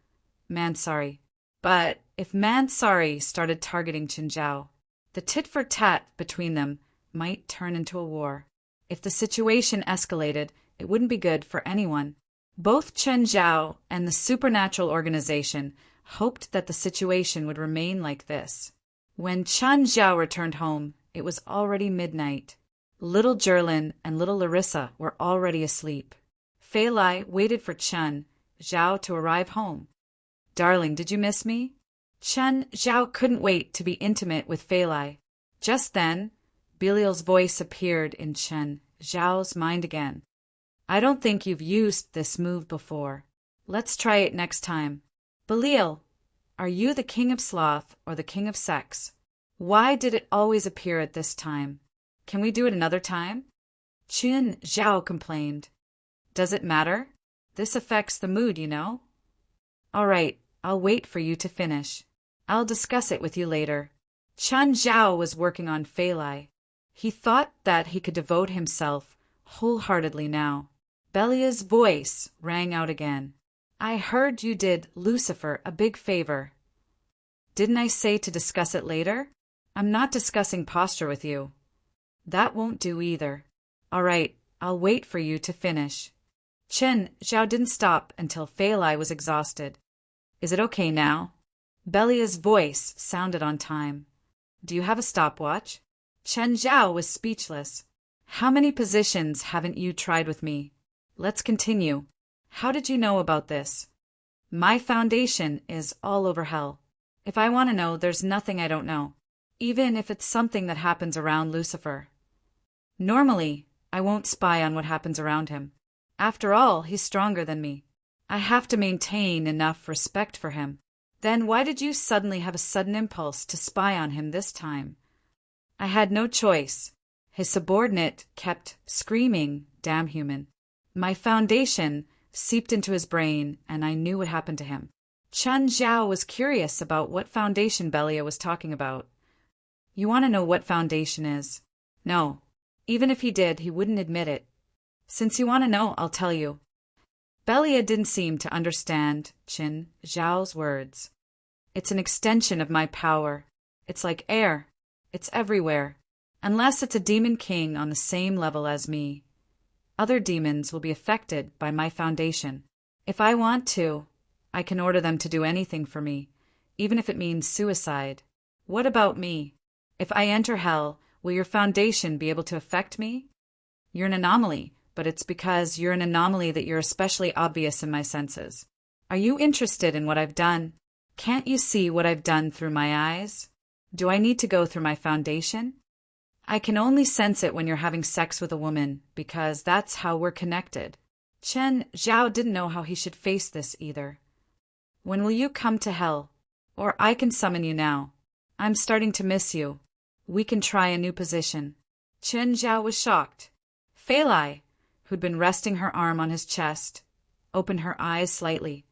Mansari. But if Mansari started targeting Chen Zhao, the tit-for-tat between them might turn into a war. If the situation escalated, it wouldn't be good for anyone. Both Chen Zhao and the supernatural organization hoped that the situation would remain like this. When Chen Zhao returned home, it was already midnight. Little Jerlin and little Larissa were already asleep. Fei Lai waited for Chen Zhao to arrive home. "Darling, did you miss me?" Chen Zhao couldn't wait to be intimate with Fei Lai. Just then, Belial's voice appeared in Chen Zhao's mind again. "I don't think you've used this move before. Let's try it next time." "Belial, are you the king of sloth or the king of sex? Why did it always appear at this time? Can we do it another time?" Chen Zhao complained. "Does it matter? This affects the mood, you know." "All right, I'll wait for you to finish. I'll discuss it with you later." Chen Zhao was working on Fei Lai. He thought that he could devote himself wholeheartedly now. Belia's voice rang out again. "I heard you did Lucifer a big favor." "Didn't I say to discuss it later? I'm not discussing posture with you." "That won't do either." "All right, I'll wait for you to finish." Chen Zhao didn't stop until Fei Lai was exhausted. "Is it okay now?" Belia's voice sounded on time. "Do you have a stopwatch?" Chen Zhao was speechless. "How many positions haven't you tried with me? Let's continue. How did you know about this?" "My foundation is all over hell. If I want to know, there's nothing I don't know, even if it's something that happens around Lucifer. Normally, I won't spy on what happens around him. After all, he's stronger than me. I have to maintain enough respect for him. Then why did you suddenly have a sudden impulse to spy on him this time?" "I had no choice. His subordinate kept screaming, 'Damn human.' My foundation seeped into his brain, and I knew what happened to him." Chen Zhao was curious about what foundation Belia was talking about. "You want to know what foundation is?" "No. Even if he did, he wouldn't admit it. Since you want to know, I'll tell you." Belia didn't seem to understand Chen Zhao's words. "It's an extension of my power. It's like air. It's everywhere. Unless it's a demon king on the same level as me, other demons will be affected by my foundation. If I want to, I can order them to do anything for me, even if it means suicide. What about me? If I enter hell, will your foundation be able to affect me? You're an anomaly, but it's because you're an anomaly that you're especially obvious in my senses. Are you interested in what I've done? Can't you see what I've done through my eyes? Do I need to go through my foundation? I can only sense it when you're having sex with a woman, because that's how we're connected." Chen Zhao didn't know how he should face this either. "When will you come to hell? Or I can summon you now. I'm starting to miss you. We can try a new position." Chen Zhao was shocked. Fei Lai, who'd been resting her arm on his chest, opened her eyes slightly.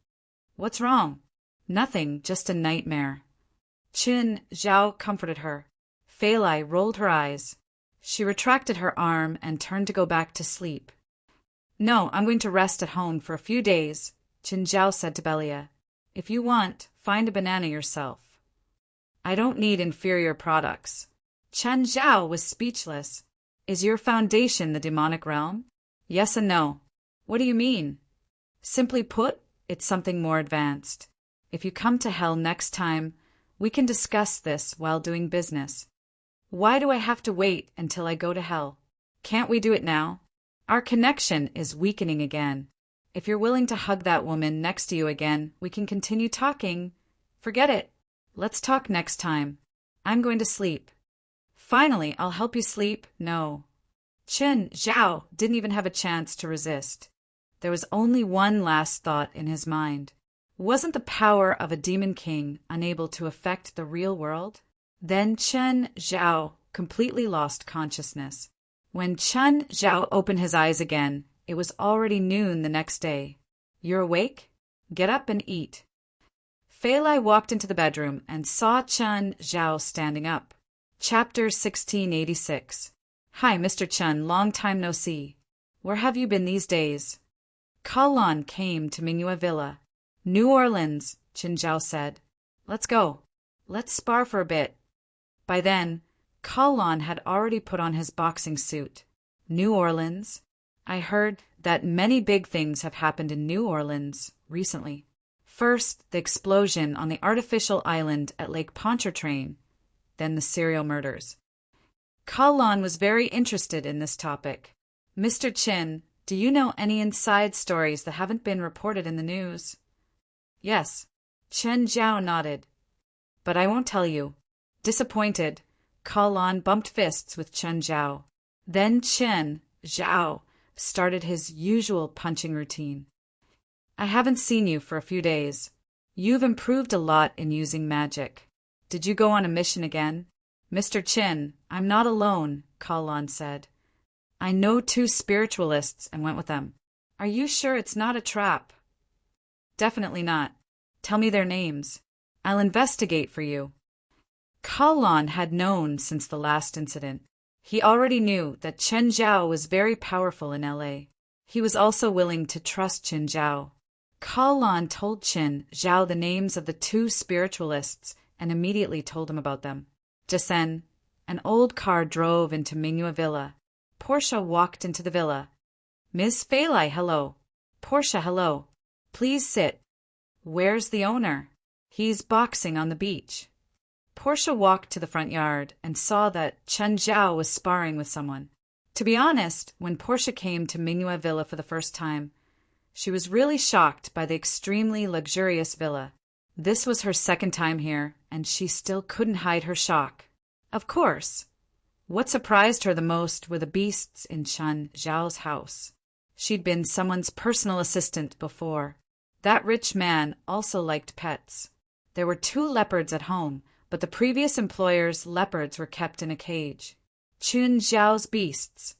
"What's wrong?" "Nothing, just a nightmare." Chen Zhao comforted her. Fei Lai rolled her eyes. She retracted her arm and turned to go back to sleep. "No, I'm going to rest at home for a few days," Chen Zhao said to Belia. "If you want, find a banana yourself. I don't need inferior products." Chen Zhao was speechless. "Is your foundation the demonic realm?" "Yes and no." "What do you mean?" "Simply put, it's something more advanced. If you come to hell next time, we can discuss this while doing business." "Why do I have to wait until I go to hell? Can't we do it now? Our connection is weakening again. If you're willing to hug that woman next to you again, we can continue talking. Forget it. Let's talk next time. I'm going to sleep." "Finally, I'll help you sleep." "No." Chen Zhao didn't even have a chance to resist. There was only one last thought in his mind. Wasn't the power of a demon king unable to affect the real world? Then Chen Zhao completely lost consciousness. When Chen Zhao opened his eyes again, it was already noon the next day. You're awake? Get up and eat. Fei Lai walked into the bedroom and saw Chen Zhao standing up. Chapter 1686. Hi, Mr. Chen, long time no see. Where have you been these days? Kalon came to Mingyue Villa. New Orleans, Chen Zhao said. Let's go. Let's spar for a bit. By then, Kalon had already put on his boxing suit. New Orleans? I heard that many big things have happened in New Orleans recently. First, the explosion on the artificial island at Lake Pontchartrain, then the serial murders. Kalon was very interested in this topic. Mr. Chin, do you know any inside stories that haven't been reported in the news? Yes. Chen Zhao nodded. But I won't tell you. Disappointed, Kalon bumped fists with Chen Zhao. Then Chen Zhao started his usual punching routine. I haven't seen you for a few days. You've improved a lot in using magic. Did you go on a mission again? Mr. Chin, I'm not alone, Kalon said. I know 2 spiritualists and went with them. Are you sure it's not a trap? Definitely not. Tell me their names. I'll investigate for you. Kalon had known since the last incident. He already knew that Chen Zhao was very powerful in LA. He was also willing to trust Chen Zhao. Kalon told Chen Zhao the names of the 2 spiritualists and immediately told him about them. Just then, an old car drove into Mingyue Villa. Portia walked into the villa. Miss Fei Lai, hello. Portia, hello. Please sit. Where's the owner? He's boxing on the beach. Portia walked to the front yard and saw that Chen Zhao was sparring with someone. To be honest, when Portia came to Mingyue Villa for the first time, she was really shocked by the extremely luxurious villa. This was her second time here, and she still couldn't hide her shock. Of course. What surprised her the most were the beasts in Chen Zhao's house. She'd been someone's personal assistant before. That rich man also liked pets. There were 2 leopards at home, but the previous employer's leopards were kept in a cage. Chen Zhao's beasts,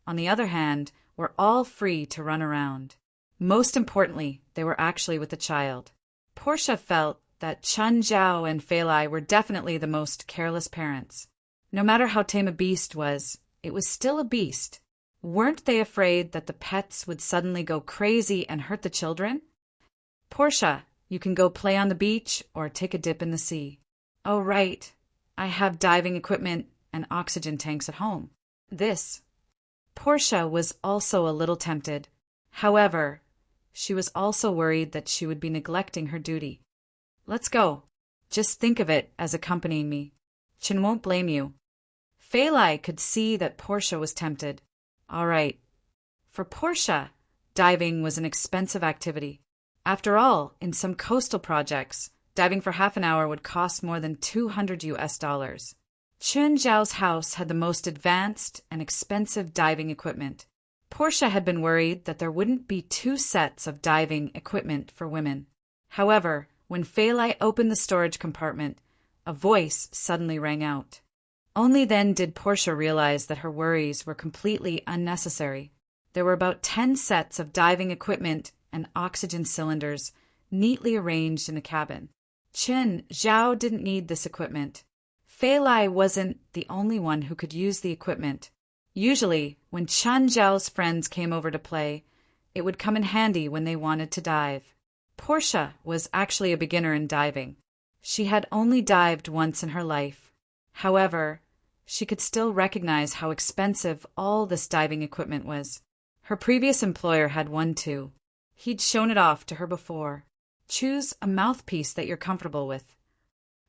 on the other hand, were all free to run around. Most importantly, they were actually with a child. Portia felt that Chen Zhao and Fei Lai were definitely the most careless parents. No matter how tame a beast was, it was still a beast. Weren't they afraid that the pets would suddenly go crazy and hurt the children? Portia, you can go play on the beach or take a dip in the sea. Oh, right. I have diving equipment and oxygen tanks at home. Portia was also a little tempted. However, she was also worried that she would be neglecting her duty. Let's go. Just think of it as accompanying me. Chen won't blame you. Fei Lai could see that Portia was tempted. All right. For Portia, diving was an expensive activity. After all, in some coastal projects, diving for half an hour would cost more than $200. Chen Zhao's house had the most advanced and expensive diving equipment. Portia had been worried that there wouldn't be 2 sets of diving equipment for women. However, when Fei Lai opened the storage compartment, a voice suddenly rang out. Only then did Portia realize that her worries were completely unnecessary. There were about 10 sets of diving equipment and oxygen cylinders neatly arranged in the cabin. Chen Zhao didn't need this equipment. Fei Lai wasn't the only one who could use the equipment. Usually, when Chen Zhao's friends came over to play, it would come in handy when they wanted to dive. Portia was actually a beginner in diving. She had only dived once in her life. However, she could still recognize how expensive all this diving equipment was. Her previous employer had one too. He'd shown it off to her before. Choose a mouthpiece that you're comfortable with.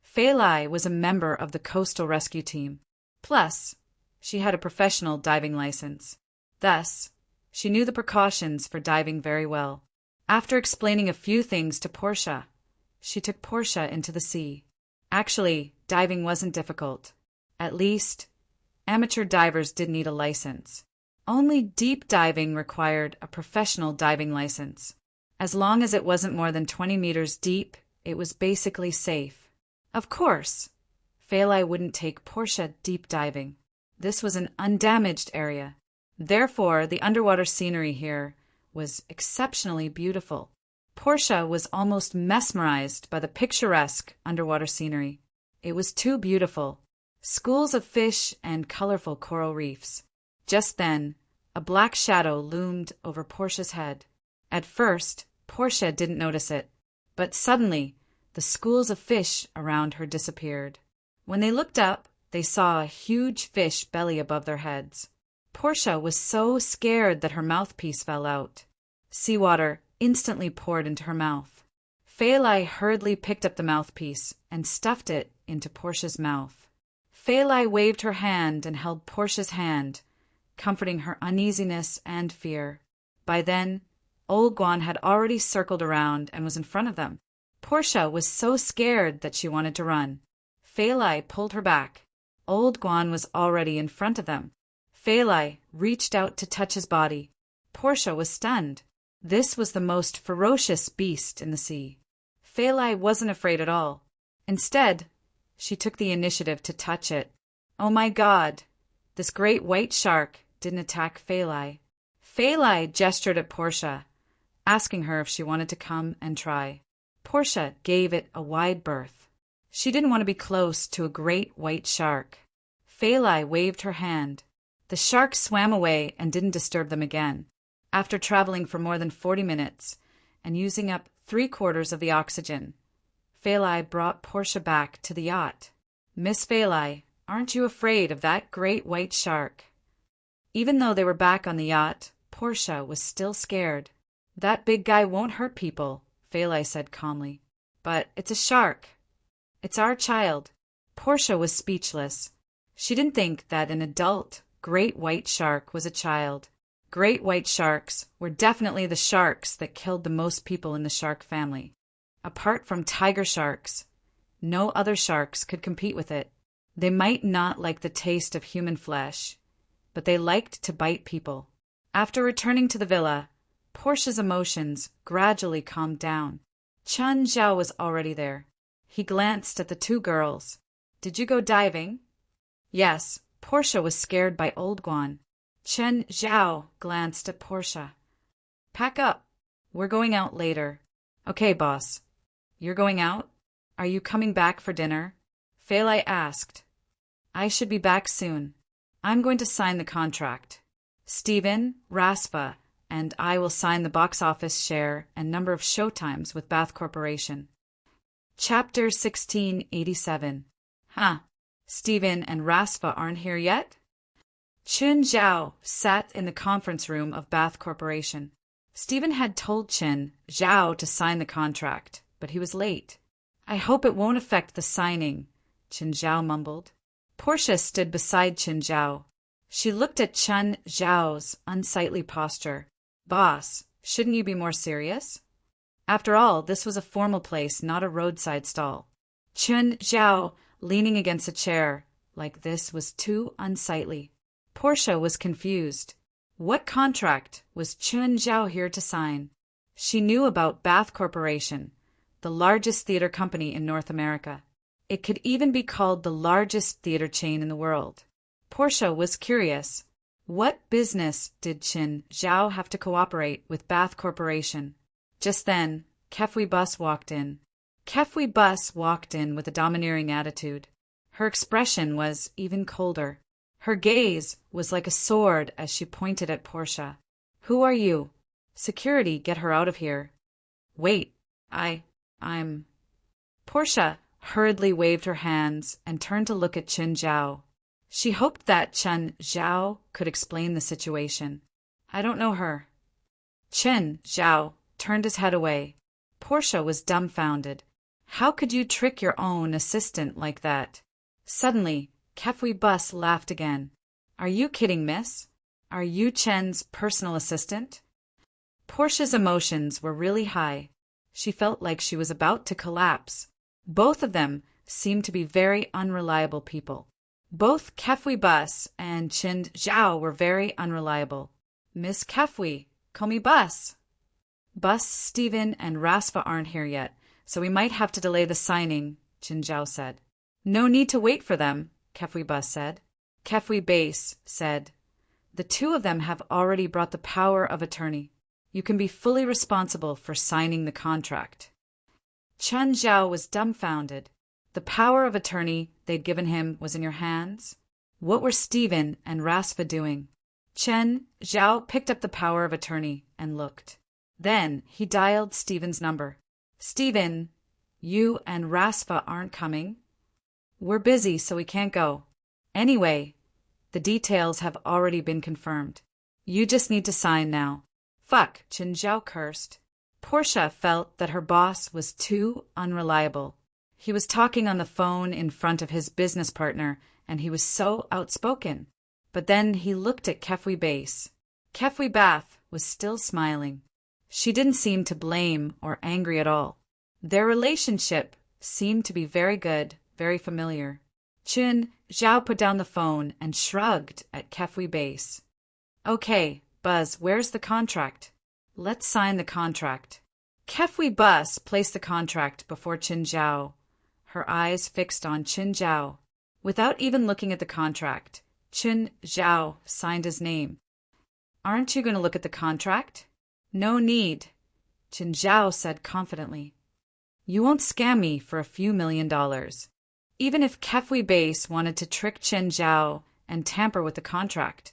Fei Lai was a member of the coastal rescue team. Plus, she had a professional diving license. Thus, she knew the precautions for diving very well. After explaining a few things to Portia, she took Portia into the sea. Actually, diving wasn't difficult. At least, amateur divers did need a license. Only deep diving required a professional diving license. As long as it wasn't more than 20 meters deep, it was basically safe. Of course, Phalai wouldn't take Portia deep diving. This was an undamaged area. Therefore, the underwater scenery here was exceptionally beautiful. Portia was almost mesmerized by the picturesque underwater scenery. It was too beautiful. Schools of fish and colorful coral reefs. Just then, a black shadow loomed over Portia's head. At first, Portia didn't notice it, but suddenly, the schools of fish around her disappeared. When they looked up, they saw a huge fish belly above their heads. Portia was so scared that her mouthpiece fell out. Seawater instantly poured into her mouth. Phalai hurriedly picked up the mouthpiece and stuffed it into Portia's mouth. Phalai waved her hand and held Portia's hand, comforting her uneasiness and fear. By then, Old Guan had already circled around and was in front of them. Portia was so scared that she wanted to run. Phalai pulled her back. Old Guan was already in front of them. Phalai reached out to touch his body. Portia was stunned. This was the most ferocious beast in the sea. Phalai wasn't afraid at all. Instead, she took the initiative to touch it. Oh my God! This great white shark didn't attack Phalai. Phalai gestured at Portia, asking her if she wanted to come and try. Portia gave it a wide berth. She didn't want to be close to a great white shark. Phalai waved her hand. The shark swam away and didn't disturb them again. After traveling for more than 40 minutes and using up 3/4 of the oxygen, Phalai brought Portia back to the yacht. Miss Phalai, aren't you afraid of that great white shark? Even though they were back on the yacht, Portia was still scared. That big guy won't hurt people, Phalai said calmly. But it's a shark. It's our child. Portia was speechless. She didn't think that an adult great white shark was a child. Great white sharks were definitely the sharks that killed the most people in the shark family. Apart from tiger sharks, no other sharks could compete with it. They might not like the taste of human flesh, but they liked to bite people. After returning to the villa, Portia's emotions gradually calmed down. Chen Zhao was already there. He glanced at the two girls. Did you go diving? Yes, Portia was scared by Old Guan. Chen Zhao glanced at Portia. Pack up. We're going out later. Okay, boss. You're going out? Are you coming back for dinner? Phalai asked. I should be back soon. I'm going to sign the contract. Stephen, Raspa, and I will sign the box office share and number of showtimes with Bath Corporation. Chapter 1687. Huh. Stephen and Raspa aren't here yet? Chun Zhao sat in the conference room of Bath Corporation. Stephen had told Chen Zhao to sign the contract, but he was late. I hope it won't affect the signing, Chen Zhao mumbled. Portia stood beside Chen Zhao. She looked at Chen Zhao's unsightly posture. Boss, shouldn't you be more serious? After all, this was a formal place, not a roadside stall. Chen Zhao, leaning against a chair like this, was too unsightly. Portia was confused. What contract was Chen Zhao here to sign? She knew about Bath Corporation, the largest theater company in North America. It could even be called the largest theater chain in the world. Portia was curious. What business did Chen Zhao have to cooperate with Bath Corporation? Just then, Kefui Bus walked in. Kefui Bus walked in with a domineering attitude. Her expression was even colder. Her gaze was like a sword as she pointed at Portia. Who are you? Security, get her out of here. Wait, I'm... Portia hurriedly waved her hands and turned to look at Chen Zhao. She hoped that Chen Zhao could explain the situation. I don't know her. Chen Zhao turned his head away. Portia was dumbfounded. How could you trick your own assistant like that? Suddenly, Kefui Bus laughed again. Are you kidding, miss? Are you Chen's personal assistant? Portia's emotions were really high. She felt like she was about to collapse. Both of them seemed to be very unreliable people. Both Kefwi Bus and Chin Zhao were very unreliable. Miss Kefwi, call me Bus. Bus, Stephen, and Raspa aren't here yet, so we might have to delay the signing, Chin Zhao said. No need to wait for them, Kefwi Bus said. Kefwi Base said, the two of them have already brought the power of attorney. You can be fully responsible for signing the contract. Chen Zhao was dumbfounded. The power of attorney they'd given him was in your hands? What were Stephen and Raspa doing? Chen Zhao picked up the power of attorney and looked. Then he dialed Stephen's number. Stephen, you and Raspa aren't coming? We're busy, so we can't go. Anyway, the details have already been confirmed. You just need to sign now. Fuck, Chen Zhao cursed. Portia felt that her boss was too unreliable. He was talking on the phone in front of his business partner, and he was so outspoken. But then he looked at Kefwi Base. Kefwi Bath was still smiling. She didn't seem to blame or angry at all. Their relationship seemed to be very good, very familiar. Chen Zhao put down the phone and shrugged at Kefwi Base. Okay, Buzz, where's the contract? Let's sign the contract. Kefwi Bus placed the contract before Chen Zhao, her eyes fixed on Chen Zhao. Without even looking at the contract, Chen Zhao signed his name. Aren't you going to look at the contract? No need, Chen Zhao said confidently. You won't scam me for a few $1,000,000. Even if Kefwi Base wanted to trick Chen Zhao and tamper with the contract,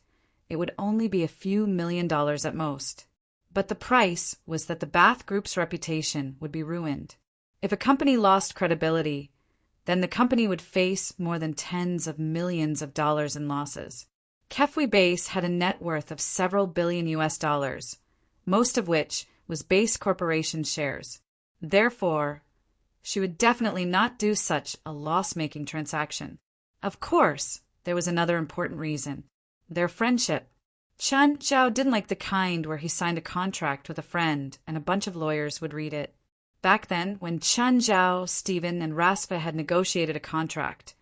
it would only be a few $1,000,000 at most. But the price was that the Bath Group's reputation would be ruined. If a company lost credibility, then the company would face more than tens of millions of dollars in losses. Kefwi Base had a net worth of several billion US, most of which was Base Corporation shares. Therefore, she would definitely not do such a loss-making transaction. Of course, there was another important reason: their friendship. Chen Zhao didn't like the kind where he signed a contract with a friend and a bunch of lawyers would read it. Back then, when Chen Zhao, Stephen, and Raspa had negotiated a contract,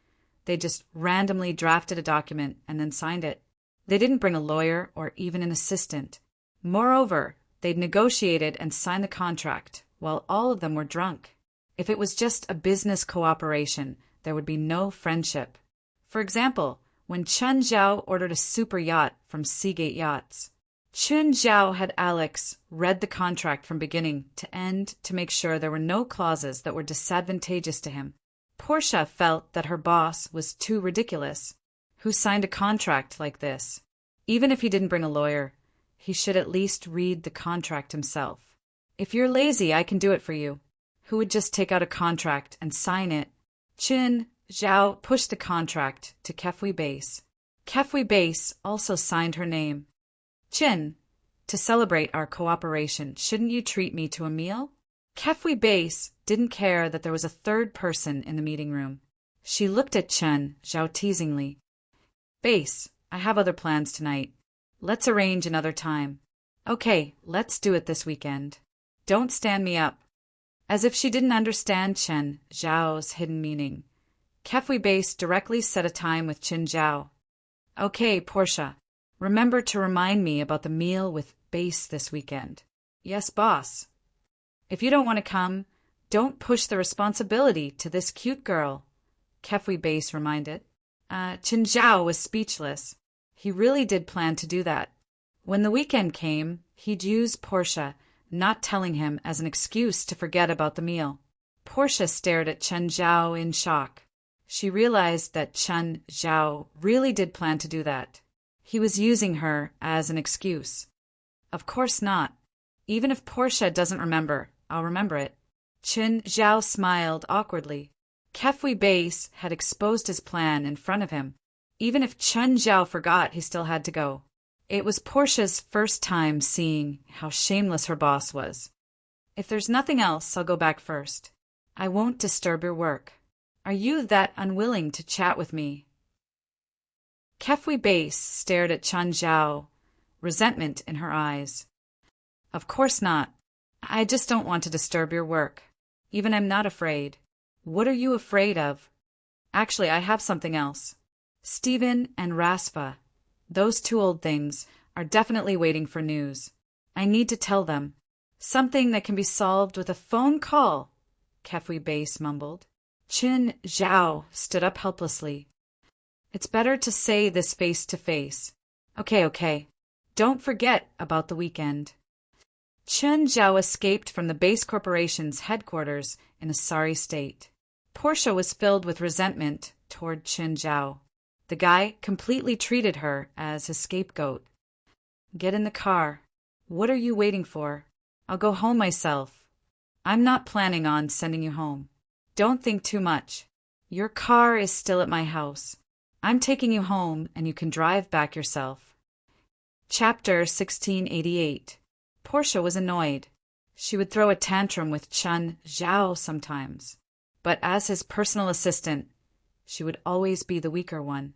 they just randomly drafted a document and then signed it. They didn't bring a lawyer or even an assistant. Moreover, they'd negotiated and signed the contract while all of them were drunk. If it was just a business cooperation, there would be no friendship. For example, when Chen Zhao ordered a super yacht from Seagate Yachts, Chen Zhao had Alex read the contract from beginning to end to make sure there were no clauses that were disadvantageous to him. Portia felt that her boss was too ridiculous. Who signed a contract like this? Even if he didn't bring a lawyer, he should at least read the contract himself. If you're lazy, I can do it for you. Who would just take out a contract and sign it? Chen Zhao pushed the contract to Kefwi Base. Kefwi Base also signed her name. Chin, to celebrate our cooperation, shouldn't you treat me to a meal? Kefwi Base didn't care that there was a third person in the meeting room. She looked at Chen Zhao teasingly. Base, I have other plans tonight. Let's arrange another time. Okay, let's do it this weekend. Don't stand me up. As if she didn't understand Chen Zhao's hidden meaning, Kefwi Base directly set a time with Chen Zhao. Okay, Portia, remember to remind me about the meal with Base this weekend. Yes, boss. If you don't want to come, don't push the responsibility to this cute girl, Kefwi Base reminded. Chen Zhao was speechless. He really did plan to do that. When the weekend came, he'd use Portia not telling him as an excuse to forget about the meal. Portia stared at Chen Zhao in shock. She realized that Chen Zhao really did plan to do that. He was using her as an excuse. Of course not. Even if Portia doesn't remember, I'll remember it. Chen Zhao smiled awkwardly. Kefwi Base had exposed his plan in front of him. Even if Chen Zhao forgot, he still had to go. It was Portia's first time seeing how shameless her boss was. If there's nothing else, I'll go back first. I won't disturb your work. Are you that unwilling to chat with me? Kefwi Base stared at Chen Zhao, resentment in her eyes. Of course not. I just don't want to disturb your work. Even I'm not afraid. What are you afraid of? Actually, I have something else. Stephen and Raspa, those two old things, are definitely waiting for news. I need to tell them. Something that can be solved with a phone call, Kefui Base mumbled. Qin Zhao stood up helplessly. It's better to say this face to face. Okay. Don't forget about the weekend. Qin Zhao escaped from the Base Corporation's headquarters in a sorry state. Portia was filled with resentment toward Qin Zhao. The guy completely treated her as his scapegoat. Get in the car. What are you waiting for? I'll go home myself. I'm not planning on sending you home. Don't think too much. Your car is still at my house. I'm taking you home and you can drive back yourself. Chapter 1688. Portia was annoyed. She would throw a tantrum with Qin Zhao sometimes. But as his personal assistant, she would always be the weaker one.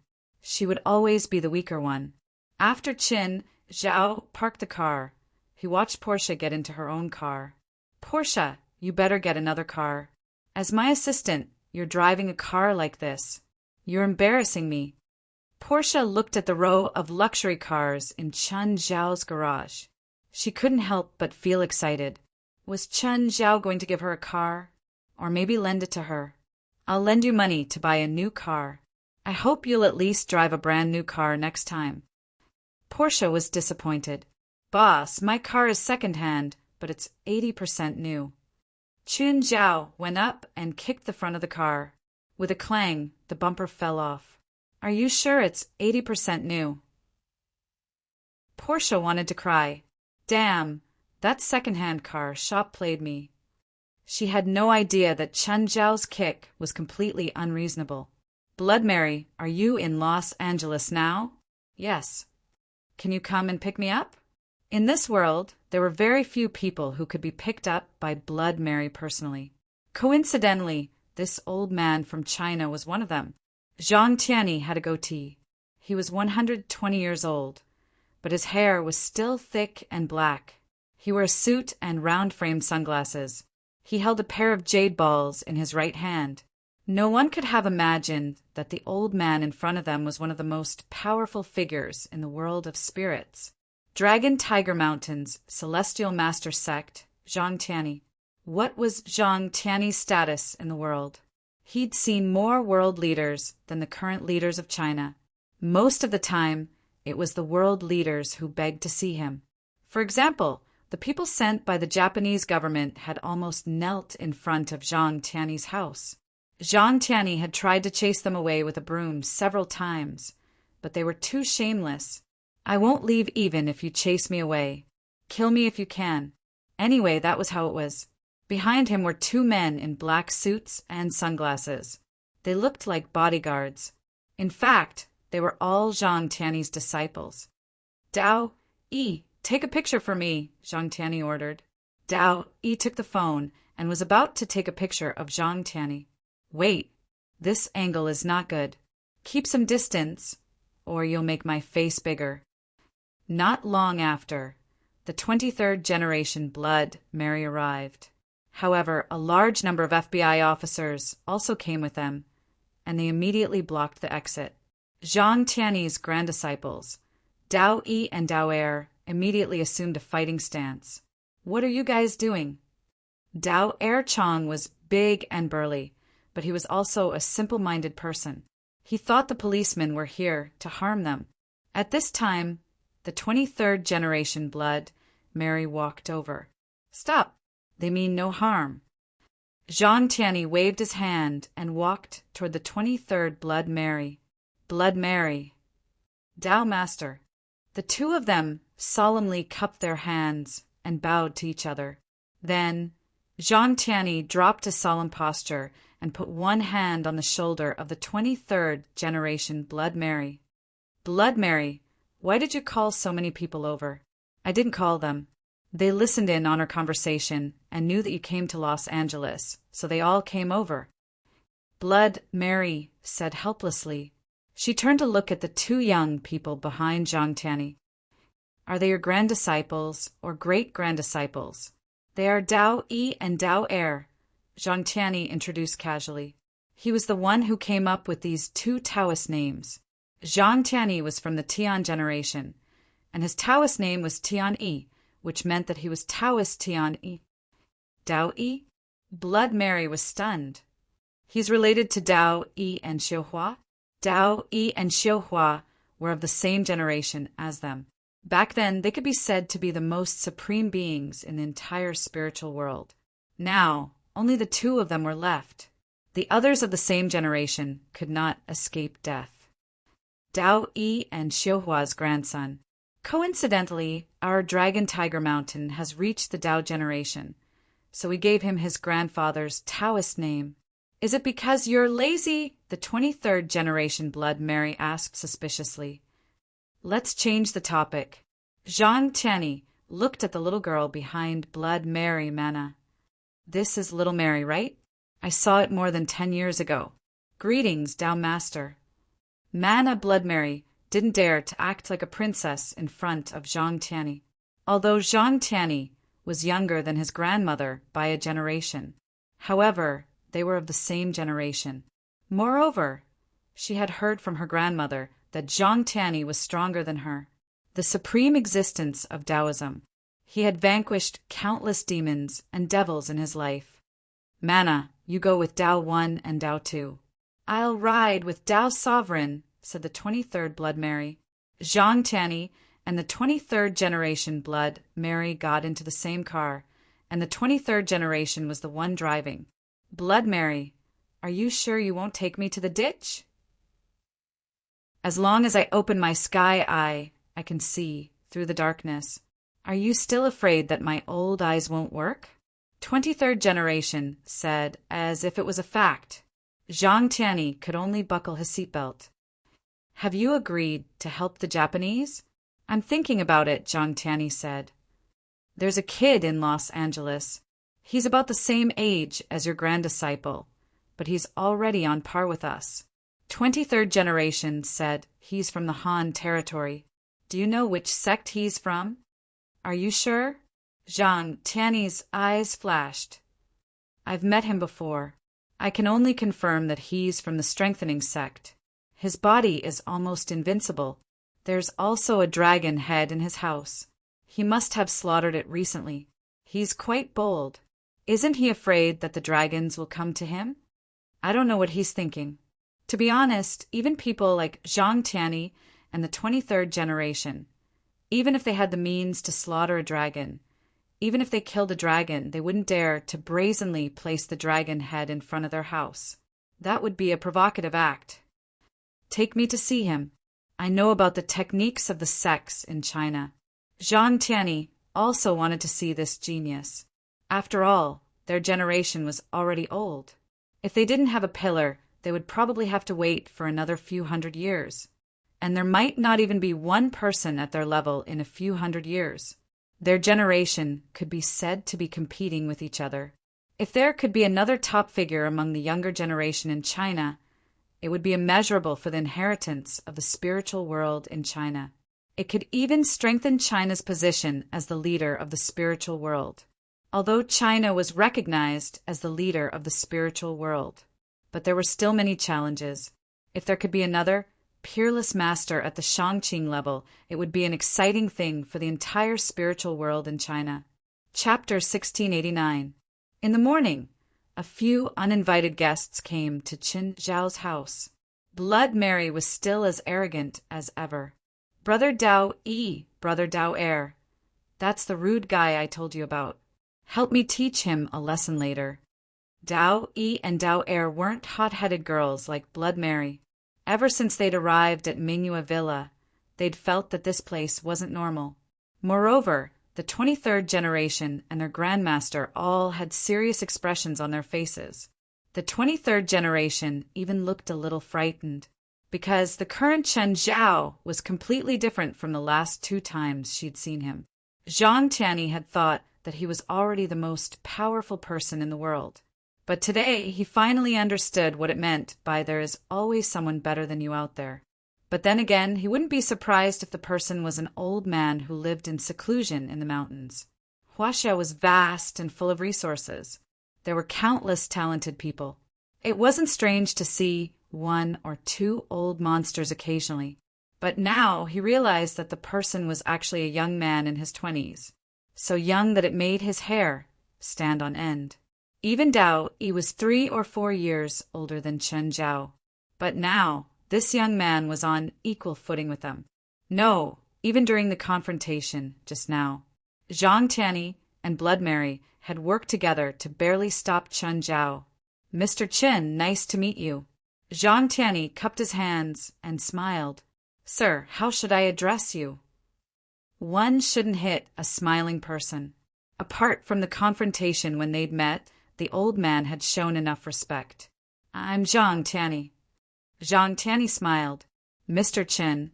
After Qin Zhao parked the car, he watched Portia get into her own car. Portia, you better get another car. As my assistant, you're driving a car like this. You're embarrassing me. Portia looked at the row of luxury cars in Qin Zhao's garage. She couldn't help but feel excited. Was Qin Zhao going to give her a car? Or maybe lend it to her? I'll lend you money to buy a new car. I hope you'll at least drive a brand new car next time. Portia was disappointed. Boss, my car is second-hand, but it's 80% new. Qin Zhao went up and kicked the front of the car. With a clang, the bumper fell off. Are you sure it's 80% new? Portia wanted to cry. Damn, that second-hand car shop-played me. She had no idea that Qin Zhao's kick was completely unreasonable. Blood Mary, are you in Los Angeles now? Yes. Can you come and pick me up? In this world, there were very few people who could be picked up by Blood Mary personally. Coincidentally, this old man from China was one of them. Zhang Tianyi had a goatee. He was 120 years old, but his hair was still thick and black. He wore a suit and round-framed sunglasses. He held a pair of jade balls in his right hand. No one could have imagined that the old man in front of them was one of the most powerful figures in the world of spirits. Dragon Tiger Mountain's Celestial Master Sect, Zhang Tianyi. What was Zhang Tianyi's status in the world? He'd seen more world leaders than the current leaders of China. Most of the time, it was the world leaders who begged to see him. For example, the people sent by the Japanese government had almost knelt in front of Zhang Tianyi's house. Zhang Tianyi had tried to chase them away with a broom several times, but they were too shameless. I won't leave even if you chase me away. Kill me if you can. Anyway, that was how it was. Behind him were two men in black suits and sunglasses. They looked like bodyguards. In fact, they were all Zhang Tianyi's disciples. Dao Yi, take a picture for me, Zhang Tianyi ordered. Dao Yi took the phone and was about to take a picture of Zhang Tianyi. Wait, this angle is not good. Keep some distance, or you'll make my face bigger. Not long after, the 23rd generation Blood Mary arrived. However, a large number of FBI officers also came with them, and they immediately blocked the exit. Zhang Tianyi's grand disciples, Dao Yi and Dao Er, immediately assumed a fighting stance. What are you guys doing? Dao Er Chong was big and burly, but he was also a simple-minded person. He thought the policemen were here to harm them. At this time, the 23rd generation Blood Mary walked over. Stop! They mean no harm. Zhang Tianyi waved his hand and walked toward the 23rd Blood Mary. Blood Mary. Dao Master. The two of them solemnly cupped their hands and bowed to each other. Then, Zhang Tianyi dropped his solemn posture and put one hand on the shoulder of the 23rd generation Blood Mary. Blood Mary, why did you call so many people over? I didn't call them. They listened in on our conversation and knew that you came to Los Angeles, so they all came over. Blood Mary said helplessly. She turned to look at the two young people behind Zhang Tianyi. Are they your grand disciples or great-grand disciples? They are Dao Yi and Dao Er, Zhang Tianyi introduced casually. He was the one who came up with these two Taoist names. Zhang Tianyi was from the Tian generation, and his Taoist name was Tianyi, which meant that he was Taoist Tianyi. Dao Yi? Blood Mary was stunned. He's related to Dao Yi and Xiuhua? Dao Yi and Xiuhua were of the same generation as them. Back then, they could be said to be the most supreme beings in the entire spiritual world. Now, only the two of them were left. The others of the same generation could not escape death. Dao Yi and Xiuhua's grandson. Coincidentally, our Dragon Tiger Mountain has reached the Dao generation, so we gave him his grandfather's Taoist name. Is it because you're lazy? The 23rd generation Blood Mary asked suspiciously. Let's change the topic. Zhang Tianyi looked at the little girl behind Blood Mary Mana. This is little Mary, right? I saw it more than 10 years ago. Greetings, Dao Master. Mana Blood Mary didn't dare to act like a princess in front of Zhang Tianyi. Although Zhang Tianyi was younger than his grandmother by a generation. However, they were of the same generation. Moreover, she had heard from her grandmother that Zhang Tianyi was stronger than her, the supreme existence of Taoism. He had vanquished countless demons and devils in his life. Mana, you go with Dao 1 and Dao 2. I'll ride with Dao Sovereign, said the 23rd Blood Mary. Zhang Tianyi and the 23rd generation Blood Mary got into the same car, and the 23rd generation was the one driving. Blood Mary, are you sure you won't take me to the ditch? As long as I open my sky eye, I can see through the darkness. Are you still afraid that my old eyes won't work? 23rd generation said, as if it was a fact. Zhang Tianyi could only buckle his seatbelt. Have you agreed to help the Japanese? I'm thinking about it, Zhang Tianyi said. There's a kid in Los Angeles. He's about the same age as your grand-disciple, but he's already on par with us. 23rd generation said he's from the Han territory. Do you know which sect he's from? Are you sure? Zhang Tianyi's eyes flashed. I've met him before. I can only confirm that he's from the strengthening sect. His body is almost invincible. There's also a dragon head in his house. He must have slaughtered it recently. He's quite bold. Isn't he afraid that the dragons will come to him? I don't know what he's thinking. To be honest, even people like Zhang Tianyi and the 23rd generation, even if they had the means to slaughter a dragon, even if they killed a dragon, they wouldn't dare to brazenly place the dragon head in front of their house. That would be a provocative act. Take me to see him. I know about the techniques of the sects in China. Zhang Tianyi also wanted to see this genius. After all, their generation was already old. If they didn't have a pillar, they would probably have to wait for another few hundred years. And there might not even be one person at their level in a few hundred years. Their generation could be said to be competing with each other. If there could be another top figure among the younger generation in China, it would be immeasurable for the inheritance of the spiritual world in China. It could even strengthen China's position as the leader of the spiritual world. Although China was recognized as the leader of the spiritual world, but there were still many challenges. If there could be another peerless master at the Shangqing level, it would be an exciting thing for the entire spiritual world in China. Chapter 1689. In the morning, a few uninvited guests came to Qin Zhao's house. Blood Mary was still as arrogant as ever. Brother Dao Yi, Brother Dao Er. That's the rude guy I told you about. Help me teach him a lesson later. Dao Yi and Dao Er weren't hot-headed girls like Blood Mary. Ever since they'd arrived at Mingyue Villa, they'd felt that this place wasn't normal. Moreover, the 23rd generation and their grandmaster all had serious expressions on their faces. The 23rd generation even looked a little frightened, because the current Chen Zhao was completely different from the last 2 times she'd seen him. Zhang Tianyi had thought that he was already the most powerful person in the world. But today he finally understood what it meant by there is always someone better than you out there. But then again, he wouldn't be surprised if the person was an old man who lived in seclusion in the mountains. Huaxia was vast and full of resources. There were countless talented people. It wasn't strange to see one or two old monsters occasionally. But now he realized that the person was actually a young man in his 20s, so young that it made his hair stand on end. Even though he was 3 or 4 years older than Chen Zhao. But now, this young man was on equal footing with them. No, even during the confrontation just now, Zhang Tianyi and Blood Mary had worked together to barely stop Chen Zhao. "Mr. Chen, nice to meet you." Zhang Tianyi cupped his hands and smiled. "Sir, how should I address you?" One shouldn't hit a smiling person. Apart from the confrontation when they'd met, the old man had shown enough respect. "I'm Zhang Tianyi." Zhang Tianyi smiled. "Mr. Chen,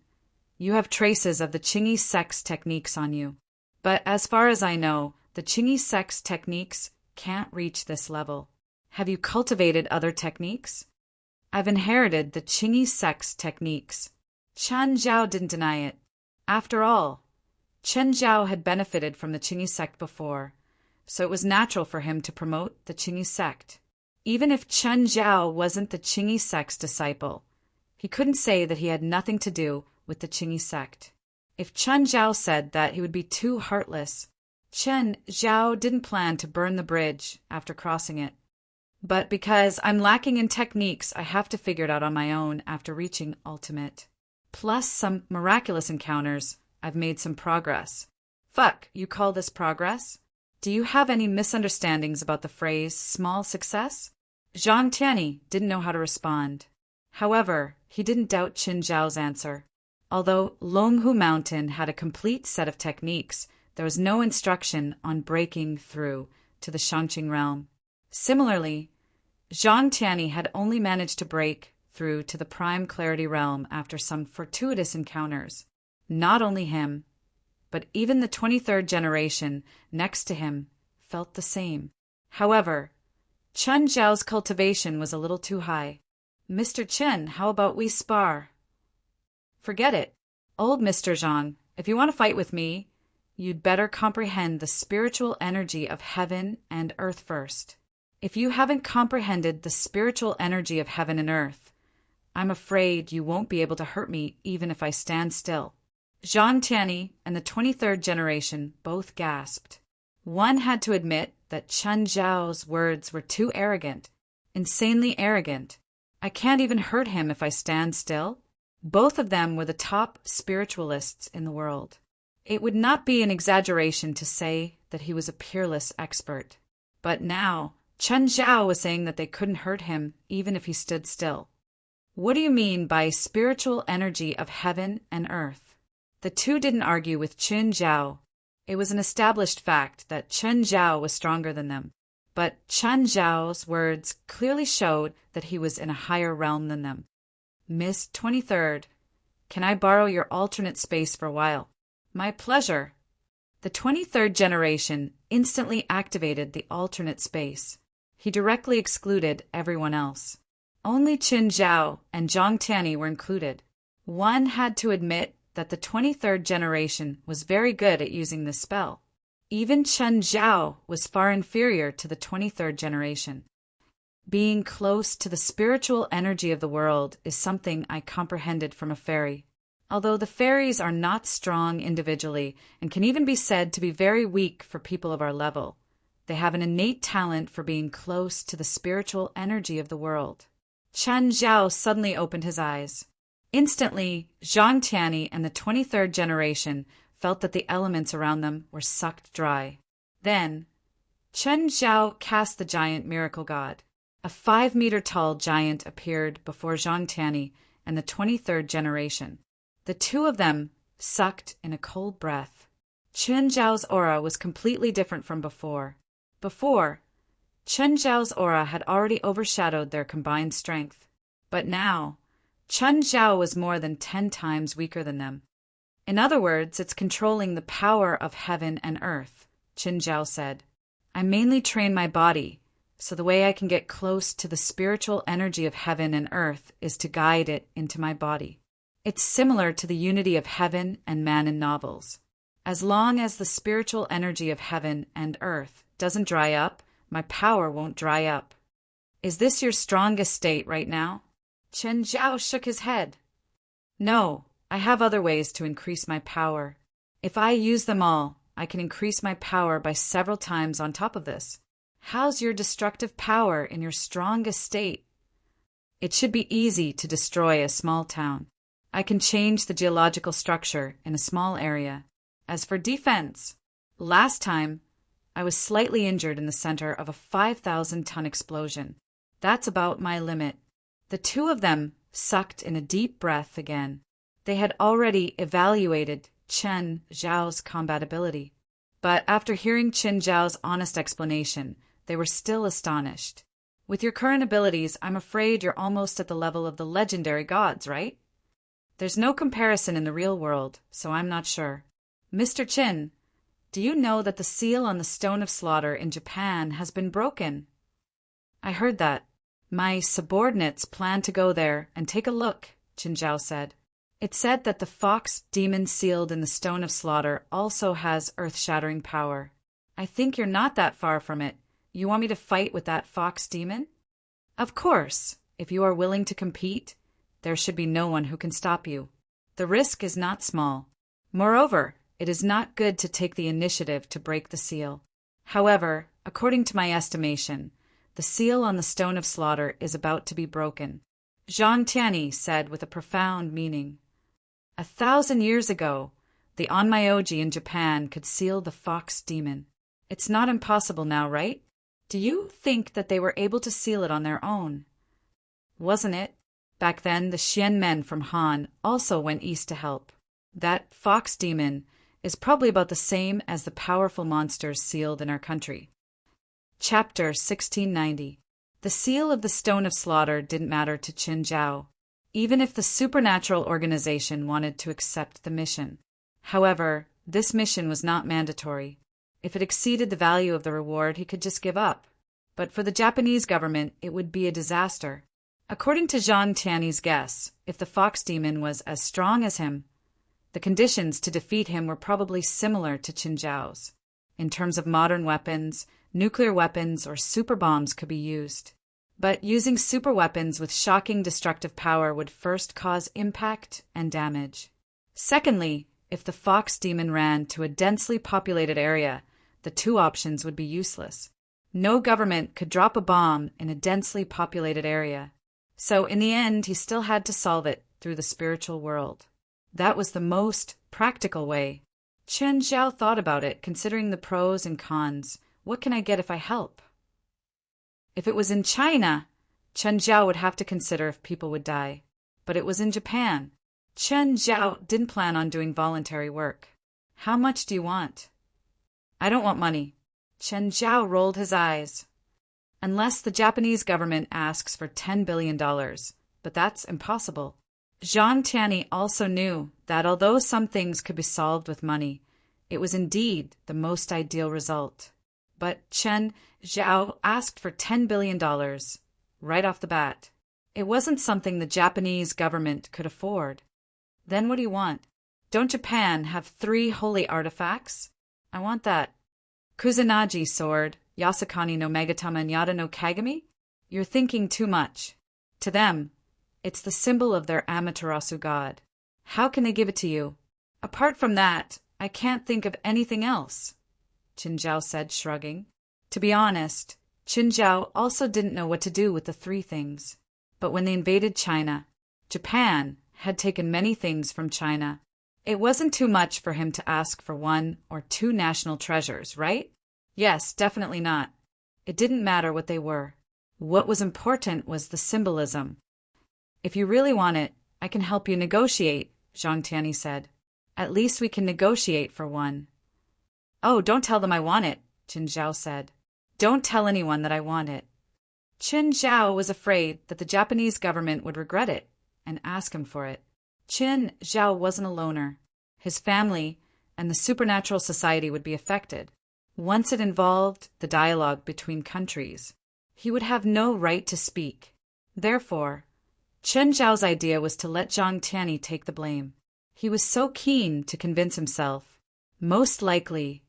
you have traces of the Qingyi sex techniques on you. But as far as I know, the Qingyi sex techniques can't reach this level. Have you cultivated other techniques?" "I've inherited the Qingyi sex techniques." Chen Zhao didn't deny it. After all, Chen Zhao had benefited from the Qingyi sect before, so it was natural for him to promote the Qingyi sect. Even if Chen Zhao wasn't the Qingyi sect's disciple, he couldn't say that he had nothing to do with the Qingyi sect. If Chen Zhao said that, he would be too heartless. Chen Zhao didn't plan to burn the bridge after crossing it. "But because I'm lacking in techniques, I have to figure it out on my own after reaching ultimate. Plus some miraculous encounters, I've made some progress." "Fuck, you call this progress? Do you have any misunderstandings about the phrase small success?" Zhang Tianyi didn't know how to respond. However, he didn't doubt Qin Zhao's answer. Although Longhu Mountain had a complete set of techniques, there was no instruction on breaking through to the Shangqing realm. Similarly, Zhang Tianyi had only managed to break through to the Prime Clarity realm after some fortuitous encounters. Not only him, but even the 23rd generation next to him felt the same. However, Chen Zhao's cultivation was a little too high. "Mr. Chen, how about we spar?" "Forget it. Old Mr. Zhang, if you want to fight with me, you'd better comprehend the spiritual energy of heaven and earth first. If you haven't comprehended the spiritual energy of heaven and earth, I'm afraid you won't be able to hurt me even if I stand still." Zhang Tianyi and the 23rd generation both gasped. One had to admit that Chen Zhao's words were too arrogant, insanely arrogant. "I can't even hurt him if I stand still?" Both of them were the top spiritualists in the world. It would not be an exaggeration to say that he was a peerless expert. But now, Chen Zhao was saying that they couldn't hurt him even if he stood still. "What do you mean by spiritual energy of heaven and earth?" The two didn't argue with Qin Zhao. It was an established fact that Chen Zhao was stronger than them. But Chen Zhao's words clearly showed that he was in a higher realm than them. "Miss 23rd, can I borrow your alternate space for a while?" "My pleasure." The 23rd generation instantly activated the alternate space. He directly excluded everyone else. Only Qin Zhao and Zhang Tianyi were included. One had to admit that the 23rd generation was very good at using this spell. Even Chen Zhao was far inferior to the 23rd generation. Being close to the spiritual energy of the world is something I comprehended from a fairy. Although the fairies are not strong individually and can even be said to be very weak for people of our level, they have an innate talent for being close to the spiritual energy of the world. Chen Zhao suddenly opened his eyes. Instantly, Zhang Tianyi and the 23rd generation felt that the elements around them were sucked dry. Then, Chen Zhao cast the giant miracle god. A 5-meter-tall giant appeared before Zhang Tianyi and the 23rd generation. The two of them sucked in a cold breath. Chen Zhao's aura was completely different from before. Before, Chen Zhao's aura had already overshadowed their combined strength. But now, Chen Zhao was more than 10 times weaker than them. "In other words, it's controlling the power of heaven and earth," Qin Zhao said. "I mainly train my body, so the way I can get close to the spiritual energy of heaven and earth is to guide it into my body. It's similar to the unity of heaven and man in novels. As long as the spiritual energy of heaven and earth doesn't dry up, my power won't dry up." "Is this your strongest state right now?" Chen Zhao shook his head. No, I have other ways to increase my power. If I use them all, I can increase my power by several times on top of this. How's your destructive power in your strongest state? It should be easy to destroy a small town. I can change the geological structure in a small area. As for defense, last time, I was slightly injured in the center of a 5,000-ton explosion. That's about my limit. The two of them sucked in a deep breath again. They had already evaluated Chen Zhao's combat ability. But after hearing Chen Zhao's honest explanation, they were still astonished. With your current abilities, I'm afraid you're almost at the level of the legendary gods, right? There's no comparison in the real world, so I'm not sure. Mr. Chin, do you know that the seal on the Stone of Slaughter in Japan has been broken? I heard that. My subordinates plan to go there and take a look, Qin Zhao said. It said that the fox demon sealed in the Stone of Slaughter also has earth-shattering power. I think you're not that far from it. You want me to fight with that fox demon? Of course. If you are willing to compete, there should be no one who can stop you. The risk is not small. Moreover, it is not good to take the initiative to break the seal. However, according to my estimation, the seal on the Stone of Slaughter is about to be broken. Zhang Tianyi said with a profound meaning. 1,000 years ago, the Onmyoji in Japan could seal the fox demon. It's not impossible now, right? Do you think that they were able to seal it on their own? Wasn't it? Back then, the Xian men from Han also went east to help. That fox demon is probably about the same as the powerful monsters sealed in our country. Chapter 1690. The seal of the Stone of Slaughter didn't matter to Qin Zhao, even if the supernatural organization wanted to accept the mission. However, this mission was not mandatory. If it exceeded the value of the reward, he could just give up. But for the Japanese government, it would be a disaster. According to Zhang Tianyi's guess, if the fox demon was as strong as him, the conditions to defeat him were probably similar to Qin Zhao's. In terms of modern weapons, nuclear weapons or super bombs could be used. But using super weapons with shocking destructive power would first cause impact and damage. Secondly, if the fox demon ran to a densely populated area, the two options would be useless. No government could drop a bomb in a densely populated area. So in the end, he still had to solve it through the spiritual world. That was the most practical way. Qin Zhao thought about it, considering the pros and cons. What can I get if I help? If it was in China, Chen Zhao would have to consider if people would die. But it was in Japan. Chen Zhao didn't plan on doing voluntary work. How much do you want? I don't want money. Chen Zhao rolled his eyes. Unless the Japanese government asks for $10 billion, but that's impossible. Zhang Tianyi also knew that although some things could be solved with money, it was indeed the most ideal result. But Chen Zhao asked for $10 billion right off the bat. It wasn't something the Japanese government could afford. Then what do you want? Don't Japan have 3 holy artifacts? I want that. Kusanagi sword, Yasukani no Megatama and Yada no Kagami? You're thinking too much. To them, it's the symbol of their Amaterasu god. How can they give it to you? Apart from that, I can't think of anything else, Qin Zhao said, shrugging. To be honest, Qin Zhao also didn't know what to do with the 3 things. But when they invaded China, Japan had taken many things from China. It wasn't too much for him to ask for 1 or 2 national treasures, right? Yes, definitely not. It didn't matter what they were. What was important was the symbolism. If you really want it, I can help you negotiate, Zhang Tianyi said. At least we can negotiate for 1. Oh, don't tell them I want it, Qin Zhao said. Don't tell anyone that I want it. Qin Zhao was afraid that the Japanese government would regret it and ask him for it. Qin Zhao wasn't a loner. His family and the supernatural society would be affected. Once it involved the dialogue between countries, he would have no right to speak. Therefore, Chen Zhao's idea was to let Zhang Tianyi take the blame. He was so keen to convince himself. Most likely,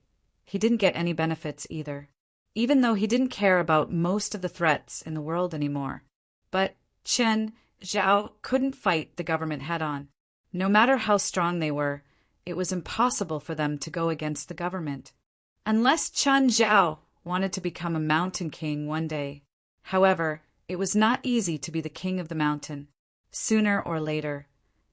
he didn't get any benefits either, even though he didn't care about most of the threats in the world anymore. But Chen Zhao couldn't fight the government head-on. No matter how strong they were, it was impossible for them to go against the government. Unless Chen Zhao wanted to become a mountain king one day. However, it was not easy to be the king of the mountain. Sooner or later,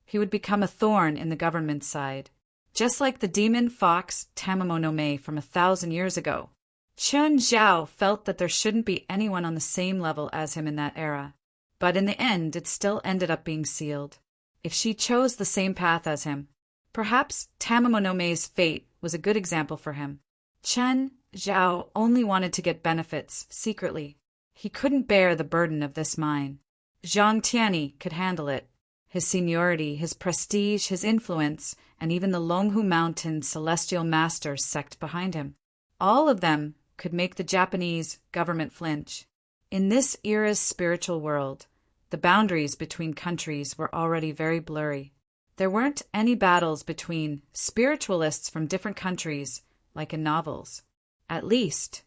he would become a thorn in the government's side, just like the demon fox Tamamonome from 1,000 years ago. Chen Zhao felt that there shouldn't be anyone on the same level as him in that era. But in the end, it still ended up being sealed. If she chose the same path as him, perhaps Tamamonome's fate was a good example for him. Chen Zhao only wanted to get benefits secretly. He couldn't bear the burden of this mine. Zhang Tianyi could handle it. His seniority, his prestige, his influence, and even the Longhu Mountain Celestial Master sect behind him. All of them could make the Japanese government flinch. In this era's spiritual world, the boundaries between countries were already very blurry. There weren't any battles between spiritualists from different countries, like in novels. At least,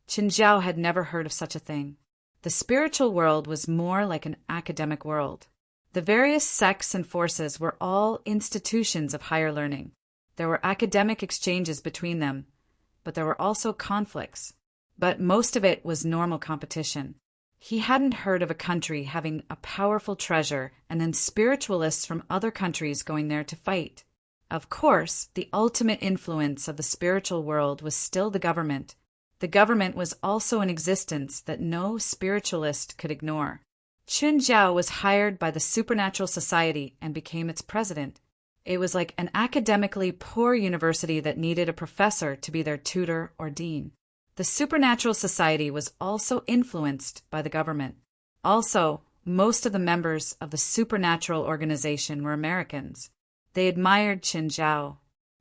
Qin Zhao had never heard of such a thing. The spiritual world was more like an academic world. The various sects and forces were all institutions of higher learning. There were academic exchanges between them, but there were also conflicts. But most of it was normal competition. He hadn't heard of a country having a powerful treasure and then spiritualists from other countries going there to fight. Of course, the ultimate influence of the spiritual world was still the government. The government was also an existence that no spiritualist could ignore. Qin Zhao was hired by the Supernatural Society and became its president. It was like an academically poor university that needed a professor to be their tutor or dean. The Supernatural Society was also influenced by the government. Also, most of the members of the Supernatural organization were Americans. They admired Qin Zhao,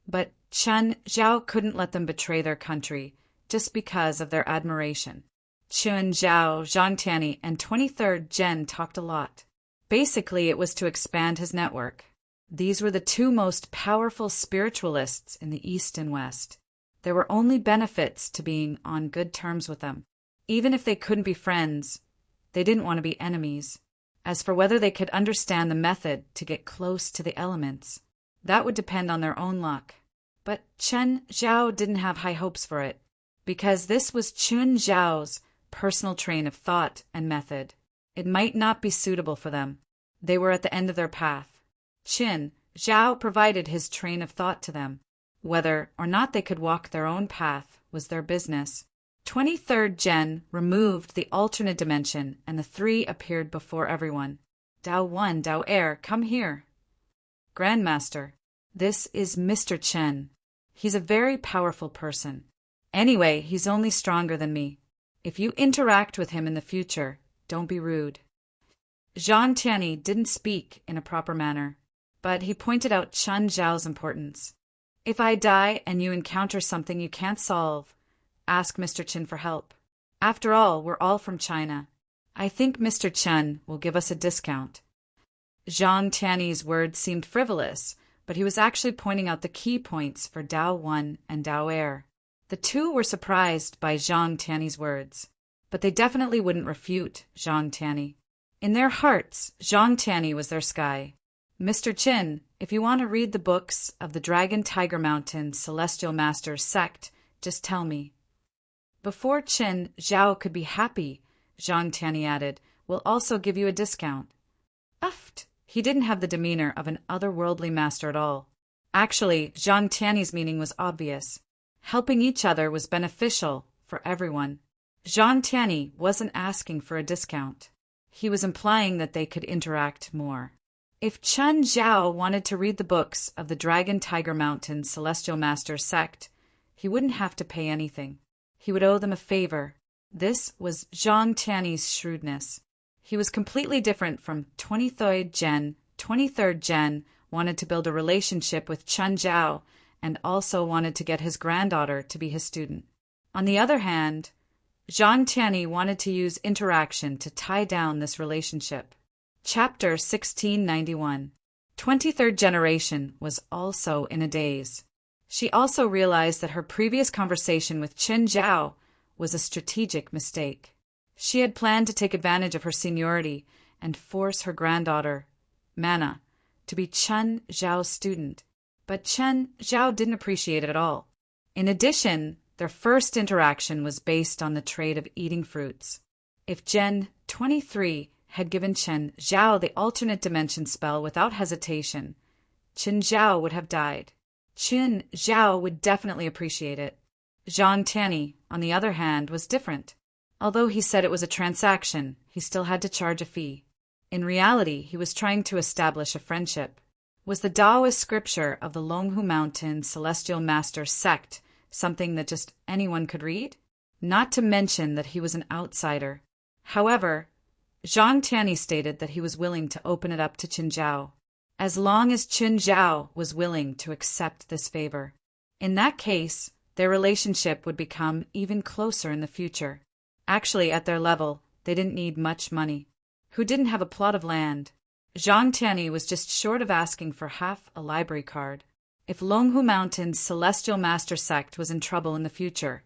but Chen Zhao couldn't let them betray their country just because of their admiration. Qin Zhao, Zhang Tianyi, and 23rd Gen talked a lot. Basically, it was to expand his network. These were the two most powerful spiritualists in the East and West. There were only benefits to being on good terms with them. Even if they couldn't be friends, they didn't want to be enemies. As for whether they could understand the method to get close to the elements, that would depend on their own luck. But Chen Zhao didn't have high hopes for it, because this was Qin Zhao's personal train of thought and method. It might not be suitable for them. They were at the end of their path. Qin Zhao provided his train of thought to them. Whether or not they could walk their own path was their business. 23rd Gen removed the alternate dimension, and the three appeared before everyone. Dao 1, Dao Air, come here. Grandmaster, this is Mr. Chen. He's a very powerful person. Anyway, he's only stronger than me. If you interact with him in the future, don't be rude. Zhang Tianyi didn't speak in a proper manner, but he pointed out Chen Zhao's importance. If I die and you encounter something you can't solve, ask Mr. Chen for help. After all, we're all from China. I think Mr. Chen will give us a discount. Zhang Tianyi's words seemed frivolous, but he was actually pointing out the key points for Dao 1 and Dao Air. The two were surprised by Zhang Tianyi's words, but they definitely wouldn't refute Zhang Tianyi. In their hearts, Zhang Tianyi was their sky. Mr. Qin, if you want to read the books of the Dragon Tiger Mountain Celestial Master sect, just tell me. Before Qin Zhao could be happy, Zhang Tianyi added, we'll also give you a discount. Uffed! He didn't have the demeanor of an otherworldly master at all. Actually, Zhang Tianyi's meaning was obvious. Helping each other was beneficial for everyone. Zhang Tianyi wasn't asking for a discount. He was implying that they could interact more. If Chen Zhao wanted to read the books of the Dragon Tiger Mountain Celestial Master sect, he wouldn't have to pay anything. He would owe them a favor. This was Zhang Tianyi's shrewdness. He was completely different from 23rd Gen. 23rd Gen wanted to build a relationship with Chen Zhao and also wanted to get his granddaughter to be his student. On the other hand, Zhang Tianyi wanted to use interaction to tie down this relationship. Chapter 1691. 23rd Generation was also in a daze. She also realized that her previous conversation with Qin Zhao was a strategic mistake. She had planned to take advantage of her seniority and force her granddaughter, Mana, to be Chen Zhao's student. But Chen Zhao didn't appreciate it at all. In addition, their first interaction was based on the trait of eating fruits. If Gen 23 had given Chen Zhao the alternate dimension spell without hesitation, Chen Zhao would have died. Chen Zhao would definitely appreciate it. Zhang Tianyi, on the other hand, was different. Although he said it was a transaction, he still had to charge a fee. In reality, he was trying to establish a friendship. Was the Taoist scripture of the Longhu Mountain Celestial Master sect something that just anyone could read? Not to mention that he was an outsider. However, Zhang Tianyi stated that he was willing to open it up to Chen Zhao, as long as Chen Zhao was willing to accept this favor. In that case, their relationship would become even closer in the future. Actually, at their level, they didn't need much money. Who didn't have a plot of land? Zhang Tianyi was just short of asking for half a library card. If Longhu Mountain's Celestial Master sect was in trouble in the future,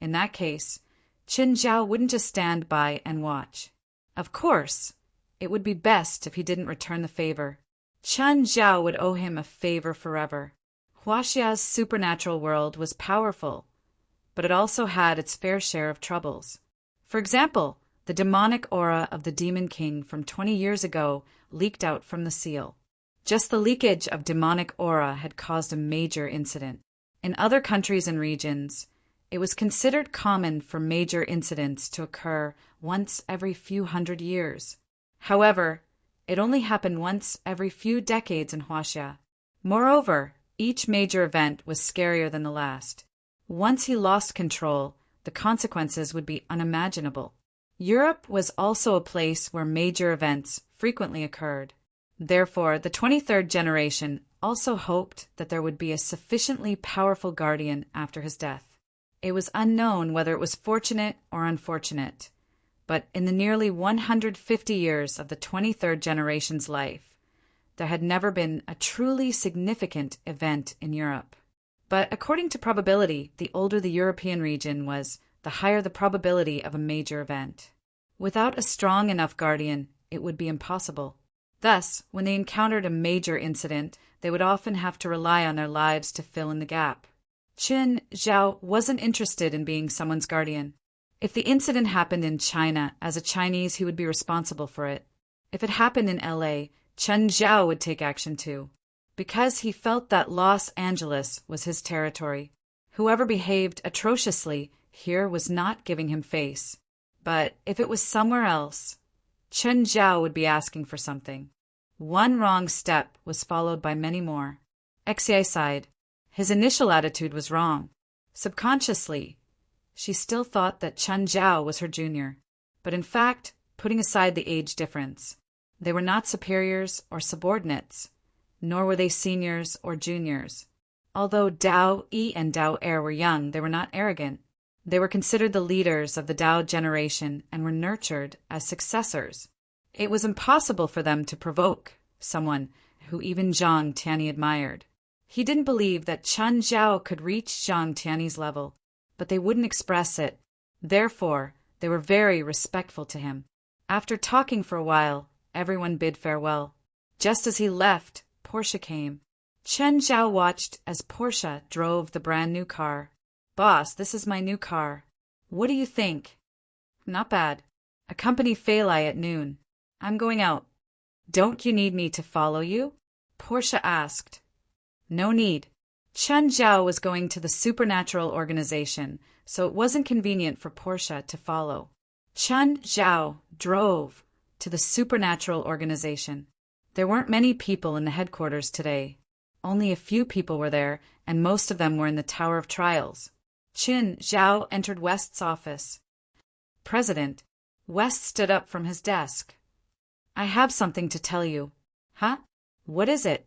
in that case, Chen Zhao wouldn't just stand by and watch. Of course, it would be best if he didn't return the favor. Chen Zhao would owe him a favor forever. Huaxia's supernatural world was powerful, but it also had its fair share of troubles. For example, the demonic aura of the Demon King from 20 years ago leaked out from the seal. Just the leakage of demonic aura had caused a major incident. In other countries and regions, it was considered common for major incidents to occur once every few hundred years. However, it only happened once every few decades in Huaxia. Moreover, each major event was scarier than the last. Once he lost control, the consequences would be unimaginable. Europe was also a place where major events frequently occurred. Therefore, the 23rd generation also hoped that there would be a sufficiently powerful guardian after his death. It was unknown whether it was fortunate or unfortunate, but in the nearly 150 years of the 23rd generation's life, there had never been a truly significant event in Europe. But according to probability, the older the European region was, the higher the probability of a major event. Without a strong enough guardian, it would be impossible. Thus, when they encountered a major incident, they would often have to rely on their lives to fill in the gap. Chen Zhao wasn't interested in being someone's guardian. If the incident happened in China, as a Chinese, he would be responsible for it. If it happened in LA, Chen Zhao would take action too, because he felt that Los Angeles was his territory. Whoever behaved atrociously here was not giving him face. But if it was somewhere else, Chen Zhao would be asking for something. One wrong step was followed by many more. Xie sighed. His initial attitude was wrong. Subconsciously, she still thought that Chen Zhao was her junior. But in fact, putting aside the age difference, they were not superiors or subordinates, nor were they seniors or juniors. Although Dao Yi and Dao Er were young, they were not arrogant. They were considered the leaders of the Dao generation and were nurtured as successors. It was impossible for them to provoke someone who even Zhang Tianyi admired. He didn't believe that Chen Zhao could reach Zhang Tianyi's level, but they wouldn't express it. Therefore, they were very respectful to him. After talking for a while, everyone bid farewell. Just as he left, Portia came. Chen Zhao watched as Portia drove the brand new car. "Boss, this is my new car. What do you think?" "Not bad. Accompany Fei Lai at noon. I'm going out." "Don't you need me to follow you?" Portia asked. "No need." Chen Zhao was going to the supernatural organization, so it wasn't convenient for Portia to follow. Chen Zhao drove to the supernatural organization. There weren't many people in the headquarters today. Only a few people were there, and most of them were in the Tower of Trials. Chen Zhao entered West's office. "President." West stood up from his desk. "I have something to tell you." "Huh? What is it?"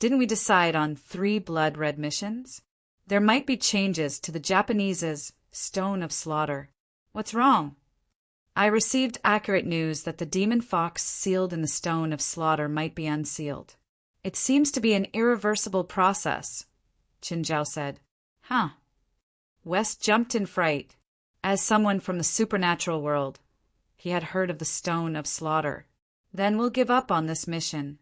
"Didn't we decide on 3 blood red missions? There might be changes to the Japanese's Stone of Slaughter." "What's wrong?" "I received accurate news that the demon fox sealed in the Stone of Slaughter might be unsealed. It seems to be an irreversible process," Chen Zhao said. "Huh." West jumped in fright. As someone from the supernatural world, he had heard of the Stone of Slaughter. Then we'll give up on this mission.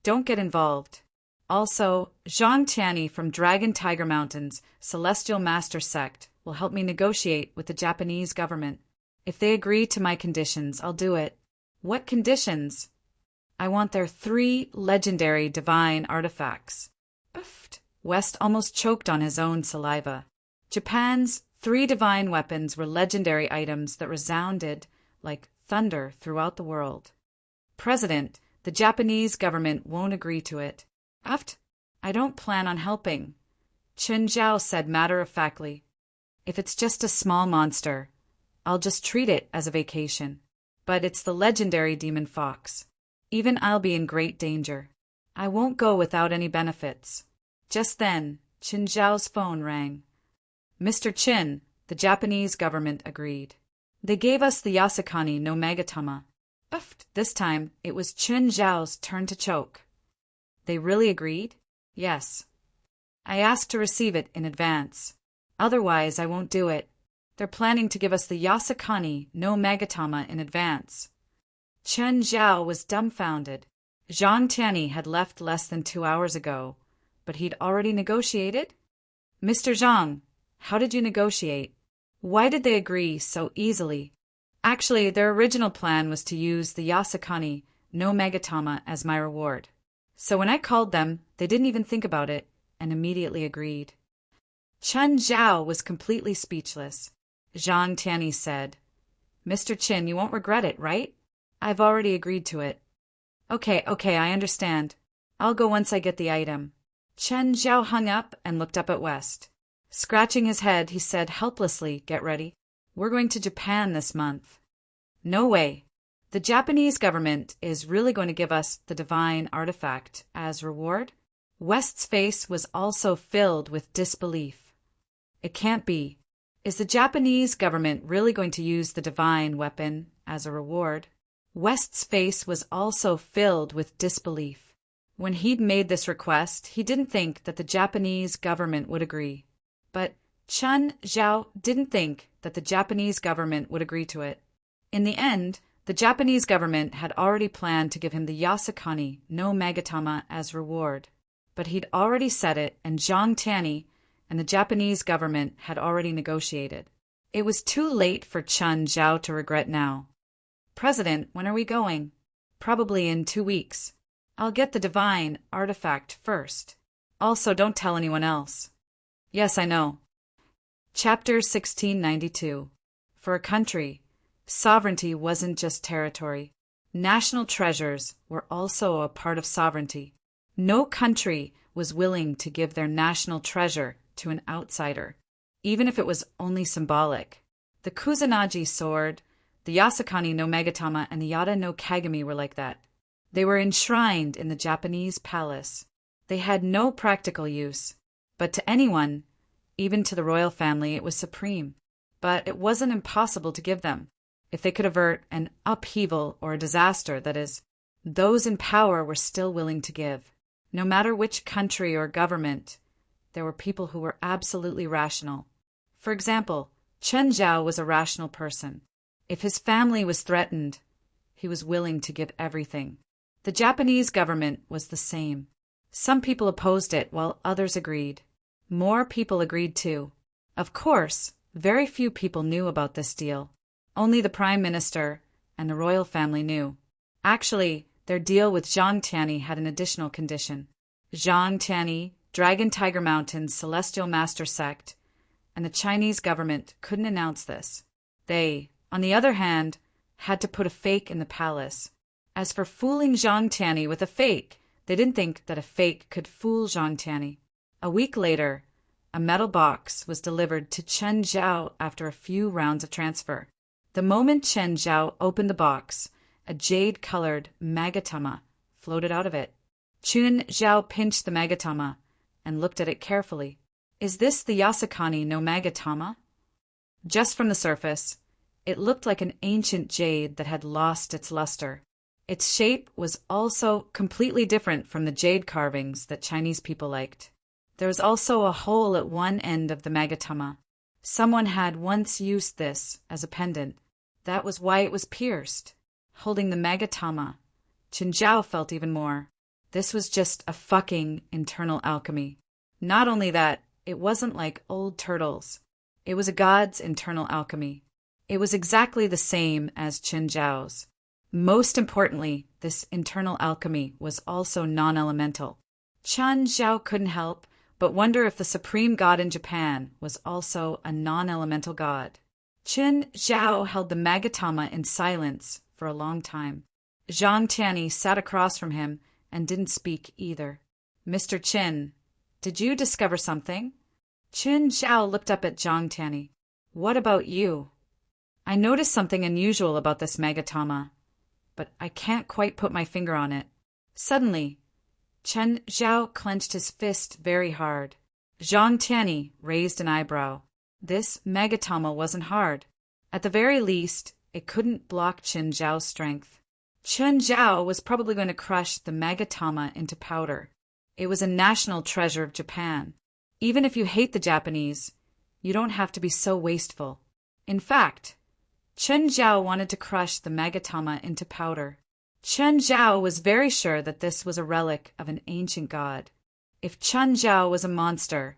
Don't get involved. Also, Zhang Tianyi from Dragon Tiger Mountain's Celestial Master Sect will help me negotiate with the Japanese government. If they agree to my conditions, I'll do it. What conditions? I want their 3 legendary divine artifacts. Uffed. West almost choked on his own saliva. Japan's 3 divine weapons were legendary items that resounded like thunder throughout the world. President, the Japanese government won't agree to it. Aft, I don't plan on helping, Chen Zhao said matter-of-factly. If it's just a small monster, I'll just treat it as a vacation. But it's the legendary demon fox. Even I'll be in great danger. I won't go without any benefits. Just then, Chen Zhao's phone rang. Mr. Chin, the Japanese government agreed. They gave us the Yasukani no Magatama. This time, it was Chen Zhao's turn to choke. They really agreed? Yes. I asked to receive it in advance. Otherwise, I won't do it. They're planning to give us the Yasukani no Magatama in advance. Chen Zhao was dumbfounded. Zhang Tianyi had left less than 2 hours ago, but he'd already negotiated? Mr. Zhang, how did you negotiate? Why did they agree so easily? Actually, their original plan was to use the Yasukani no Magatama as my reward. So when I called them, they didn't even think about it and immediately agreed. Chen Zhao was completely speechless. Zhang Tianyi said, Mr. Chin, you won't regret it, right? I've already agreed to it. Okay, I understand. I'll go once I get the item. Chen Zhao hung up and looked up at West. Scratching his head, he said helplessly, get ready. We're going to Japan this month. No way. The Japanese government is really going to give us the divine artifact as reward? West's face was also filled with disbelief. It can't be. Is the Japanese government really going to use the divine weapon as a reward? West's face was also filled with disbelief. When he'd made this request, he didn't think that the Japanese government would agree. But Chen Zhao didn't think that the Japanese government would agree to it. In the end, the Japanese government had already planned to give him the Yasukani no Magatama as reward. But he'd already said it, and Zhang Tianyi and the Japanese government had already negotiated. It was too late for Chen Zhao to regret now. President, when are we going? Probably in 2 weeks. I'll get the divine artifact first. Also, don't tell anyone else. Yes, I know. Chapter 1692. For a country, sovereignty wasn't just territory. National treasures were also a part of sovereignty. No country was willing to give their national treasure to an outsider, even if it was only symbolic. The Kusanagi sword, the Yasukani no Magatama, and the Yada no Kagami were like that. They were enshrined in the Japanese palace. They had no practical use, but to anyone, even to the royal family, it was supreme. But it wasn't impossible to give them, if they could avert an upheaval or a disaster, that is. Those in power were still willing to give. No matter which country or government, there were people who were absolutely rational. For example, Chen Zhao was a rational person. If his family was threatened, he was willing to give everything. The Japanese government was the same. Some people opposed it while others agreed. More people agreed too. Of course, very few people knew about this deal. Only the Prime Minister and the royal family knew. Actually, their deal with Zhang Tianyi had an additional condition. Zhang Tianyi, Dragon Tiger Mountain's Celestial Master Sect, and the Chinese government couldn't announce this. They, on the other hand, had to put a fake in the palace. As for fooling Zhang Tianyi with a fake, they didn't think that a fake could fool Zhang Tianyi. A week later, a metal box was delivered to Chen Zhao after a few rounds of transfer. The moment Chen Zhao opened the box, a jade-colored Magatama floated out of it. Chen Zhao pinched the Magatama and looked at it carefully. Is this the Yasukani no Magatama? Just from the surface, it looked like an ancient jade that had lost its luster. Its shape was also completely different from the jade carvings that Chinese people liked. There was also a hole at one end of the Magatama. Someone had once used this as a pendant. That was why it was pierced. holding the Magatama. Qin Zhao felt even more. This was just a fucking internal alchemy. Not only that, it wasn't like old turtles. It was a god's internal alchemy. It was exactly the same as Qin Zhao's. Most importantly, this internal alchemy was also non-elemental. Qin Zhao couldn't help but wonder if the supreme god in Japan was also a non-elemental god. Qin Zhao held the Magatama in silence for a long time. Zhang Tianyi sat across from him and didn't speak either. Mr. Qin, did you discover something? Qin Zhao looked up at Zhang Tianyi. What about you? I noticed something unusual about this Magatama, but I can't quite put my finger on it. Suddenly, Qin Zhao clenched his fist very hard. Zhang Tianyi raised an eyebrow. This Magatama wasn't hard. At the very least, it couldn't block Qin Zhao's strength. Qin Zhao was probably going to crush the Magatama into powder. It was a national treasure of Japan. Even if you hate the Japanese, you don't have to be so wasteful. In fact, Qin Zhao wanted to crush the Magatama into powder. Qin Zhao was very sure that this was a relic of an ancient god. If Qin Zhao was a monster,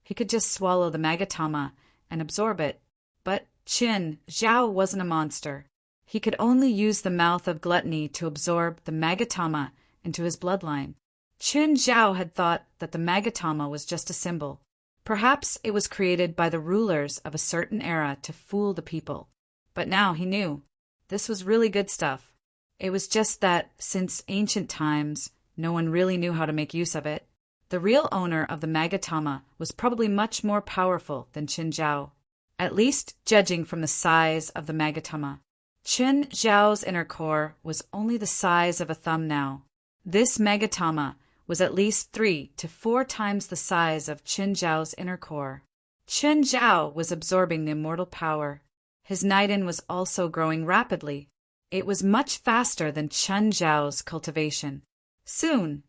he could just swallow the Magatama and absorb it. But Qin Zhao wasn't a monster. He could only use the mouth of gluttony to absorb the Magatama into his bloodline. Qin Zhao had thought that the Magatama was just a symbol. Perhaps it was created by the rulers of a certain era to fool the people. But now he knew. This was really good stuff. It was just that, since ancient times, no one really knew how to make use of it. The real owner of the Magatama was probably much more powerful than Qin Zhao, at least judging from the size of the Magatama. Qin Zhao's inner core was only the size of a thumb now. This Magatama was at least 3 to 4 times the size of Qin Zhao's inner core. Qin Zhao was absorbing the immortal power. His Naiden was also growing rapidly. It was much faster than Qin Zhao's cultivation. Soon,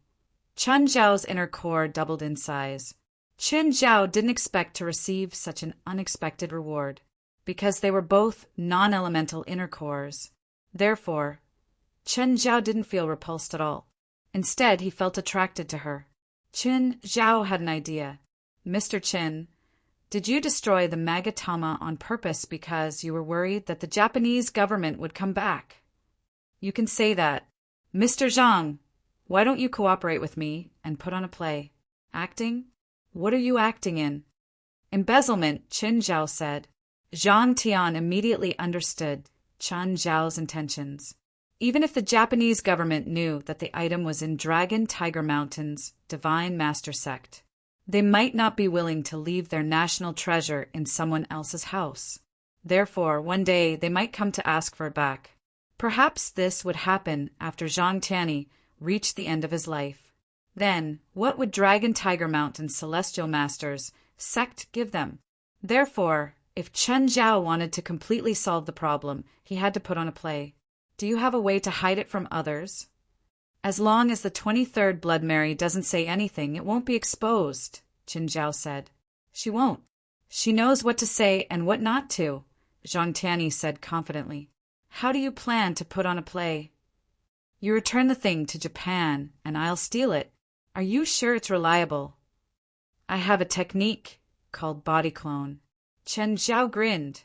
Qin Zhao's inner core doubled in size. Qin Zhao didn't expect to receive such an unexpected reward, because they were both non-elemental inner cores. Therefore, Qin Zhao didn't feel repulsed at all. Instead, he felt attracted to her. Qin Zhao had an idea. Mr. Qin, did you destroy the Magatama on purpose because you were worried that the Japanese government would come back? You can say that. Mr. Zhang, why don't you cooperate with me and put on a play? Acting? What are you acting in? Embezzlement, Qin Zhao said. Zhang Tian immediately understood Qin Zhao's intentions. Even if the Japanese government knew that the item was in Dragon Tiger Mountain's Divine Master Sect, they might not be willing to leave their national treasure in someone else's house. Therefore, one day they might come to ask for it back. Perhaps this would happen after Zhang Tianyi reached the end of his life. Then, what would Dragon Tiger Mountain's Celestial Masters sect give them? Therefore, if Qin Zhao wanted to completely solve the problem, he had to put on a play. Do you have a way to hide it from others? As long as the 23rd Blood Mary doesn't say anything, it won't be exposed, Qin Zhao said. She won't. She knows what to say and what not to, Zhang Tianyi said confidently. How do you plan to put on a play? You return the thing to Japan, and I'll steal it. Are you sure it's reliable? I have a technique called body clone. Qin Zhao grinned.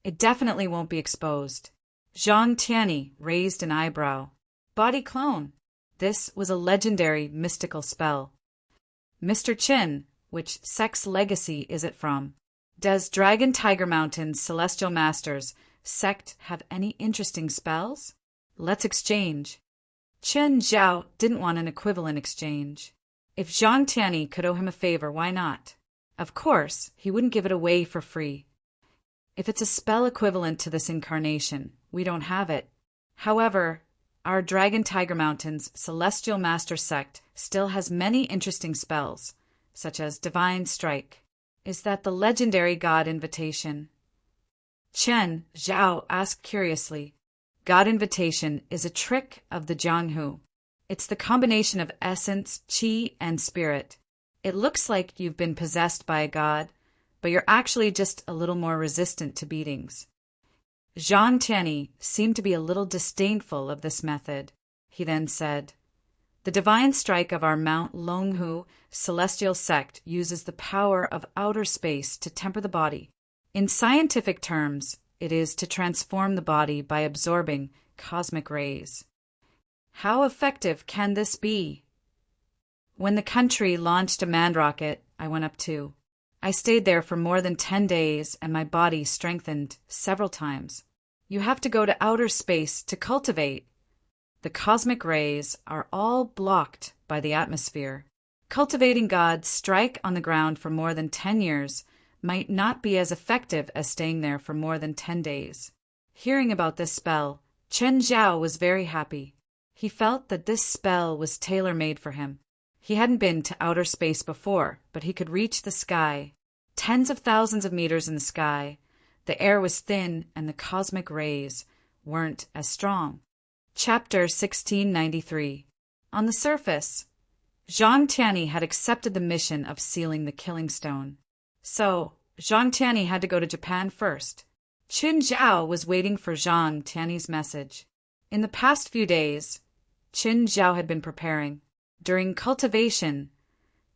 It definitely won't be exposed. Zhang Tianyi raised an eyebrow. Body clone. This was a legendary mystical spell. Mr. Qin, which sect's legacy is it from? Does Dragon Tiger Mountain's Celestial Masters sect have any interesting spells? Let's exchange. Qin Zhao didn't want an equivalent exchange. If Zhang Tianyi could owe him a favor, why not? Of course, he wouldn't give it away for free. If it's a spell equivalent to this incarnation, we don't have it. However, our Dragon Tiger Mountain's Celestial Master Sect still has many interesting spells, such as Divine Strike. Is that the legendary God Invitation? Qin Zhao asked curiously. God Invitation is a trick of the Jianghu. It's the combination of essence, qi, and spirit. It looks like you've been possessed by a god, but you're actually just a little more resistant to beatings. Zhang Tianyi seemed to be a little disdainful of this method. He then said, "The divine strike of our Mount Longhu celestial sect uses the power of outer space to temper the body. In scientific terms, it is to transform the body by absorbing cosmic rays." How effective can this be? When the country launched a manned rocket, I went up too. I stayed there for more than 10 days and my body strengthened several times. You have to go to outer space to cultivate. The cosmic rays are all blocked by the atmosphere. Cultivating God's strike on the ground for more than 10 years might not be as effective as staying there for more than 10 days. Hearing about this spell, Chen Zhao was very happy. He felt that this spell was tailor-made for him. He hadn't been to outer space before, but he could reach the sky. Tens of thousands of meters in the sky. The air was thin and the cosmic rays weren't as strong. Chapter 1693. On the surface, Zhang Tianyi had accepted the mission of sealing the killing stone. So, Zhang Tianyi had to go to Japan first. Chen Zhao was waiting for Zhang Tianyi's message. In the past few days, Chen Zhao had been preparing. During cultivation,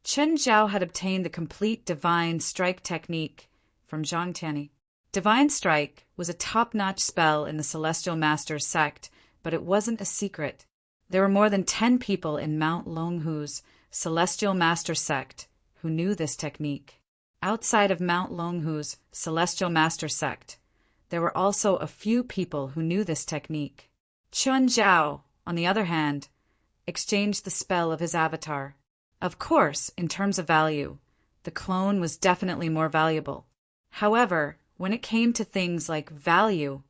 Chen Zhao had obtained the complete divine strike technique from Zhang Tianyi. Divine strike was a top-notch spell in the Celestial Masters sect, but it wasn't a secret. There were more than 10 people in Mount Longhu's Celestial Master sect who knew this technique. Outside of Mount Longhu's Celestial Master sect, there were also a few people who knew this technique. Chen Zhao, on the other hand, exchanged the spell of his avatar. Of course, in terms of value, the clone was definitely more valuable. However, when it came to things like value,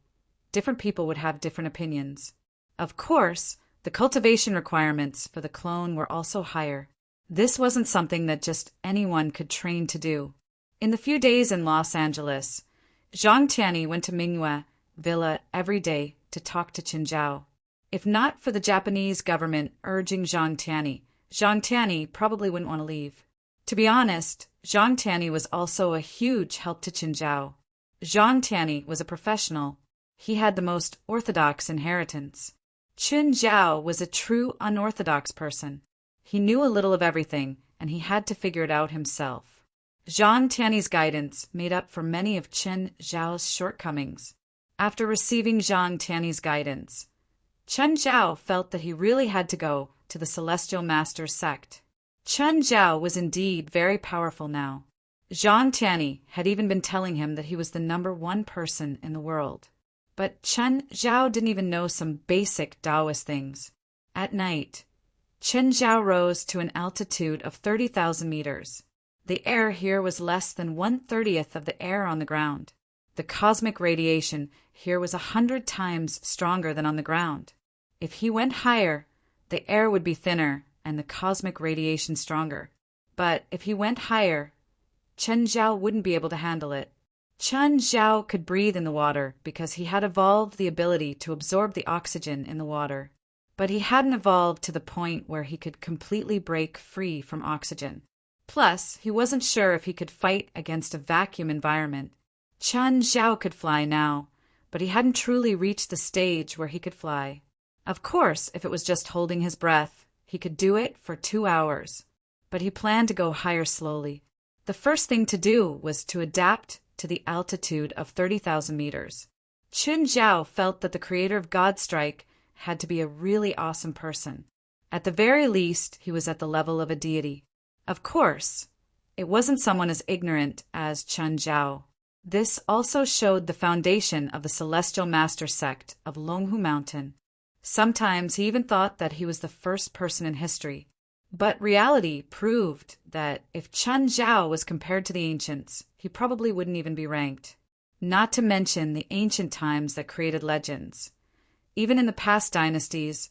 different people would have different opinions. Of course, the cultivation requirements for the clone were also higher. This wasn't something that just anyone could train to do. In the few days in Los Angeles, Zhang Tianyi went to Mingyue Villa every day to talk to Chen Zhao. If not for the Japanese government urging Zhang Tianyi probably wouldn't want to leave. To be honest, Zhang Tianyi was also a huge help to Chen Zhao. Zhang Tianyi was a professional. He had the most orthodox inheritance. Chen Zhao was a true unorthodox person. He knew a little of everything, and he had to figure it out himself. Zhang Tianyi's guidance made up for many of Chen Zhao's shortcomings. After receiving Zhang Tianyi's guidance, Chen Zhao felt that he really had to go to the Celestial Masters sect. Chen Zhao was indeed very powerful now. Zhang Tianyi had even been telling him that he was the #1 person in the world. But Chen Zhao didn't even know some basic Taoist things. At night, Chen Zhao rose to an altitude of 30,000 meters. The air here was less than 1/30th of the air on the ground. The cosmic radiation here was 100 times stronger than on the ground. If he went higher, the air would be thinner and the cosmic radiation stronger. But if he went higher, Chen Zhao wouldn't be able to handle it. Chen Zhao could breathe in the water because he had evolved the ability to absorb the oxygen in the water. But he hadn't evolved to the point where he could completely break free from oxygen. Plus, he wasn't sure if he could fight against a vacuum environment. Chen Zhao could fly now, but he hadn't truly reached the stage where he could fly. Of course, if it was just holding his breath, he could do it for 2 hours. But he planned to go higher slowly. The first thing to do was to adapt to the altitude of 30,000 meters. Chen Zhao felt that the creator of Godstrike had to be a really awesome person. At the very least, he was at the level of a deity. Of course, it wasn't someone as ignorant as Chen Zhao. This also showed the foundation of the Celestial Master sect of Longhu Mountain. Sometimes he even thought that he was the first person in history. But reality proved that if Chen Zhao was compared to the ancients, he probably wouldn't even be ranked. Not to mention the ancient times that created legends. Even in the past dynasties,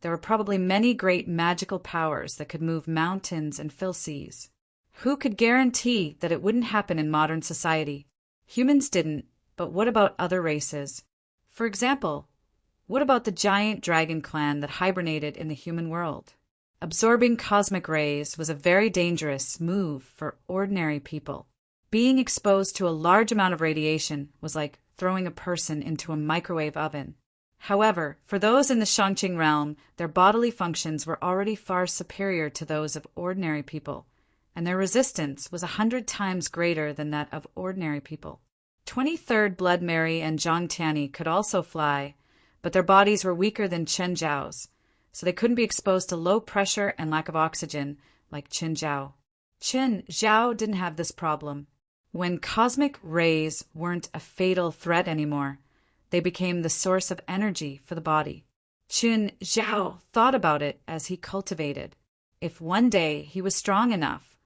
there were probably many great magical powers that could move mountains and fill seas. Who could guarantee that it wouldn't happen in modern society? Humans didn't, but what about other races? For example, what about the giant dragon clan that hibernated in the human world? Absorbing cosmic rays was a very dangerous move for ordinary people. Being exposed to a large amount of radiation was like throwing a person into a microwave oven. However, for those in the Shangqing realm, their bodily functions were already far superior to those of ordinary people, and their resistance was 100 times greater than that of ordinary people. 23rd Blood Mary and Zhang Tianyi could also fly, but their bodies were weaker than Chen Zhao's, so they couldn't be exposed to low pressure and lack of oxygen like Chen Zhao. Chen Zhao didn't have this problem. When cosmic rays weren't a fatal threat anymore, they became the source of energy for the body. Chen Zhao thought about it as he cultivated. If one day he was strong enough,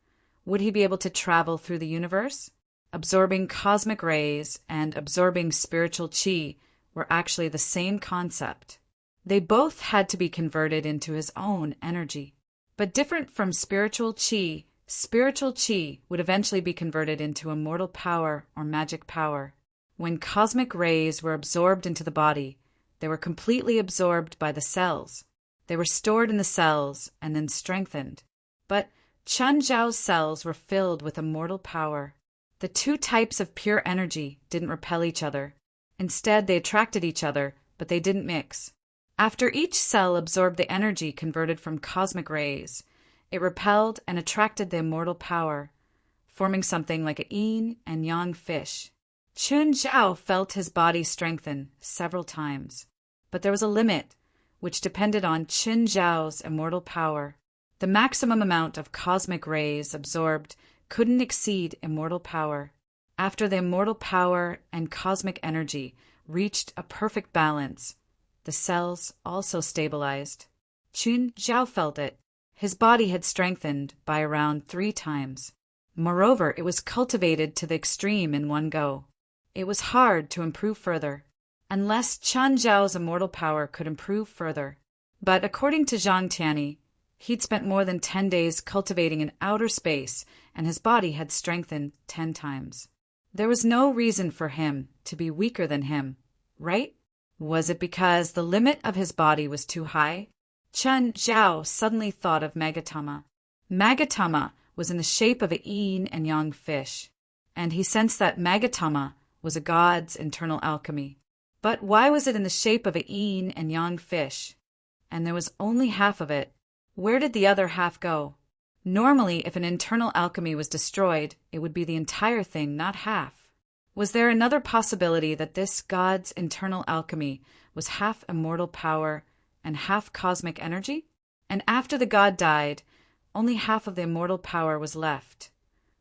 would he be able to travel through the universe? Absorbing cosmic rays and absorbing spiritual qi were actually the same concept. They both had to be converted into his own energy. But different from spiritual qi would eventually be converted into immortal power or magic power. When cosmic rays were absorbed into the body, they were completely absorbed by the cells. They were stored in the cells and then strengthened. But Chen Zhao's cells were filled with immortal power. The two types of pure energy didn't repel each other. Instead, they attracted each other, but they didn't mix. After each cell absorbed the energy converted from cosmic rays, it repelled and attracted the immortal power, forming something like a yin and yang fish. Chen Zhao felt his body strengthen several times, but there was a limit, which depended on Chen Zhao's immortal power. The maximum amount of cosmic rays absorbed couldn't exceed immortal power. After the immortal power and cosmic energy reached a perfect balance, the cells also stabilized. Chen Zhao felt it. His body had strengthened by around 3 times. Moreover, it was cultivated to the extreme in one go. It was hard to improve further, unless Chen Zhao's immortal power could improve further. But according to Zhang Tianyi, he'd spent more than 10 days cultivating in outer space, and his body had strengthened 10 times. There was no reason for him to be weaker than him, right? Was it because the limit of his body was too high? Chen Zhao suddenly thought of Magatama. Magatama was in the shape of a yin and yang fish, and he sensed that Magatama was a god's internal alchemy. But why was it in the shape of a yin and yang fish? And there was only half of it. Where did the other half go? Normally, if an internal alchemy was destroyed, it would be the entire thing, not half. Was there another possibility that this god's internal alchemy was half immortal power and half cosmic energy? And after the god died, only half of the immortal power was left,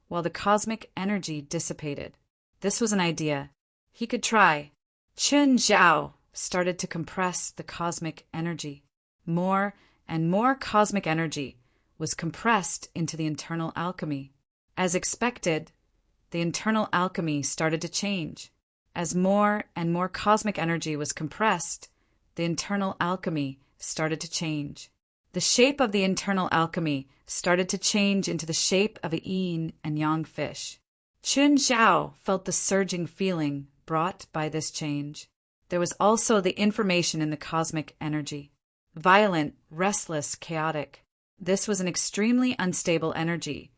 while the cosmic energy dissipated. This was an idea. He could try. Chen Zhao started to compress the cosmic energy. More and more cosmic energy was compressed into the internal alchemy. As expected, the internal alchemy started to change. As more and more cosmic energy was compressed, the internal alchemy started to change. The shape of the internal alchemy started to change into the shape of a yin and yang fish. Chen Zhao felt the surging feeling brought by this change. There was also the information in the cosmic energy. Violent, restless, chaotic. This was an extremely unstable energy,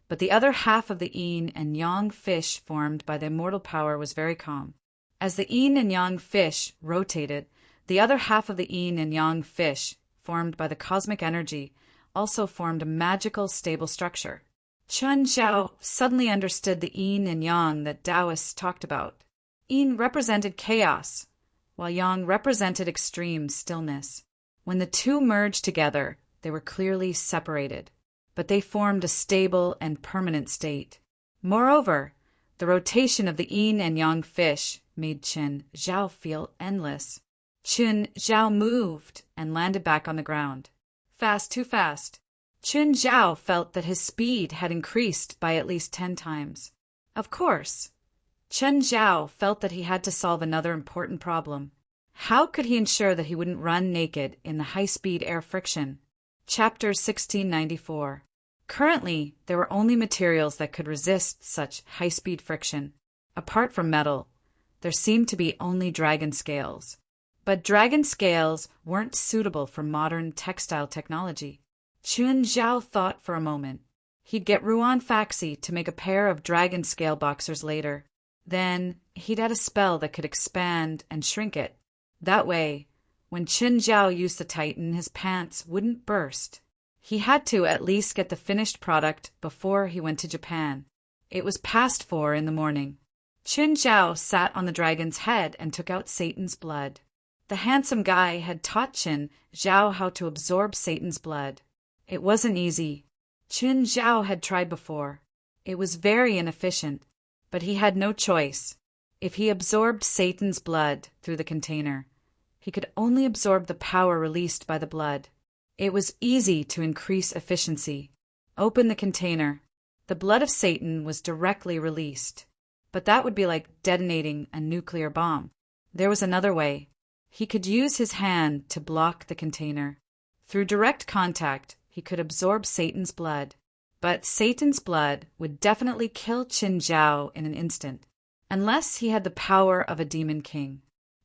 but the other half of the yin and yang fish formed by the immortal power was very calm. As the yin and yang fish rotated, the other half of the yin and yang fish, formed by the cosmic energy, also formed a magical, stable structure. Chen Zhao suddenly understood the yin and yang that Taoists talked about. Yin represented chaos, while yang represented extreme stillness. When the two merged together, they were clearly separated, but they formed a stable and permanent state. Moreover, the rotation of the yin and yang fish made Chen Zhao feel endless. Chen Zhao moved and landed back on the ground. Fast, too fast. Chen Zhao felt that his speed had increased by at least 10 times. Of course, Chen Zhao felt that he had to solve another important problem. How could he ensure that he wouldn't run naked in the high-speed air friction? Chapter 1694. Currently, there were only materials that could resist such high-speed friction. Apart from metal, there seemed to be only dragon scales. But dragon scales weren't suitable for modern textile technology. Chen Zhao thought for a moment. He'd get Ruan Faxi to make a pair of dragon scale boxers later. Then he'd add a spell that could expand and shrink it. That way, when Qin Zhao used the Titan, his pants wouldn't burst. He had to at least get the finished product before he went to Japan. It was past 4 in the morning. Qin Zhao sat on the dragon's head and took out Satan's blood. The handsome guy had taught Qin Zhao how to absorb Satan's blood. It wasn't easy. Qin Zhao had tried before. It was very inefficient, but he had no choice. If he absorbed Satan's blood through the container, he could only absorb the power released by the blood. It was easy to increase efficiency. Open the container. The blood of Satan was directly released. But that would be like detonating a nuclear bomb. There was another way. He could use his hand to block the container. Through direct contact, he could absorb Satan's blood. But Satan's blood would definitely kill Qin Zhao in an instant, unless he had the power of a Demon King.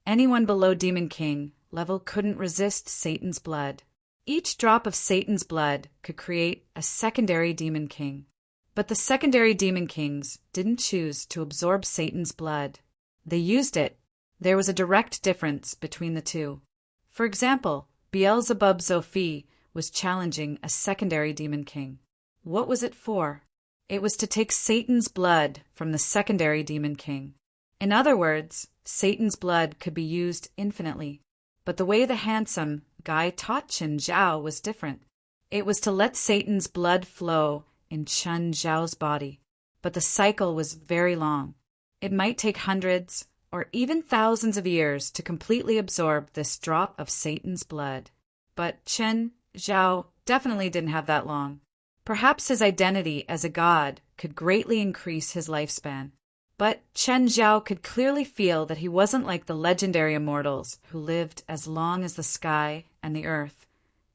Anyone below Demon King level couldn't resist Satan's blood. Each drop of Satan's blood could create a secondary Demon King. But the secondary Demon Kings didn't choose to absorb Satan's blood. They used it. There was a direct difference between the two. For example, Beelzebub Zophi was challenging a secondary Demon King. What was it for? It was to take Satan's blood from the secondary Demon King. In other words, Satan's blood could be used infinitely. But the way the handsome guy taught Qin Zhao was different. It was to let Satan's blood flow in Qin Zhao's body. But the cycle was very long. It might take hundreds or even thousands of years to completely absorb this drop of Satan's blood. But Qin Zhao definitely didn't have that long. Perhaps his identity as a god could greatly increase his lifespan. But Qin Zhao could clearly feel that he wasn't like the legendary immortals who lived as long as the sky and the earth,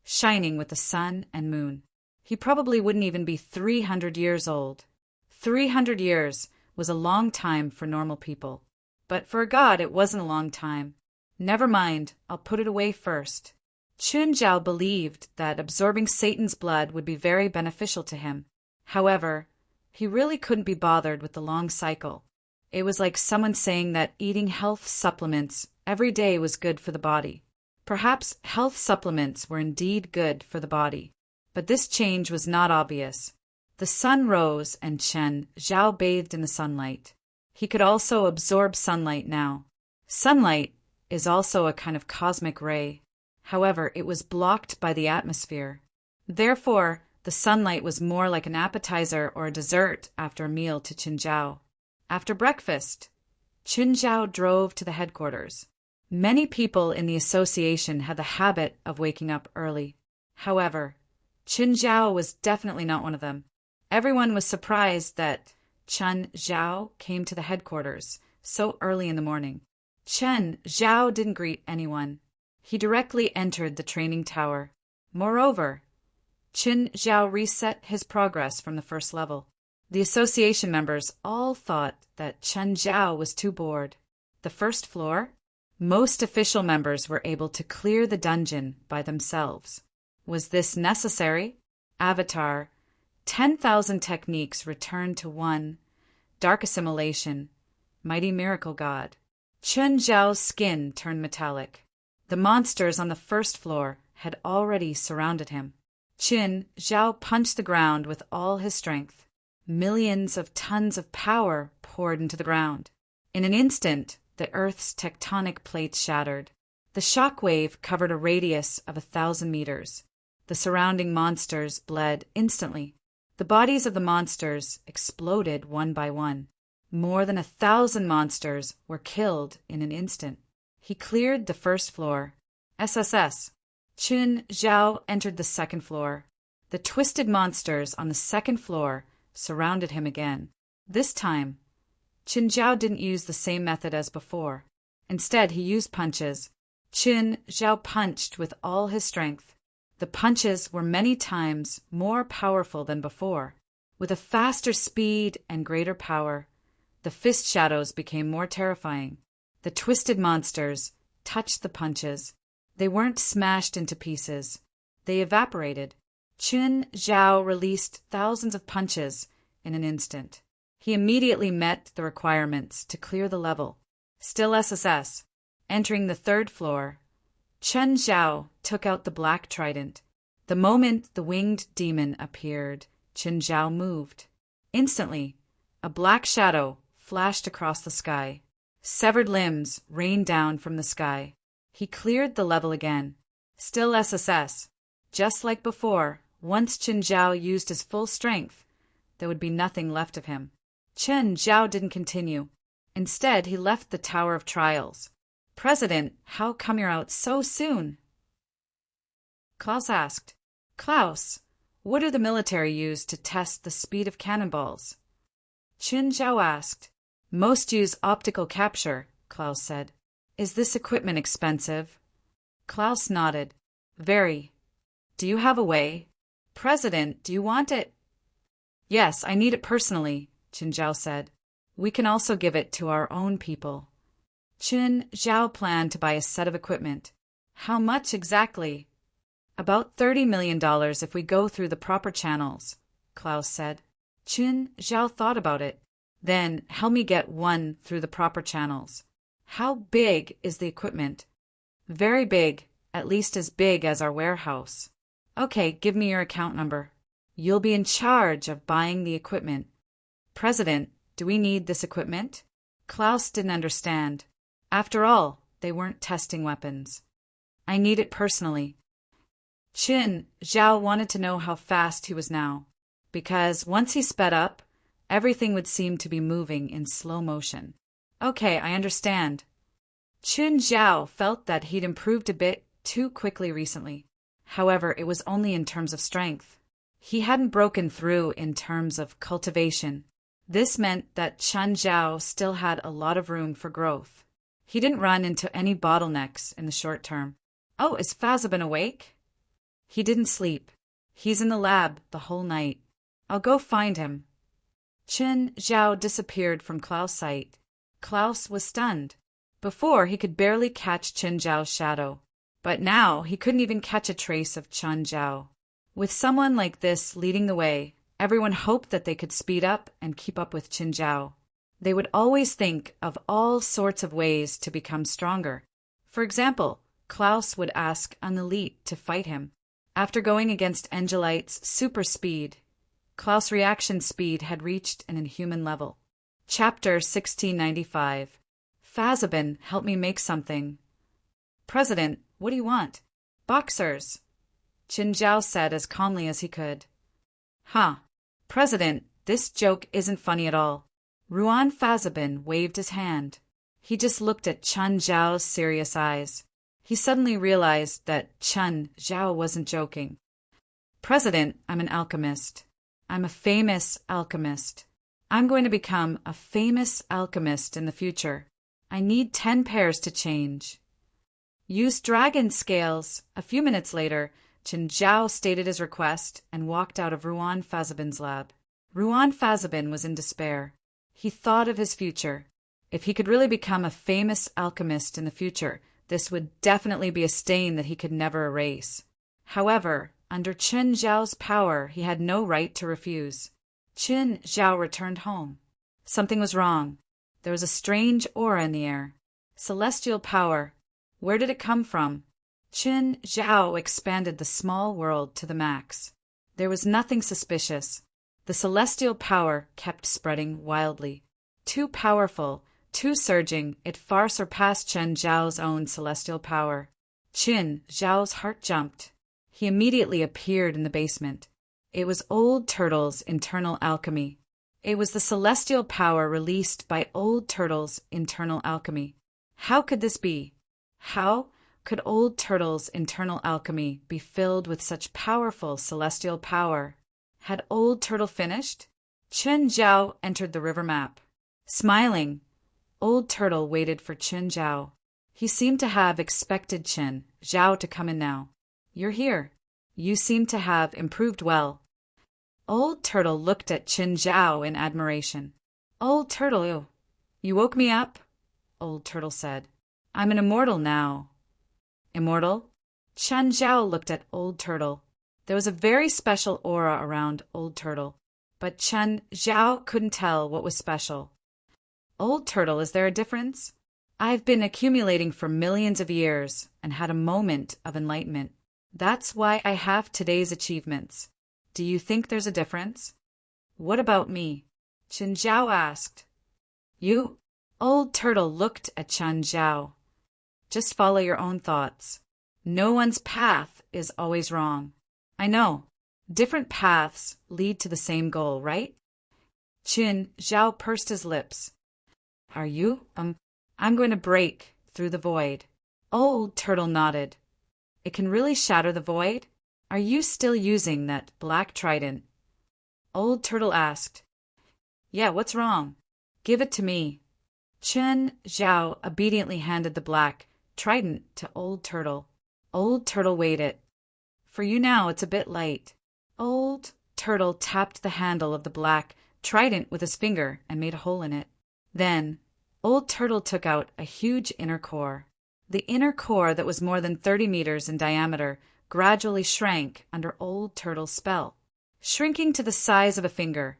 shining with the sun and moon. He probably wouldn't even be 300 years old. 300 years was a long time for normal people. But for a god, it wasn't a long time. Never mind, I'll put it away first. Qin Zhao believed that absorbing Satan's blood would be very beneficial to him. However, he really couldn't be bothered with the long cycle. It was like someone saying that eating health supplements every day was good for the body. Perhaps health supplements were indeed good for the body. But this change was not obvious. The sun rose and Qin Zhao bathed in the sunlight. He could also absorb sunlight now. Sunlight is also a kind of cosmic ray. However, it was blocked by the atmosphere. Therefore, the sunlight was more like an appetizer or a dessert after a meal to Qin Zhao. After breakfast, Qin Zhao drove to the headquarters. Many people in the association had the habit of waking up early. However, Qin Zhao was definitely not one of them. Everyone was surprised that Qin Zhao came to the headquarters so early in the morning. Qin Zhao didn't greet anyone. He directly entered the training tower. Moreover, Qin Zhao reset his progress from the first level. The association members all thought that Qin Zhao was too bored. The first floor? Most official members were able to clear the dungeon by themselves. Was this necessary? Avatar, 10,000 techniques returned to one. Dark assimilation. Mighty miracle god. Qin Zhao's skin turned metallic. The monsters on the first floor had already surrounded him. Qin Zhao punched the ground with all his strength. Millions of tons of power poured into the ground. In an instant, the Earth's tectonic plates shattered. The shock wave covered a radius of 1,000 meters. The surrounding monsters bled instantly. The bodies of the monsters exploded one by one. More than 1,000 monsters were killed in an instant. He cleared the first floor. SSS. Qin Zhao entered the second floor. The twisted monsters on the second floor surrounded him again. This time, Qin Zhao didn't use the same method as before. Instead, he used punches. Qin Zhao punched with all his strength. The punches were many times more powerful than before. With a faster speed and greater power, the fist shadows became more terrifying. The twisted monsters touched the punches. They weren't smashed into pieces. They evaporated. Qin Zhao released thousands of punches in an instant. He immediately met the requirements to clear the level. Still SSS. Entering the third floor, Chen Zhao took out the black trident. The moment the winged demon appeared, Chen Zhao moved. Instantly, a black shadow flashed across the sky. Severed limbs rained down from the sky. He cleared the level again. Still SSS. Just like before, once Chen Zhao used his full strength, there would be nothing left of him. Chen Zhao didn't continue. Instead, he left the Tower of Trials. President, how come you're out so soon? Klaus asked. Klaus, what do the military use to test the speed of cannonballs? Chen Zhao asked. Most use optical capture, Klaus said. Is this equipment expensive? Klaus nodded. Very. Do you have a way? President, do you want it? Yes, I need it personally, Chen Zhao said. We can also give it to our own people. Chen Zhao planned to buy a set of equipment. How much exactly? About $30 million if we go through the proper channels, Klaus said. Chen Zhao thought about it. Then help me get one through the proper channels. How big is the equipment? Very big, at least as big as our warehouse. Okay, give me your account number. You'll be in charge of buying the equipment. President, do we need this equipment? Klaus didn't understand. After all, they weren't testing weapons. I need it personally. Chen Zhao wanted to know how fast he was now, because once he sped up, everything would seem to be moving in slow motion. Okay, I understand. Chen Zhao felt that he'd improved a bit too quickly recently. However, it was only in terms of strength. He hadn't broken through in terms of cultivation. This meant that Chen Zhao still had a lot of room for growth. He didn't run into any bottlenecks in the short term. Oh, is Fazabin awake? He didn't sleep. He's in the lab the whole night. I'll go find him. Chen Zhao disappeared from Klaus' sight. Klaus was stunned. Before, he could barely catch Chen Zhao's shadow. But now, he couldn't even catch a trace of Chen Zhao. With someone like this leading the way, everyone hoped that they could speed up and keep up with Chen Zhao. They would always think of all sorts of ways to become stronger. For example, Klaus would ask an elite to fight him. After going against Angelite's super speed, Klaus' reaction speed had reached an inhuman level. Chapter 1695. Fazabin, help me make something. President, what do you want? Boxers. Chen Zhao said as calmly as he could. Huh. President, this joke isn't funny at all. Ruan Fazabin waved his hand. He just looked at Chen Zhao's serious eyes. He suddenly realized that Chen Zhao wasn't joking. President, I'm an alchemist. I'm a famous alchemist. I'm going to become a famous alchemist in the future. I need 10 pairs to change. Use dragon scales. A few minutes later, Chen Zhao stated his request and walked out of Ruan Fazabin's lab. Ruan Fazabin was in despair. He thought of his future. If he could really become a famous alchemist in the future, this would definitely be a stain that he could never erase. However, under Chen Zhao's power, he had no right to refuse. Chen Zhao returned home. Something was wrong. There was a strange aura in the air. Celestial power. Where did it come from? Chen Zhao expanded the small world to the max. There was nothing suspicious. The celestial power kept spreading wildly. Too powerful, too surging, it far surpassed Chen Zhao's own celestial power. Chen Zhao's heart jumped. He immediately appeared in the basement. It was Old Turtle's internal alchemy. It was the celestial power released by Old Turtle's internal alchemy. How could this be? How could Old Turtle's internal alchemy be filled with such powerful celestial power? Had Old Turtle finished? Chen Zhao entered the river map. Smiling, Old Turtle waited for Chen Zhao. He seemed to have expected Chen Zhao to come in now. You're here. You seem to have improved well. Old Turtle looked at Chen Zhao in admiration. Old Turtle, you woke me up? Old Turtle said. I'm an immortal now. Immortal? Chen Zhao looked at Old Turtle. There was a very special aura around Old Turtle. but Chen Zhao couldn't tell what was special. Old Turtle, is there a difference? I've been accumulating for millions of years and had a moment of enlightenment. That's why I have today's achievements. Do you think there's a difference? What about me? Chen Zhao asked. You? Old Turtle looked at Chen Zhao. Just follow your own thoughts. No one's path is always wrong. I know. Different paths lead to the same goal, right? Chen Zhao pursed his lips. Are you? I'm going to break through the void. Old Turtle nodded. It can really shatter the void? Are you still using that black trident? Old Turtle asked. Yeah, what's wrong? Give it to me. Chen Zhao obediently handed the black trident to Old Turtle. Old Turtle weighed it. For you now, it's a bit light. Old Turtle tapped the handle of the black trident with his finger and made a hole in it. Then, Old Turtle took out a huge inner core. The inner core that was more than 30 meters in diameter gradually shrank under Old Turtle's spell. Shrinking to the size of a finger,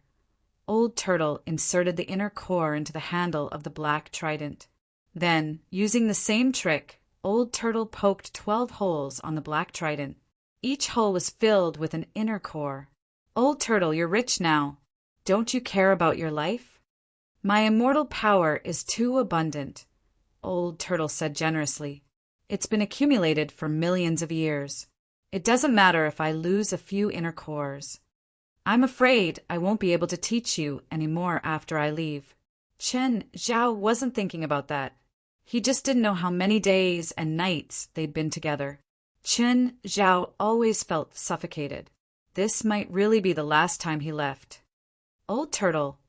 Old Turtle inserted the inner core into the handle of the black trident. Then, using the same trick, Old Turtle poked 12 holes on the black trident. Each hole was filled with an inner core. Old Turtle, you're rich now. Don't you care about your life? My immortal power is too abundant, Old Turtle said generously. It's been accumulated for millions of years. It doesn't matter if I lose a few inner cores. I'm afraid I won't be able to teach you any more after I leave. Chen Zhao wasn't thinking about that. He just didn't know how many days and nights they'd been together. Chen Zhao always felt suffocated. This might really be the last time he left. Old Turtle,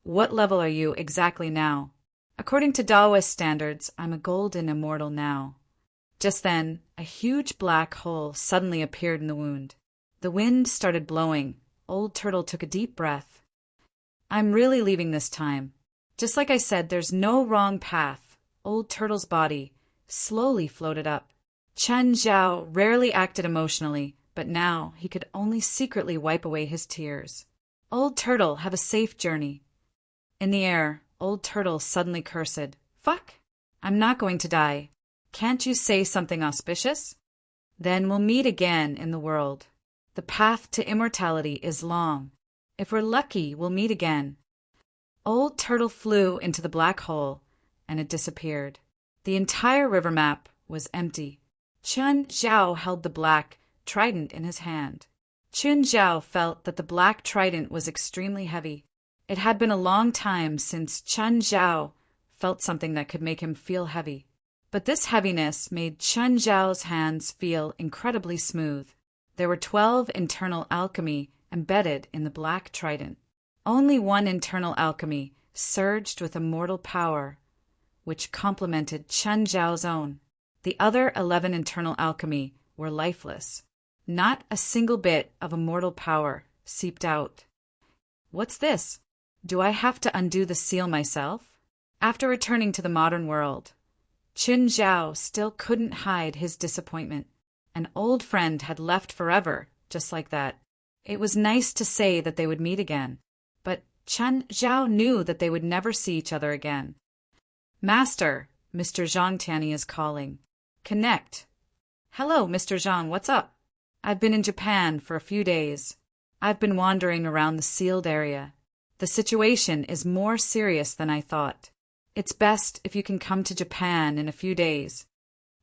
what level are you exactly now? According to Taoist standards, I'm a golden immortal now. Just then, a huge black hole suddenly appeared in the wound. The wind started blowing. Old Turtle took a deep breath. I'm really leaving this time. Just like I said, there's no wrong path. Old Turtle's body slowly floated up. Chen Zhao rarely acted emotionally, but now he could only secretly wipe away his tears. Old Turtle, have a safe journey. In the air, Old Turtle suddenly cursed. Fuck! I'm not going to die. Can't you say something auspicious? Then we'll meet again in the world. The path to immortality is long. If we're lucky, we'll meet again. Old Turtle flew into the black hole, and it disappeared. The entire river map was empty. Chen Zhao held the black trident in his hand. Chen Zhao felt that the black trident was extremely heavy. It had been a long time since Chen Zhao felt something that could make him feel heavy. But this heaviness made Chen Zhao's hands feel incredibly smooth. There were 12 internal alchemy embedded in the black trident. Only one internal alchemy surged with immortal power, which complemented Chen Zhao's own. The other 11 internal alchemy were lifeless. Not a single bit of immortal power seeped out. What's this? Do I have to undo the seal myself? After returning to the modern world, Chen Zhao still couldn't hide his disappointment. An old friend had left forever, just like that. It was nice to say that they would meet again, but Chen Zhao knew that they would never see each other again. Master, Mr. Zhang Tianyi is calling. Connect. Hello, Mr. Zhang, what's up? I've been in Japan for a few days. I've been wandering around the sealed area. The situation is more serious than I thought. It's best if you can come to Japan in a few days.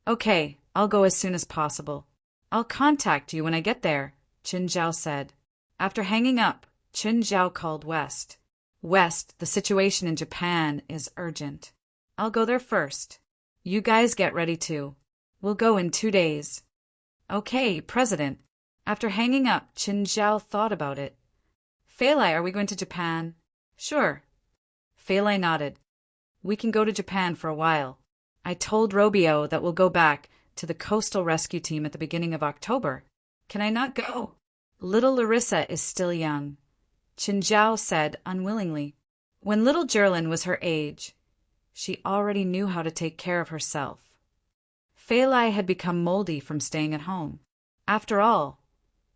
Okay, I'll go as soon as possible. I'll contact you when I get there, Chen Zhao said. After hanging up, Chen Zhao called West. West, the situation in Japan is urgent. I'll go there first. You guys get ready too. We'll go in 2 days. Okay, President. After hanging up, Chen Zhao thought about it. Fei Lai, are we going to Japan? Sure. Fei Lai nodded. We can go to Japan for a while. I told Robio that we'll go back to the coastal rescue team at the beginning of October. Can I not go? Little Larissa is still young, Chen Zhao said unwillingly. When little Jerlin was her age, she already knew how to take care of herself. Fei Lai had become moldy from staying at home. After all,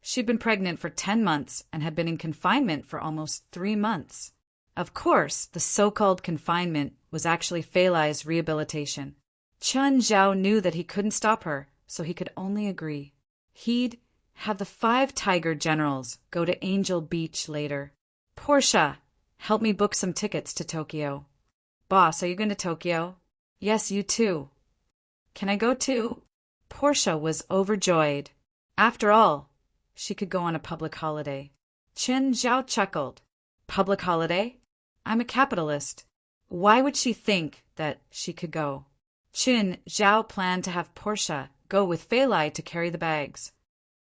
She'd been pregnant for 10 months and had been in confinement for almost 3 months. Of course, the so-called confinement was actually Fei Lai's rehabilitation. Chen Zhao knew that he couldn't stop her, so he could only agree. He'd have the 5 tiger generals go to Angel Beach later. Portia, help me book some tickets to Tokyo. Boss, are you going to Tokyo? Yes, you too. Can I go too? Portia was overjoyed. After all, she could go on a public holiday. Chen Zhao chuckled. Public holiday? I'm a capitalist. Why would she think that she could go? Chen Zhao planned to have Portia go with Fei Lai to carry the bags.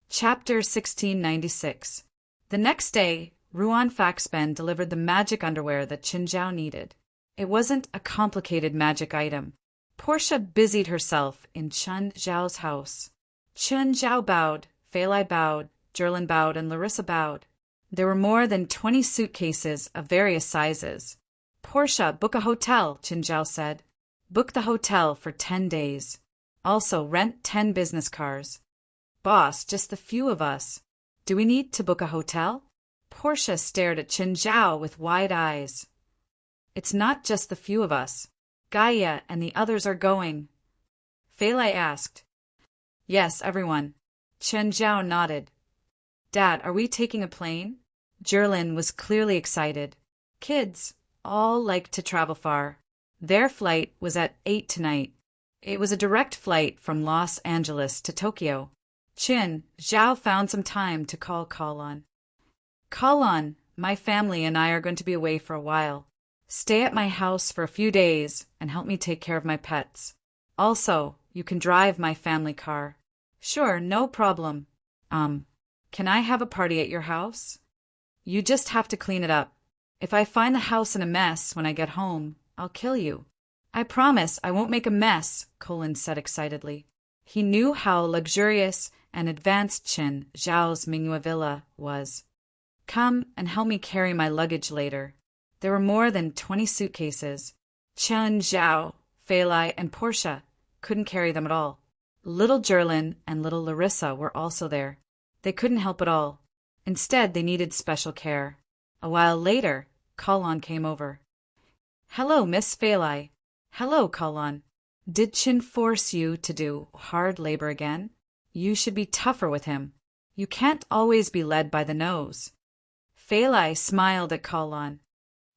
Chapter 1696. The next day, Ruan Faxben delivered the magic underwear that Chen Zhao needed. It wasn't a complicated magic item. Portia busied herself in Chen Zhao's house. Chen Zhao bowed, Fei Lai bowed, Jerlin bowed, and Larissa bowed. There were more than 20 suitcases of various sizes. Portia, book a hotel, Chen Zhao said. Book the hotel for 10 days. Also, rent 10 business cars. Boss, just the few of us. Do we need to book a hotel? Portia stared at Chen Zhao with wide eyes. It's not just the few of us. Gaia and the others are going. Fei Lai asked. Yes, everyone. Chen Zhao nodded. Dad, are we taking a plane? Jerlin was clearly excited. Kids all like to travel far. Their flight was at 8 tonight. It was a direct flight from Los Angeles to Tokyo. Chen Zhao found some time to call Kalon. Kalon, my family and I are going to be away for a while. Stay at my house for a few days and help me take care of my pets. Also, you can drive my family car. Sure, no problem. Can I have a party at your house? You just have to clean it up. If I find the house in a mess when I get home, I'll kill you. I promise I won't make a mess, Colin said excitedly. He knew how luxurious and advanced Chen Zhao's Mingyue villa was. Come and help me carry my luggage later. There were more than 20 suitcases. Chen Zhao, Fei Lai, and Portia couldn't carry them at all. Little Jerlin and little Larissa were also there. They couldn't help at all. Instead, they needed special care. A while later, Kalon came over. Hello, Miss Fei Lai. Hello, Kalon. Did Chen force you to do hard labor again? You should be tougher with him. You can't always be led by the nose. Fei Lai smiled at Kalon.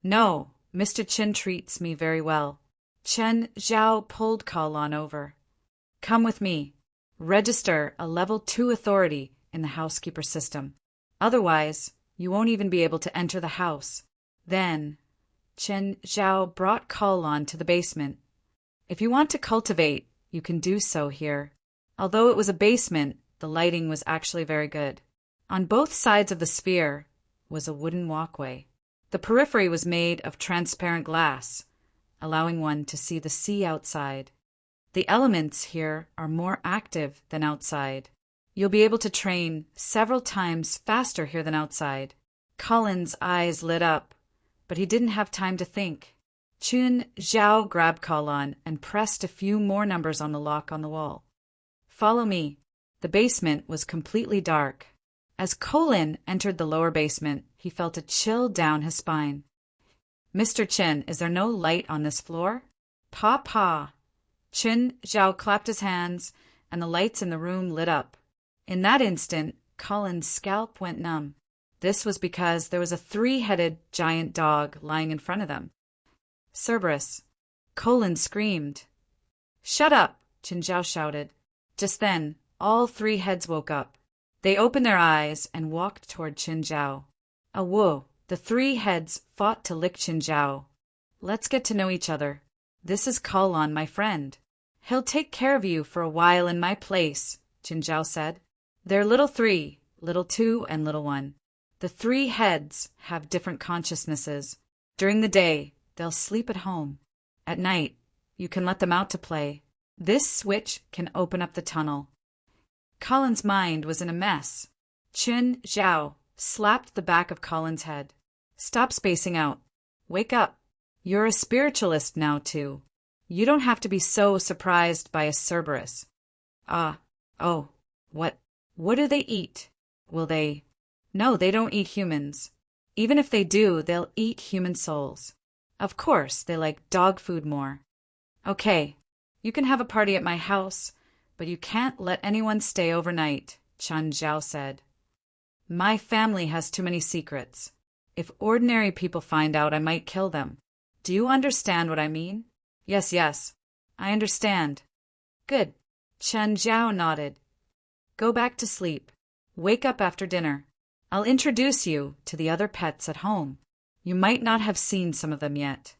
No, Mr. Chen treats me very well. Chen Zhao pulled Kalon over. Come with me. Register a level 2 authority in the housekeeper system. Otherwise, you won't even be able to enter the house. Then, Chen Zhao brought Kalon to the basement. If you want to cultivate, you can do so here. Although it was a basement, the lighting was actually very good. On both sides of the sphere was a wooden walkway. The periphery was made of transparent glass, allowing one to see the sea outside. The elements here are more active than outside. You'll be able to train several times faster here than outside. Colin's eyes lit up, but he didn't have time to think. Chen Zhao grabbed Kalon and pressed a few more numbers on the lock on the wall. Follow me. The basement was completely dark. As Colin entered the lower basement, he felt a chill down his spine. Mr. Chen, is there no light on this floor? Pa. Chen Zhao clapped his hands, and the lights in the room lit up. In that instant, Colin's scalp went numb. This was because there was a 3-headed giant dog lying in front of them. Cerberus. Colin screamed. Shut up, Chen Zhao shouted. Just then, all 3 heads woke up. They opened their eyes and walked toward Chen Zhao. Whoa, the 3 heads fought to lick Chen Zhao. Let's get to know each other. This is Kalon, my friend. He'll take care of you for a while in my place, Chen Zhao said. They're little 3, little 2, and little 1. The 3 heads have different consciousnesses. During the day, they'll sleep at home. At night, you can let them out to play. This switch can open up the tunnel. Colin's mind was in a mess. Chen Zhao slapped the back of Colin's head. Stop spacing out. Wake up. You're a spiritualist now, too. You don't have to be so surprised by a Cerberus. What do they eat? Will they? No, they don't eat humans. Even if they do, they'll eat human souls. Of course, they like dog food more. Okay, you can have a party at my house, but you can't let anyone stay overnight, Chen Zhao said. My family has too many secrets. If ordinary people find out, I might kill them. Do you understand what I mean? Yes, yes. I understand. Good. Chen Zhao nodded. Go back to sleep. Wake up after dinner. I'll introduce you to the other pets at home. You might not have seen some of them yet.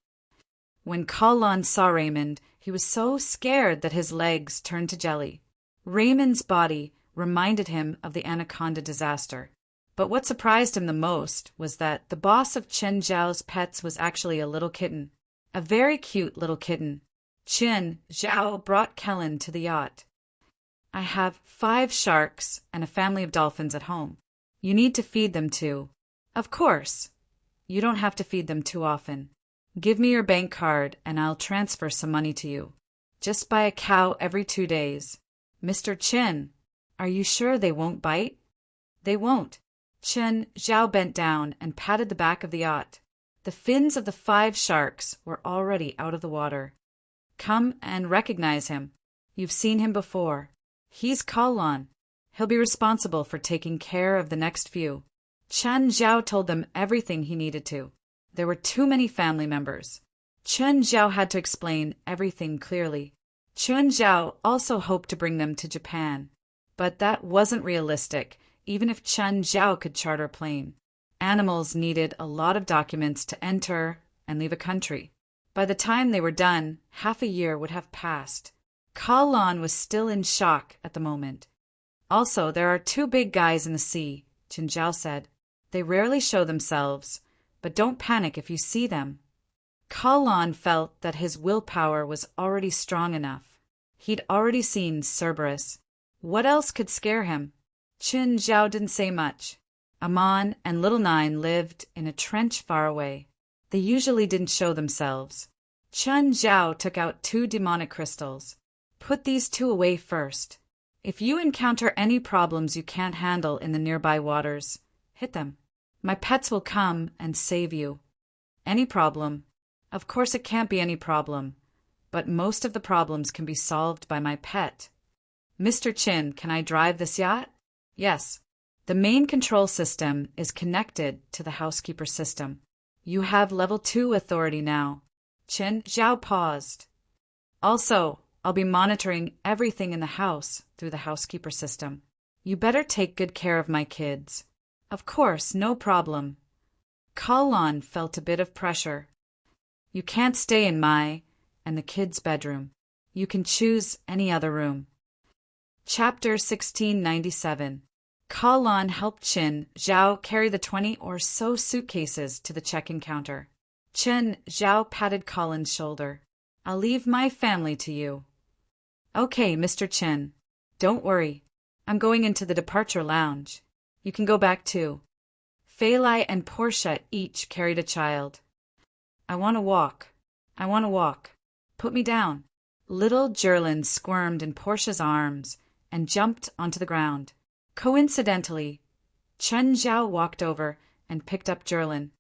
When Kalon saw Raymond, he was so scared that his legs turned to jelly. Raymond's body reminded him of the anaconda disaster. But what surprised him the most was that the boss of Chen Zhao's pets was actually a little kitten. A very cute little kitten. Chen Zhao brought Kellen to the yacht. I have 5 sharks and a family of dolphins at home. You need to feed them too. Of course. You don't have to feed them too often. Give me your bank card and I'll transfer some money to you. Just buy a cow every 2 days. Mr. Chen, are you sure they won't bite? They won't. Chen Zhao bent down and patted the back of the yacht. The fins of the 5 sharks were already out of the water. Come and recognize him. You've seen him before. He's Kalon. He'll be responsible for taking care of the next few. Chen Zhao told them everything he needed to. There were too many family members. Chen Zhao had to explain everything clearly. Chen Zhao also hoped to bring them to Japan. But that wasn't realistic, even if Chen Zhao could charter a plane. Animals needed a lot of documents to enter and leave a country. By the time they were done, half a year would have passed. Kalon was still in shock at the moment. Also, there are 2 big guys in the sea, Chen Zhao said. They rarely show themselves, but don't panic if you see them. Kalon felt that his willpower was already strong enough. He'd already seen Cerberus. What else could scare him? Chen Zhao didn't say much. Amon and Little Nine lived in a trench far away. They usually didn't show themselves. Chen Zhao took out 2 demonic crystals. Put these 2 away first. If you encounter any problems you can't handle in the nearby waters, hit them. My pets will come and save you. Any problem? Of course it can't be any problem, but most of the problems can be solved by my pet. Mr. Chin, can I drive this yacht? Yes. The main control system is connected to the housekeeper system. You have level 2 authority now. Chen Zhao paused. Also, I'll be monitoring everything in the house through the housekeeper system. You better take good care of my kids. Of course, no problem. Kalon felt a bit of pressure. You can't stay in my and the kids' bedroom. You can choose any other room. Chapter 1697. Kalon helped Chen Zhao carry the 20 or so suitcases to the check-in counter. Chen Zhao patted Colin's shoulder. I'll leave my family to you. Okay, Mr. Chen. Don't worry. I'm going into the departure lounge. You can go back too. Fei Lai and Portia each carried a child. I want to walk. I want to walk. Put me down. Little Jerlin squirmed in Portia's arms and jumped onto the ground. Coincidentally, Chen Zhao walked over and picked up Jerlin.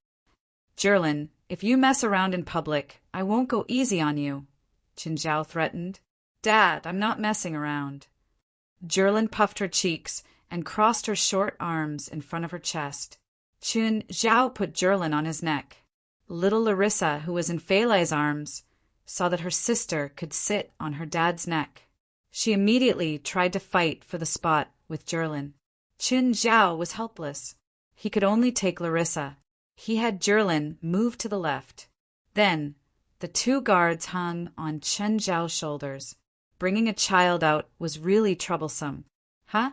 Jerlin, if you mess around in public, I won't go easy on you, Chen Zhao threatened. Dad, I'm not messing around. Jerlin puffed her cheeks and crossed her short arms in front of her chest. Chen Zhao put Jerlin on his neck. Little Larissa, who was in Fei Lai's arms, saw that her sister could sit on her dad's neck. She immediately tried to fight for the spot with Jerlin. Chen Zhao was helpless. He could only take Larissa. He had Jerlin move to the left. Then, the 2 guards hung on Chen Zhao's shoulders. Bringing a child out was really troublesome. Huh?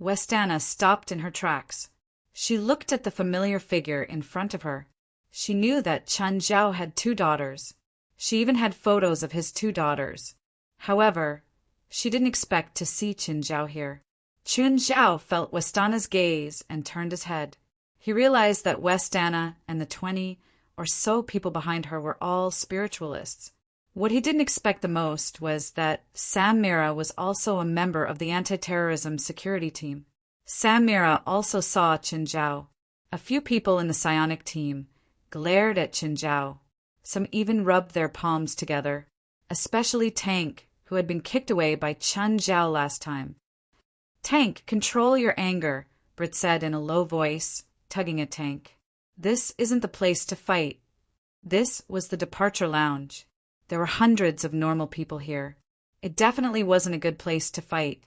Westana stopped in her tracks. She looked at the familiar figure in front of her. She knew that Chen Zhao had 2 daughters. She even had photos of his 2 daughters. However, she didn't expect to see Chen Zhao here. Chen Zhao felt Westana's gaze and turned his head. He realized that Westana and the 20 or so people behind her were all spiritualists. What he didn't expect the most was that Sam Mira was also a member of the anti-terrorism security team. Samira also saw Qin Zhao. A few people in the psionic team glared at Qin Zhao. Some even rubbed their palms together, especially Tank, who had been kicked away by Qin Zhao last time. "Tank, control your anger," Brit said in a low voice, tugging at Tank. "This isn't the place to fight." This was the departure lounge. There were hundreds of normal people here. It definitely wasn't a good place to fight.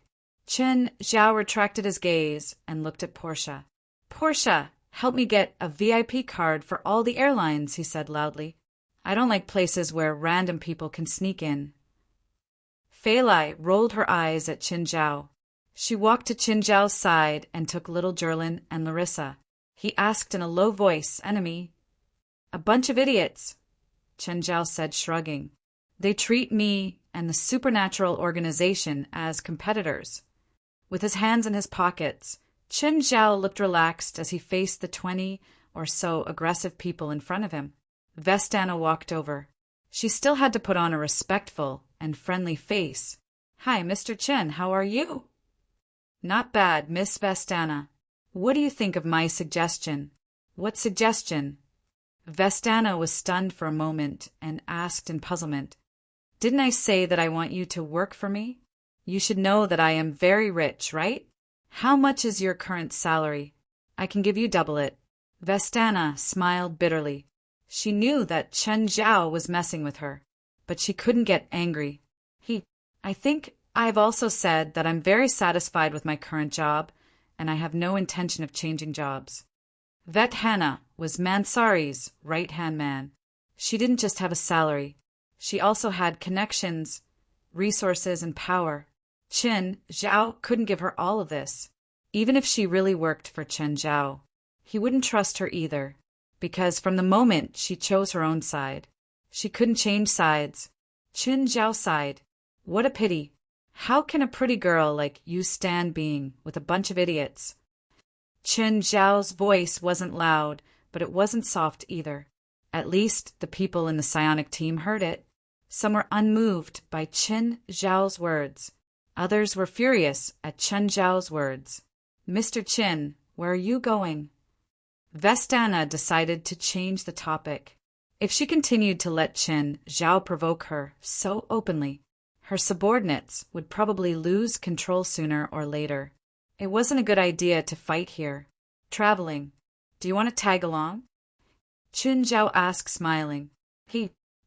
Qin Zhao retracted his gaze and looked at Portia. "Portia, help me get a VIP card for all the airlines," he said loudly. "I don't like places where random people can sneak in." Feilai rolled her eyes at Qin Zhao. She walked to Qin Zhao's side and took little Jerlin and Larissa. He asked in a low voice, "Enemy?" "A bunch of idiots," Qin Zhao said, shrugging. "They treat me and the supernatural organization as competitors." With his hands in his pockets, Qin Zhao looked relaxed as he faced the 20 or so aggressive people in front of him. Vestana walked over. She still had to put on a respectful and friendly face. "Hi, Mr. Qin, how are you?" "Not bad, Miss Vestana. What do you think of my suggestion?" "What suggestion?" Vestana was stunned for a moment and asked in puzzlement. "Didn't I say that I want you to work for me? You should know that I am very rich, right? How much is your current salary? I can give you double it." Vestana smiled bitterly. She knew that Qin Zhao was messing with her, but she couldn't get angry. "I think I've also said that I'm very satisfied with my current job, and I have no intention of changing jobs." Vet Hannah was Mansari's right-hand man. She didn't just have a salary. She also had connections, resources, and power. Qin Zhao couldn't give her all of this. Even if she really worked for Qin Zhao, he wouldn't trust her either, because from the moment she chose her own side, she couldn't change sides. Qin Zhao sighed. "What a pity. How can a pretty girl like you stand being with a bunch of idiots?" Qin Zhao's voice wasn't loud, but it wasn't soft either. At least the people in the psionic team heard it. Some were unmoved by Qin Zhao's words. Others were furious at Qin Zhao's words. "Mr. Qin, where are you going?" Vestana decided to change the topic. If she continued to let Qin Zhao provoke her so openly, her subordinates would probably lose control sooner or later. It wasn't a good idea to fight here. "Traveling. Do you want to tag along?" Qin Zhao asked, smiling.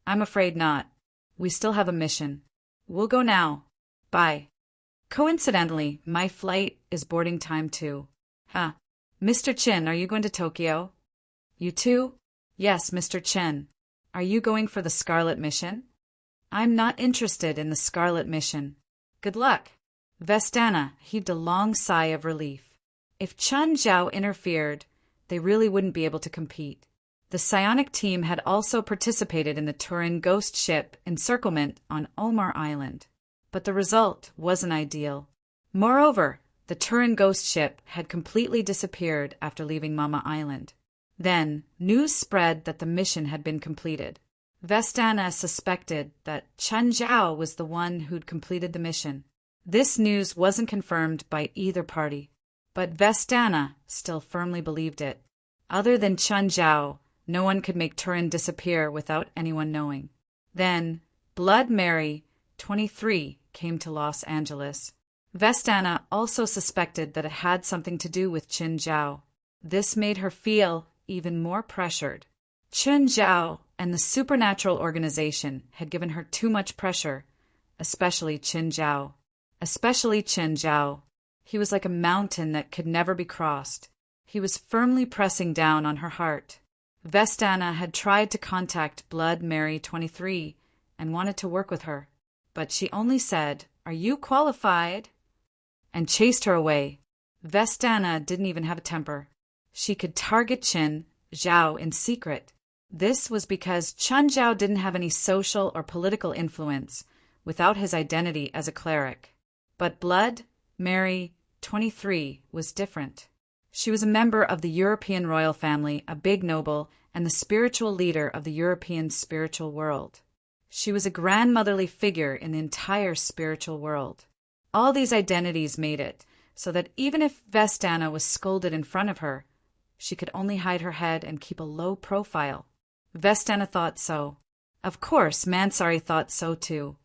"I'm afraid not. We still have a mission. We'll go now. Bye." "Coincidentally, my flight is boarding time too." "Huh. Mr. Qin, are you going to Tokyo?" "You too?" "Yes, Mr. Qin. Are you going for the Scarlet Mission?" "I'm not interested in the Scarlet Mission." "Good luck." Vestana heaved a long sigh of relief. If Qin Zhao interfered, they really wouldn't be able to compete. The psionic team had also participated in the Turin ghost ship encirclement on Omar Island, but the result wasn't ideal. Moreover, the Turin ghost ship had completely disappeared after leaving Mama Island. Then, news spread that the mission had been completed. Vestana suspected that Qin Zhao was the one who'd completed the mission. This news wasn't confirmed by either party, but Vestana still firmly believed it. Other than Qin Zhao, no one could make Turin disappear without anyone knowing. Then, Blood Mary, 23, came to Los Angeles. Vestana also suspected that it had something to do with Qin Zhao. This made her feel even more pressured. Qin Zhao and the supernatural organization had given her too much pressure, especially Qin Zhao. He was like a mountain that could never be crossed. He was firmly pressing down on her heart. Vestana had tried to contact Blood Mary 23 and wanted to work with her, but she only said, "Are you qualified?" and chased her away. Vestana didn't even have a temper. She could target Qin Zhao in secret. This was because Qin Zhao didn't have any social or political influence without his identity as a cleric. But Blood Mary 23 was different. She was a member of the European royal family, a big noble, and the spiritual leader of the European spiritual world. She was a grandmotherly figure in the entire spiritual world. All these identities made it so that even if Vestana was scolded in front of her, she could only hide her head and keep a low profile. Vestana thought so. Of course, Mansari thought so too.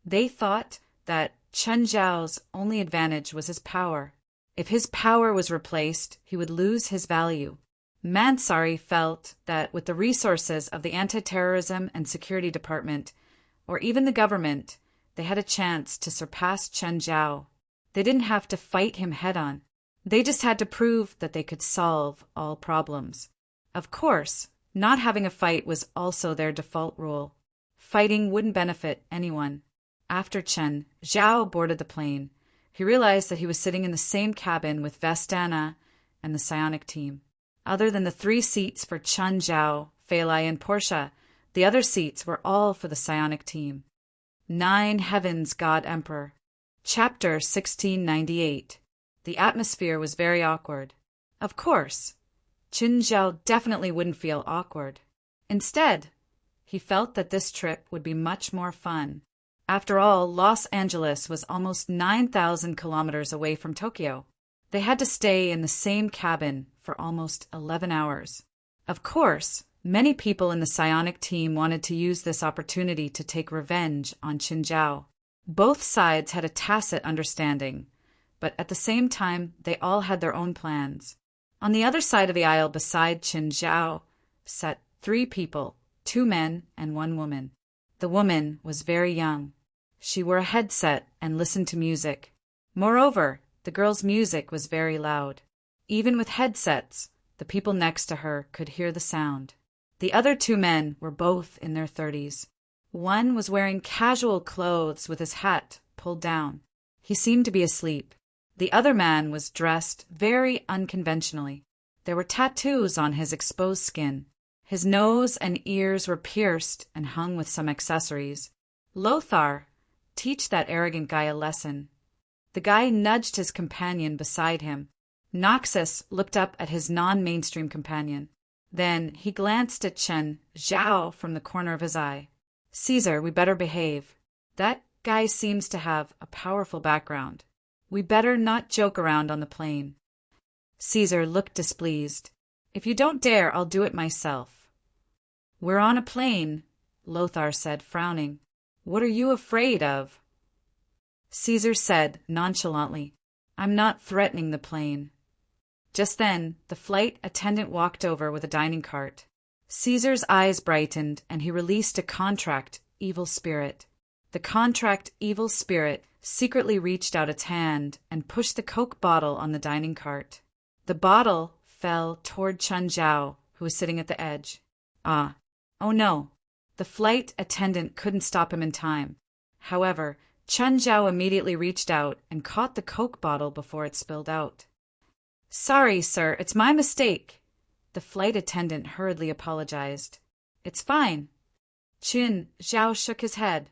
They thought that Chen Zhao's only advantage was his power. If his power was replaced, he would lose his value. Mansari felt that with the resources of the Anti-Terrorism and Security Department, or even the government, they had a chance to surpass Chen Zhao. They didn't have to fight him head-on. They just had to prove that they could solve all problems. Of course, not having a fight was also their default rule. Fighting wouldn't benefit anyone. After Chen Zhao boarded the plane, he realized that he was sitting in the same cabin with Vestana and the psionic team. Other than the 3 seats for Chen Zhao, Feilai, and Portia, the other seats were all for the psionic team. 9 Heavens, God Emperor. Chapter 1698. The atmosphere was very awkward. Of course, Chen Zhao definitely wouldn't feel awkward. Instead, he felt that this trip would be much more fun. After all, Los Angeles was almost 9,000 kilometers away from Tokyo. They had to stay in the same cabin for almost 11 hours. Of course, many people in the psionic team wanted to use this opportunity to take revenge on Chen Zhao. Both sides had a tacit understanding, but at the same time, they all had their own plans. On the other side of the aisle beside Chen Zhao sat 3 people, 2 men and 1 woman. The woman was very young. She wore a headset and listened to music. Moreover, the girl's music was very loud. Even with headsets, the people next to her could hear the sound. The other 2 men were both in their 30s. One was wearing casual clothes with his hat pulled down. He seemed to be asleep. The other man was dressed very unconventionally. There were tattoos on his exposed skin. His nose and ears were pierced and hung with some accessories. Lothar, teach that arrogant guy a lesson. The guy nudged his companion beside him. Noxus looked up at his non-mainstream companion. Then he glanced at Chen Zhao from the corner of his eye. Caesar, we better behave. That guy seems to have a powerful background. We better not joke around on the plane. Caesar looked displeased. If you don't dare, I'll do it myself. We're on a plane, Lothar said, frowning. What are you afraid of? Caesar said nonchalantly, I'm not threatening the plane. Just then, the flight attendant walked over with a dining cart. Caesar's eyes brightened, and he released a contract evil spirit. The contract evil spirit secretly reached out its hand and pushed the Coke bottle on the dining cart. The bottle fell toward Chen Zhao, who was sitting at the edge. Oh no. The flight attendant couldn't stop him in time. However, Chen Zhao immediately reached out and caught the Coke bottle before it spilled out. Sorry, sir, it's my mistake. The flight attendant hurriedly apologized. It's fine. Chen Zhao shook his head.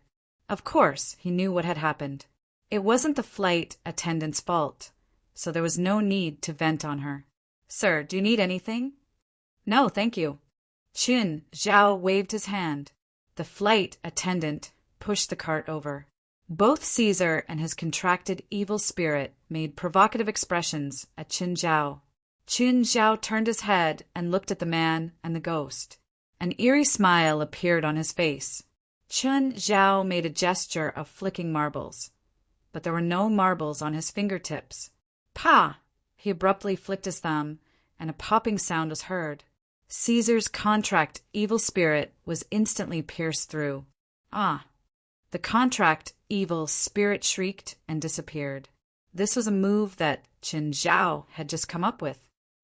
Of course, he knew what had happened. It wasn't the flight attendant's fault, so there was no need to vent on her. Sir, do you need anything? No, thank you. Chen Zhao waved his hand. The flight attendant pushed the cart over. Both Caesar and his contracted evil spirit made provocative expressions at Chen Zhao. Chen Zhao turned his head and looked at the man and the ghost. An eerie smile appeared on his face. Chen Zhao made a gesture of flicking marbles, but there were no marbles on his fingertips. Pa! He abruptly flicked his thumb, and a popping sound was heard. Caesar's contract evil spirit was instantly pierced through. The contract evil spirit shrieked and disappeared. This was a move that Chen Zhao had just come up with.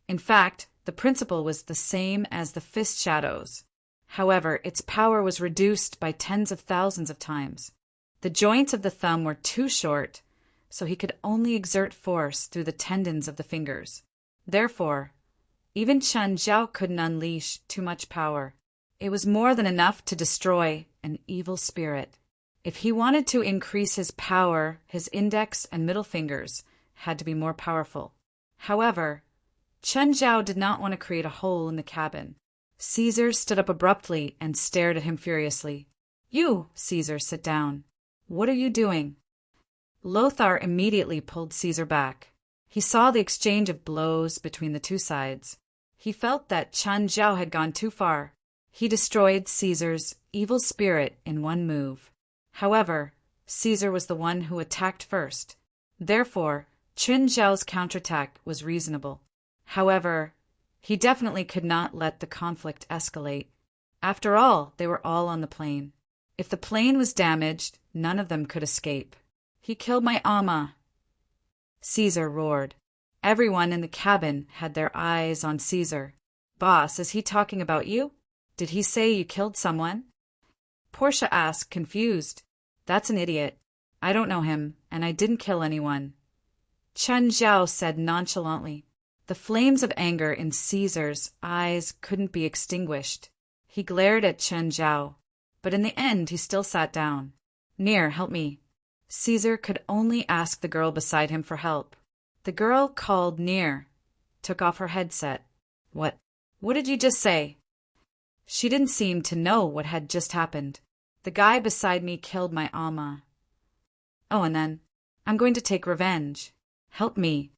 In fact, the principle was the same as the fist shadows. However, its power was reduced by tens of thousands of times. The joints of the thumb were too short, so he could only exert force through the tendons of the fingers. Therefore, even Chen Zhao couldn't unleash too much power. It was more than enough to destroy an evil spirit. If he wanted to increase his power, his index and middle fingers had to be more powerful. However, Chen Zhao did not want to create a hole in the cabin. Caesar stood up abruptly and stared at him furiously. You, Caesar, sit down. What are you doing? Lothar immediately pulled Caesar back. He saw the exchange of blows between the two sides. He felt that Chen Zhao had gone too far. He destroyed Caesar's evil spirit in one move. However, Caesar was the one who attacked first. Therefore, Chen Zhao's counterattack was reasonable. However, he definitely could not let the conflict escalate. After all, they were all on the plane. If the plane was damaged, none of them could escape. He killed my ama, Caesar roared. Everyone in the cabin had their eyes on Caesar. Boss, is he talking about you? Did he say you killed someone? Portia asked, confused. That's an idiot. I don't know him, and I didn't kill anyone. Chen Zhao said nonchalantly. The flames of anger in Caesar's eyes couldn't be extinguished. He glared at Chen Zhao, but in the end he still sat down. Near, help me. Caesar could only ask the girl beside him for help. The girl called Near, took off her headset. What did you just say? She didn't seem to know what had just happened. The guy beside me killed my ama. Oh, and then, I'm going to take revenge. Help me.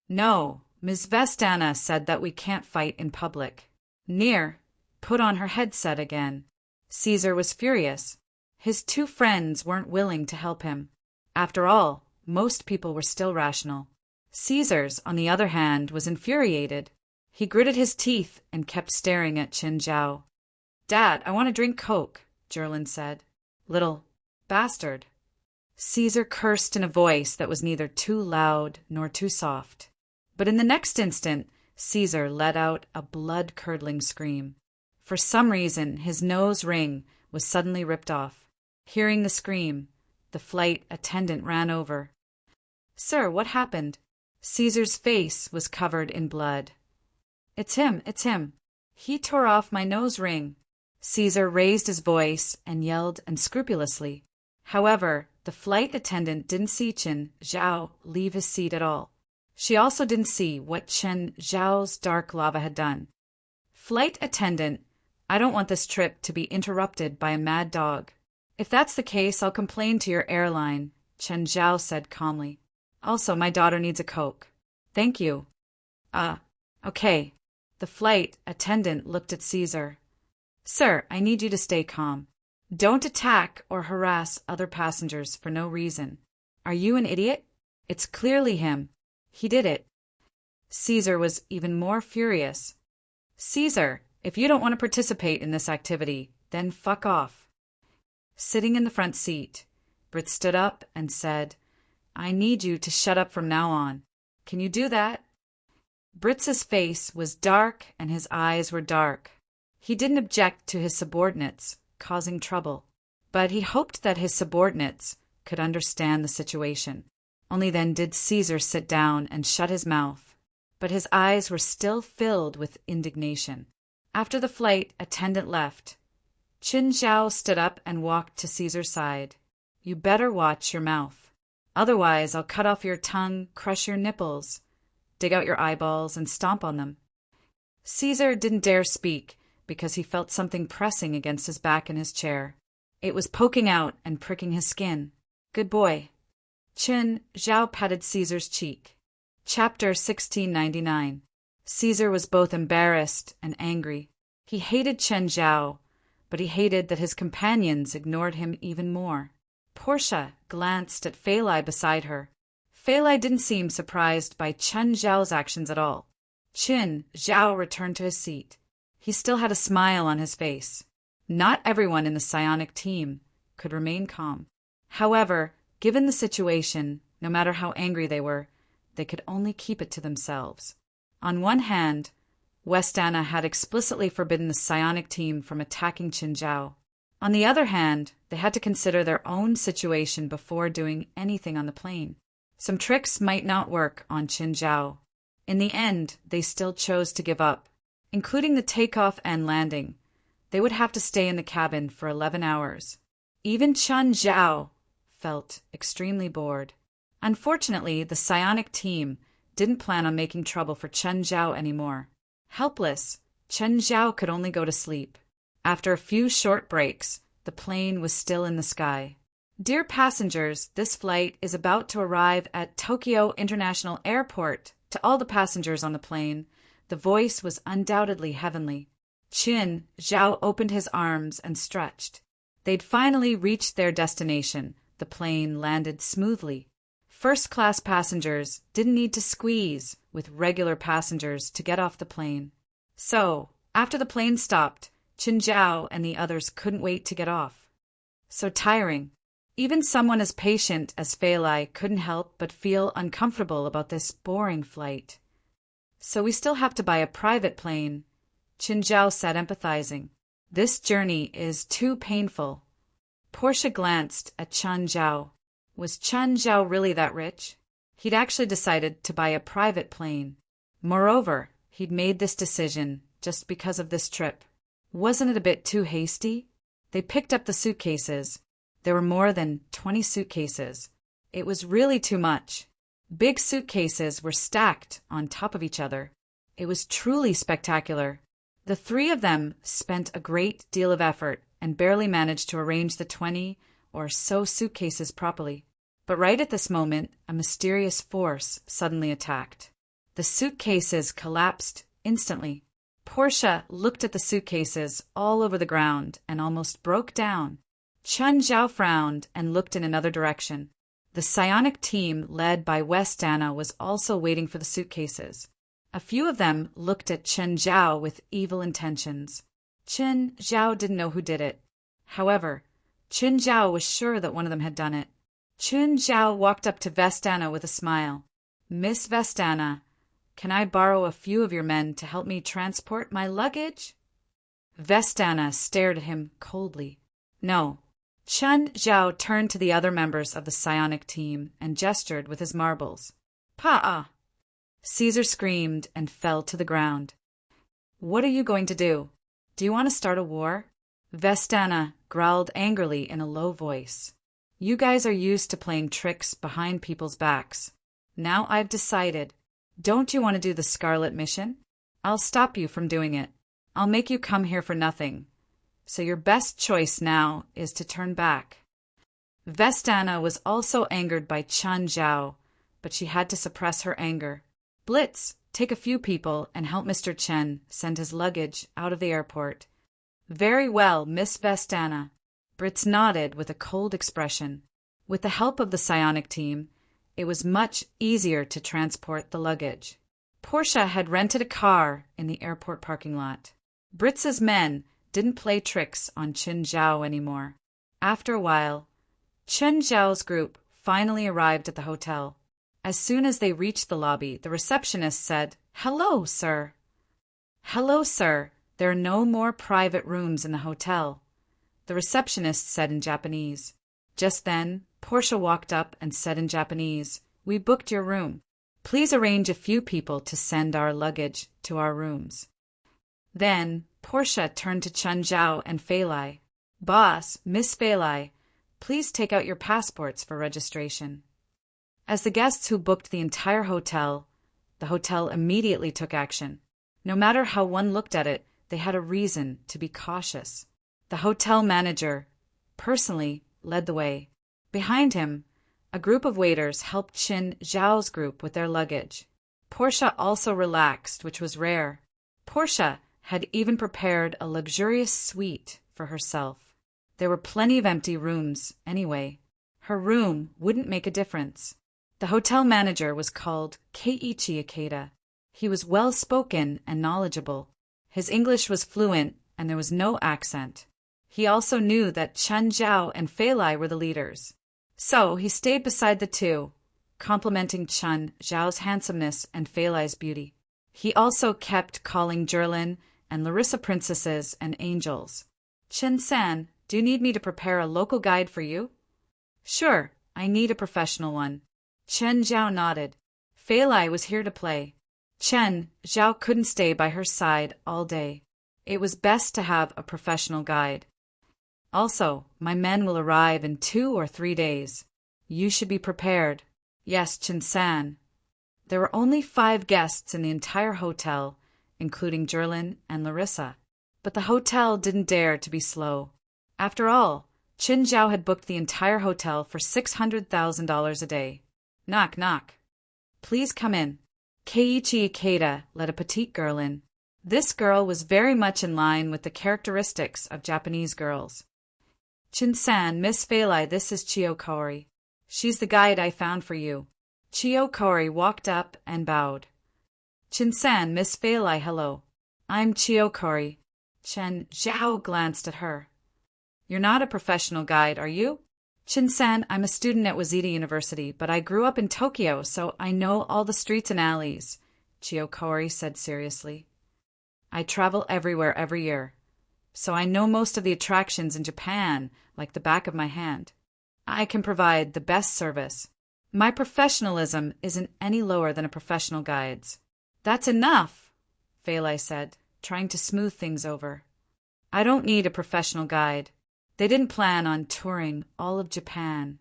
No, Ms. Vestana said that we can't fight in public. Near put on her headset again. Caesar was furious. His two friends weren't willing to help him. After all, most people were still rational. Caesar's, on the other hand, was infuriated. He gritted his teeth and kept staring at Chen Zhao. Dad, I want to drink Coke, Jerlin said. Little bastard. Caesar cursed in a voice that was neither too loud nor too soft. But in the next instant, Caesar let out a blood-curdling scream. For some reason, his nose ring was suddenly ripped off. Hearing the scream, the flight attendant ran over. Sir, what happened? Caesar's face was covered in blood. It's him. He tore off my nose ring. Caesar raised his voice and yelled unscrupulously. However, the flight attendant didn't see Chen Zhao leave his seat at all. She also didn't see what Chen Zhao's dark lava had done. Flight attendant, I don't want this trip to be interrupted by a mad dog. If that's the case, I'll complain to your airline, Chen Zhao said calmly. Also, my daughter needs a Coke. Thank you. Okay. The flight attendant looked at Caesar. Sir, I need you to stay calm. Don't attack or harass other passengers for no reason. Are you an idiot? It's clearly him. He did it. Caesar was even more furious. Caesar, if you don't want to participate in this activity, then fuck off. Sitting in the front seat, Britt stood up and said, I need you to shut up from now on. Can you do that? Britz's face was dark and his eyes were dark. He didn't object to his subordinates causing trouble, but he hoped that his subordinates could understand the situation. Only then did Caesar sit down and shut his mouth, but his eyes were still filled with indignation. After the flight attendant left, Chen Zhao stood up and walked to Caesar's side. You better watch your mouth. Otherwise, I'll cut off your tongue, crush your nipples, dig out your eyeballs, and stomp on them. Caesar didn't dare speak because he felt something pressing against his back in his chair. It was poking out and pricking his skin. Good boy. Chen Zhao patted Caesar's cheek. Chapter 1699. Caesar was both embarrassed and angry. He hated Chen Zhao, but he hated that his companions ignored him even more. Portia glanced at Feilai beside her. Feilai didn't seem surprised by Chen Zhao's actions at all. Chen Zhao returned to his seat. He still had a smile on his face. Not everyone in the psionic team could remain calm. However, given the situation, no matter how angry they were, they could only keep it to themselves. On one hand, Westana had explicitly forbidden the psionic team from attacking Chen Zhao. On the other hand, they had to consider their own situation before doing anything on the plane. Some tricks might not work on Chen Zhao. In the end, they still chose to give up. Including the takeoff and landing, they would have to stay in the cabin for 11 hours. Even Chen Zhao felt extremely bored. Unfortunately, the psionic team didn't plan on making trouble for Chen Zhao anymore. Helpless, Chen Zhao could only go to sleep. After a few short breaks, the plane was still in the sky. Dear passengers, this flight is about to arrive at Tokyo International Airport. To all the passengers on the plane, the voice was undoubtedly heavenly. Qin Zhao opened his arms and stretched. They'd finally reached their destination. The plane landed smoothly. First-class passengers didn't need to squeeze with regular passengers to get off the plane. So, after the plane stopped, Qin Zhao and the others couldn't wait to get off. So tiring. Even someone as patient as Fei Lai couldn't help but feel uncomfortable about this boring flight. So we still have to buy a private plane, Qin Zhao said, empathizing. This journey is too painful. Portia glanced at Chen Zhao. Was Chen Zhao really that rich? He'd actually decided to buy a private plane. Moreover, he'd made this decision just because of this trip. Wasn't it a bit too hasty? They picked up the suitcases. There were more than 20 suitcases. It was really too much. Big suitcases were stacked on top of each other. It was truly spectacular. The three of them spent a great deal of effort and barely managed to arrange the 20 or so suitcases properly. But right at this moment, a mysterious force suddenly attacked. The suitcases collapsed instantly. Portia looked at the suitcases all over the ground and almost broke down. Chen Zhao frowned and looked in another direction. The psionic team led by West Anna was also waiting for the suitcases. A few of them looked at Chen Zhao with evil intentions. Chen Zhao didn't know who did it. However, Chen Zhao was sure that one of them had done it. Chen Zhao walked up to Vestana with a smile. Miss Vestana, can I borrow a few of your men to help me transport my luggage? Vestana stared at him coldly. No. Chen Zhao turned to the other members of the psionic team and gestured with his marbles. Pa! Caesar screamed and fell to the ground. What are you going to do? Do you want to start a war? Vestana growled angrily in a low voice. You guys are used to playing tricks behind people's backs. Now I've decided. Don't you want to do the Scarlet Mission? I'll stop you from doing it. I'll make you come here for nothing. So your best choice now is to turn back. Vestana was also angered by Chen Zhao, but she had to suppress her anger. Blitz, take a few people and help Mr. Chen send his luggage out of the airport. Very well, Miss Vestana. Blitz nodded with a cold expression. With the help of the psionic team, it was much easier to transport the luggage. Portia had rented a car in the airport parking lot. Britz's men didn't play tricks on Qin Zhao anymore. After a while, Chen Zhao's group finally arrived at the hotel. As soon as they reached the lobby, the receptionist said, "Hello, sir." "Hello, sir. There are no more private rooms in the hotel," the receptionist said in Japanese. Just then, Portia walked up and said in Japanese, "We booked your room. Please arrange a few people to send our luggage to our rooms." Then, Portia turned to Chen Zhao and Fei Lai. "Boss, Miss Fei Lai, please take out your passports for registration." As the guests who booked the entire hotel, the hotel immediately took action. No matter how one looked at it, they had a reason to be cautious. The hotel manager, personally, led the way. Behind him, a group of waiters helped Qin Zhao's group with their luggage. Portia also relaxed, which was rare. Portia had even prepared a luxurious suite for herself. There were plenty of empty rooms anyway. Her room wouldn't make a difference. The hotel manager was called Keiichi Ikeda. He was well-spoken and knowledgeable. His English was fluent and there was no accent. He also knew that Chen Zhao and Fei Lai were the leaders. So he stayed beside the two, complimenting Chen Zhao's handsomeness and Fei Lai's beauty. He also kept calling Jerlin and Larissa princesses and angels. "Chen-san, do you need me to prepare a local guide for you?" "Sure, I need a professional one." Chen Zhao nodded. Fei Lai was here to play. Chen Zhao couldn't stay by her side all day. It was best to have a professional guide. "Also, my men will arrive in 2 or 3 days. You should be prepared." "Yes, Chen-san." There were only 5 guests in the entire hotel, including Jerlin and Larissa. But the hotel didn't dare to be slow. After all, Qin Zhao had booked the entire hotel for $600,000 a day. Knock, knock. Please come in. Keiichi Ikeda let a petite girl in. This girl was very much in line with the characteristics of Japanese girls. Chin-san, Miss Feilai, this is Chiyokori. She's the guide I found for you. Chiyokori walked up and bowed. Chin-san, Miss Feilai, hello. I'm Chiyokori. Chen Zhao glanced at her. You're not a professional guide, are you? Chin-san, I'm a student at Waseda University, but I grew up in Tokyo, so I know all the streets and alleys, Chiyokori said seriously. I travel everywhere every year, so I know most of the attractions in Japan like the back of my hand. I can provide the best service. My professionalism isn't any lower than a professional guide's. That's enough, Feilai said, trying to smooth things over. I don't need a professional guide. They didn't plan on touring all of Japan.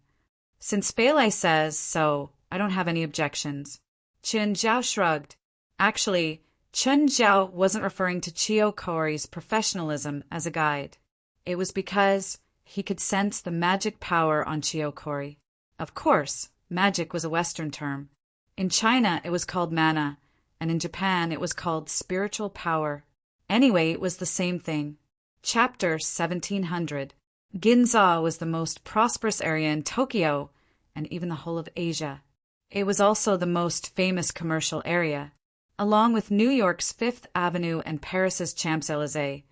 Since Feilai says so, I don't have any objections. Qin Zhao shrugged. Actually, Qin Zhao wasn't referring to Chiyokori's professionalism as a guide. It was because he could sense the magic power on Chiyokori. Of course, magic was a Western term. In China, it was called mana, and in Japan, it was called spiritual power. Anyway, it was the same thing. Chapter 1700. Ginza was the most prosperous area in Tokyo and even the whole of Asia. It was also the most famous commercial area. Along with New York's Fifth Avenue and Paris's Champs-Élysées,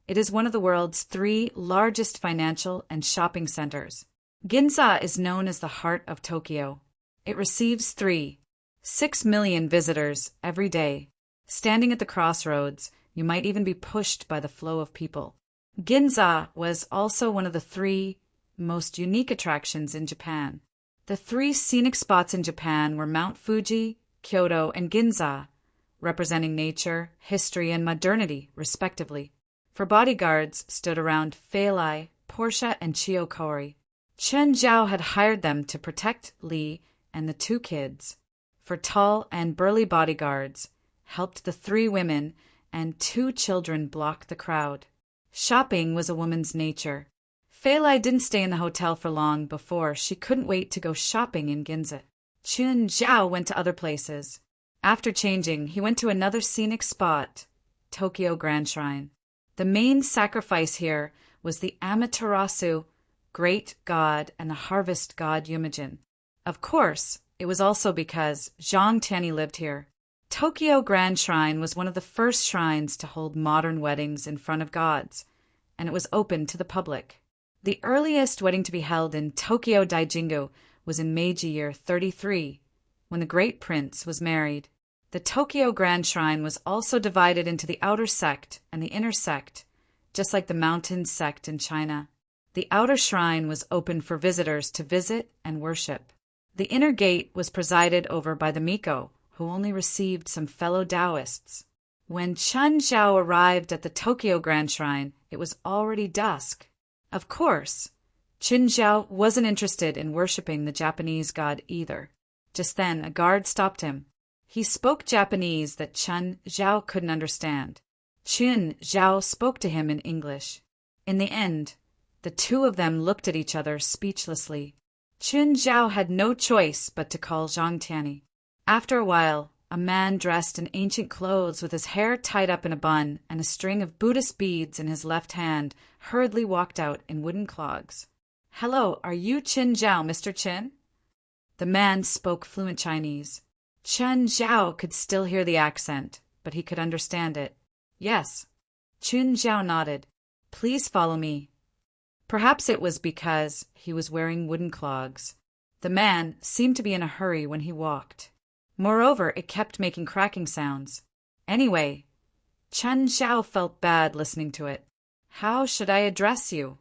it is one of the world's 3 largest financial and shopping centers. Ginza is known as the heart of Tokyo. It receives 6 million visitors every day. Standing at the crossroads, you might even be pushed by the flow of people. Ginza was also one of the 3 most unique attractions in Japan. The 3 scenic spots in Japan were Mount Fuji, Kyoto, and Ginza, representing nature, history, and modernity, respectively. For bodyguards stood around Feilai, Portia, and Chiyokori. Chen Zhao had hired them to protect Li and the 2 kids. For tall and burly bodyguards helped the 3 women and 2 children block the crowd. Shopping was a woman's nature. Feilai didn't stay in the hotel for long before she couldn't wait to go shopping in Ginza. Qin Zhao went to other places. After changing, he went to another scenic spot, Tokyo Grand Shrine. The main sacrifice here was the Amaterasu, great god, and the harvest god Yumijin. Of course, it was also because Zhang Tianyi lived here. Tokyo Grand Shrine was one of the first shrines to hold modern weddings in front of gods, and it was open to the public. The earliest wedding to be held in Tokyo Daijingu was in Meiji year 33, when the great prince was married. The Tokyo Grand Shrine was also divided into the outer sect and the inner sect, just like the mountain sect in China. The outer shrine was open for visitors to visit and worship. The inner gate was presided over by the Miko, who only received some fellow Taoists. When Chen Zhao arrived at the Tokyo Grand Shrine, it was already dusk. Of course, Qin Zhao wasn't interested in worshipping the Japanese god either. Just then, a guard stopped him. He spoke Japanese that Chen Zhao couldn't understand. Qin Zhao spoke to him in English. In the end, the 2 of them looked at each other speechlessly. Qin Zhao had no choice but to call Zhang Tianyi. After a while, a man dressed in ancient clothes with his hair tied up in a bun and a string of Buddhist beads in his left hand hurriedly walked out in wooden clogs. "Hello, are you Qin Zhao, Mr. Qin?" The man spoke fluent Chinese. Chen Zhao could still hear the accent, but he could understand it. "Yes." Qin Zhao nodded. "Please follow me." Perhaps it was because he was wearing wooden clogs. The man seemed to be in a hurry when he walked. Moreover, it kept making cracking sounds. Anyway, Chen Zhao felt bad listening to it. "How should I address you?"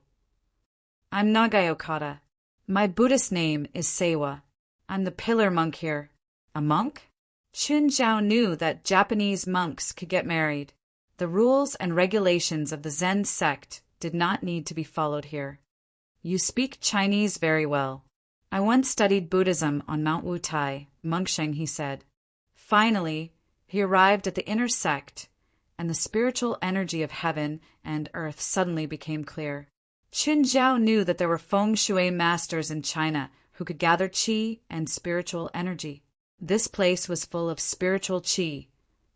"I'm Nagai Okada. My Buddhist name is Seiwa. I'm the pillar monk here." "A monk?" Qin Zhao knew that Japanese monks could get married. The rules and regulations of the Zen sect did not need to be followed here. "You speak Chinese very well. I once studied Buddhism on Mount Wutai, Mengsheng," he said. Finally, he arrived at the inner sect, and the spiritual energy of heaven and earth suddenly became clear. Qin Zhao knew that there were feng shui masters in China who could gather qi and spiritual energy. This place was full of spiritual qi,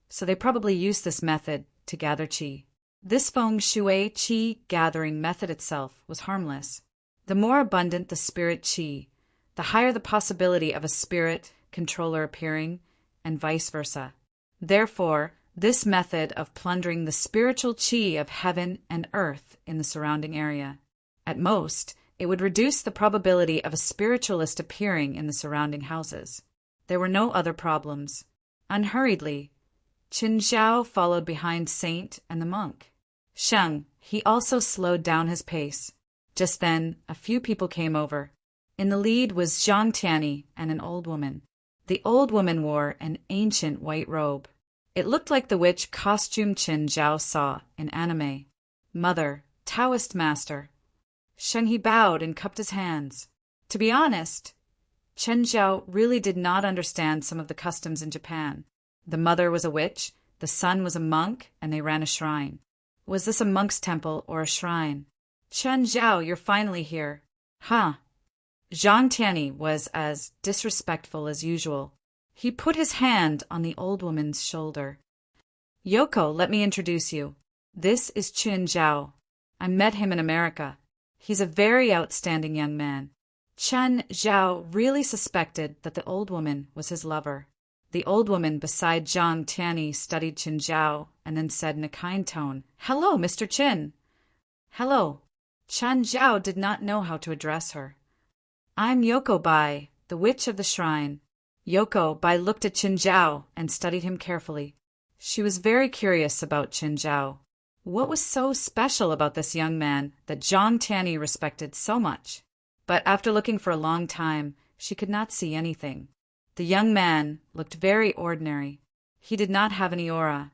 so they probably used this method to gather qi. This feng shui qi gathering method itself was harmless. The more abundant the spirit qi, the higher the possibility of a spirit controller appearing, and vice versa. Therefore, this method of plundering the spiritual qi of heaven and earth in the surrounding area. At most, it would reduce the probability of a spiritualist appearing in the surrounding houses. There were no other problems. Unhurriedly, Qin Zhao followed behind Saint and the monk. Sheng, he also slowed down his pace. Just then, a few people came over. In the lead was Zhang Tianyi and an old woman. The old woman wore an ancient white robe. It looked like the witch costume Qin Zhao saw in anime. Mother, Taoist master. Sheng He bowed and cupped his hands. To be honest, Qin Zhao really did not understand some of the customs in Japan. The mother was a witch, the son was a monk, and they ran a shrine. Was this a monk's temple or a shrine? Qin Zhao, you're finally here. Huh. Zhang Tianyi was as disrespectful as usual. He put his hand on the old woman's shoulder. Yoko, let me introduce you. This is Qin Zhao. I met him in America. He's a very outstanding young man. Qin Zhao really suspected that the old woman was his lover. The old woman beside Zhang Tianyi studied Qin Zhao and then said in a kind tone, "Hello, Mr. Qin." "Hello." Qin Zhao did not know how to address her. "I'm Yoko Bai, the witch of the shrine." Yoko Bai looked at Qin Zhao and studied him carefully. She was very curious about Qin Zhao. What was so special about this young man that Zhang Tianyi respected so much? But after looking for a long time, she could not see anything. The young man looked very ordinary. He did not have any aura.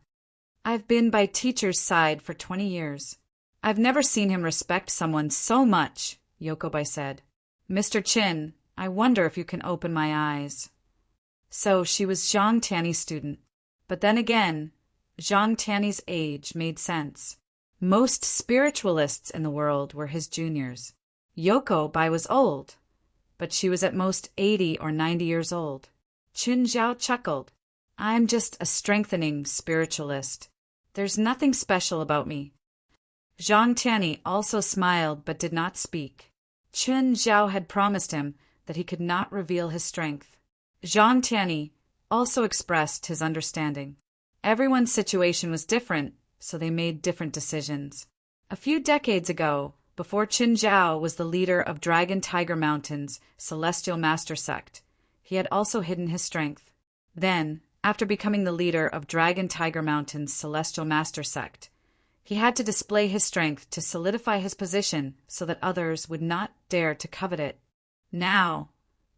"I've been by teacher's side for 20 years. I've never seen him respect someone so much," Yoko Bai said. "Mr. Qin, I wonder if you can open my eyes." So she was Zhang Tianyi's student. But then again, Zhang Tianyi's age made sense. Most spiritualists in the world were his juniors. Yoko Bai was old, but she was at most 80 or 90 years old. Qin Zhao chuckled. "I'm just a strengthening spiritualist. There's nothing special about me." Zhang Tianyi also smiled but did not speak. Qin Zhao had promised him that he could not reveal his strength. Zhang Tianyi also expressed his understanding. Everyone's situation was different, so they made different decisions. A few decades ago, before Qin Zhao was the leader of Dragon Tiger Mountain's Celestial Master Sect, he had also hidden his strength. Then, after becoming the leader of Dragon Tiger Mountain's Celestial Master Sect, he had to display his strength to solidify his position so that others would not dare to covet it. Now,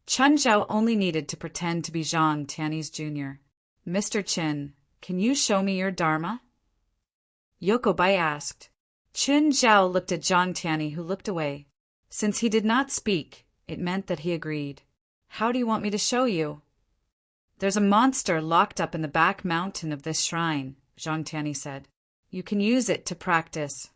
Qin Zhao only needed to pretend to be Zhang Tianyi's junior. "Mr. Qin, can you show me your Dharma?" Yoko Bai asked. Qin Zhao looked at Zhang Tianyi, who looked away. Since he did not speak, it meant that he agreed. "How do you want me to show you?" "There's a monster locked up in the back mountain of this shrine," Zhang Tianyi said. "You can use it to practice."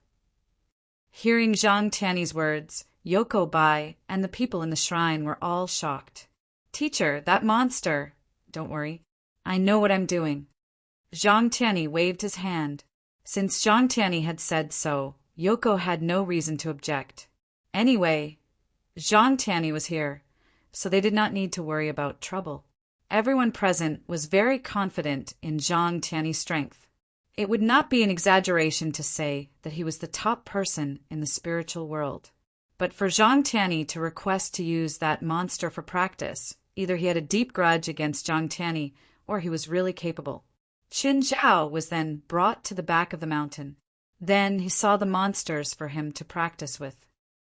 Hearing Zhang Tianyi's words, Yoko Bai and the people in the shrine were all shocked. "Teacher, that monster—" "Don't worry. I know what I'm doing." Zhang Tianyi waved his hand. Since Zhang Tianyi had said so, Yoko had no reason to object. Anyway, Zhang Tianyi was here, so they did not need to worry about trouble. Everyone present was very confident in Zhang Tianyi's strength. It would not be an exaggeration to say that he was the top person in the spiritual world. But for Zhang Tianyi to request to use that monster for practice, either he had a deep grudge against Zhang Tianyi or he was really capable. Qin Zhao was then brought to the back of the mountain. Then he saw the monsters for him to practice with.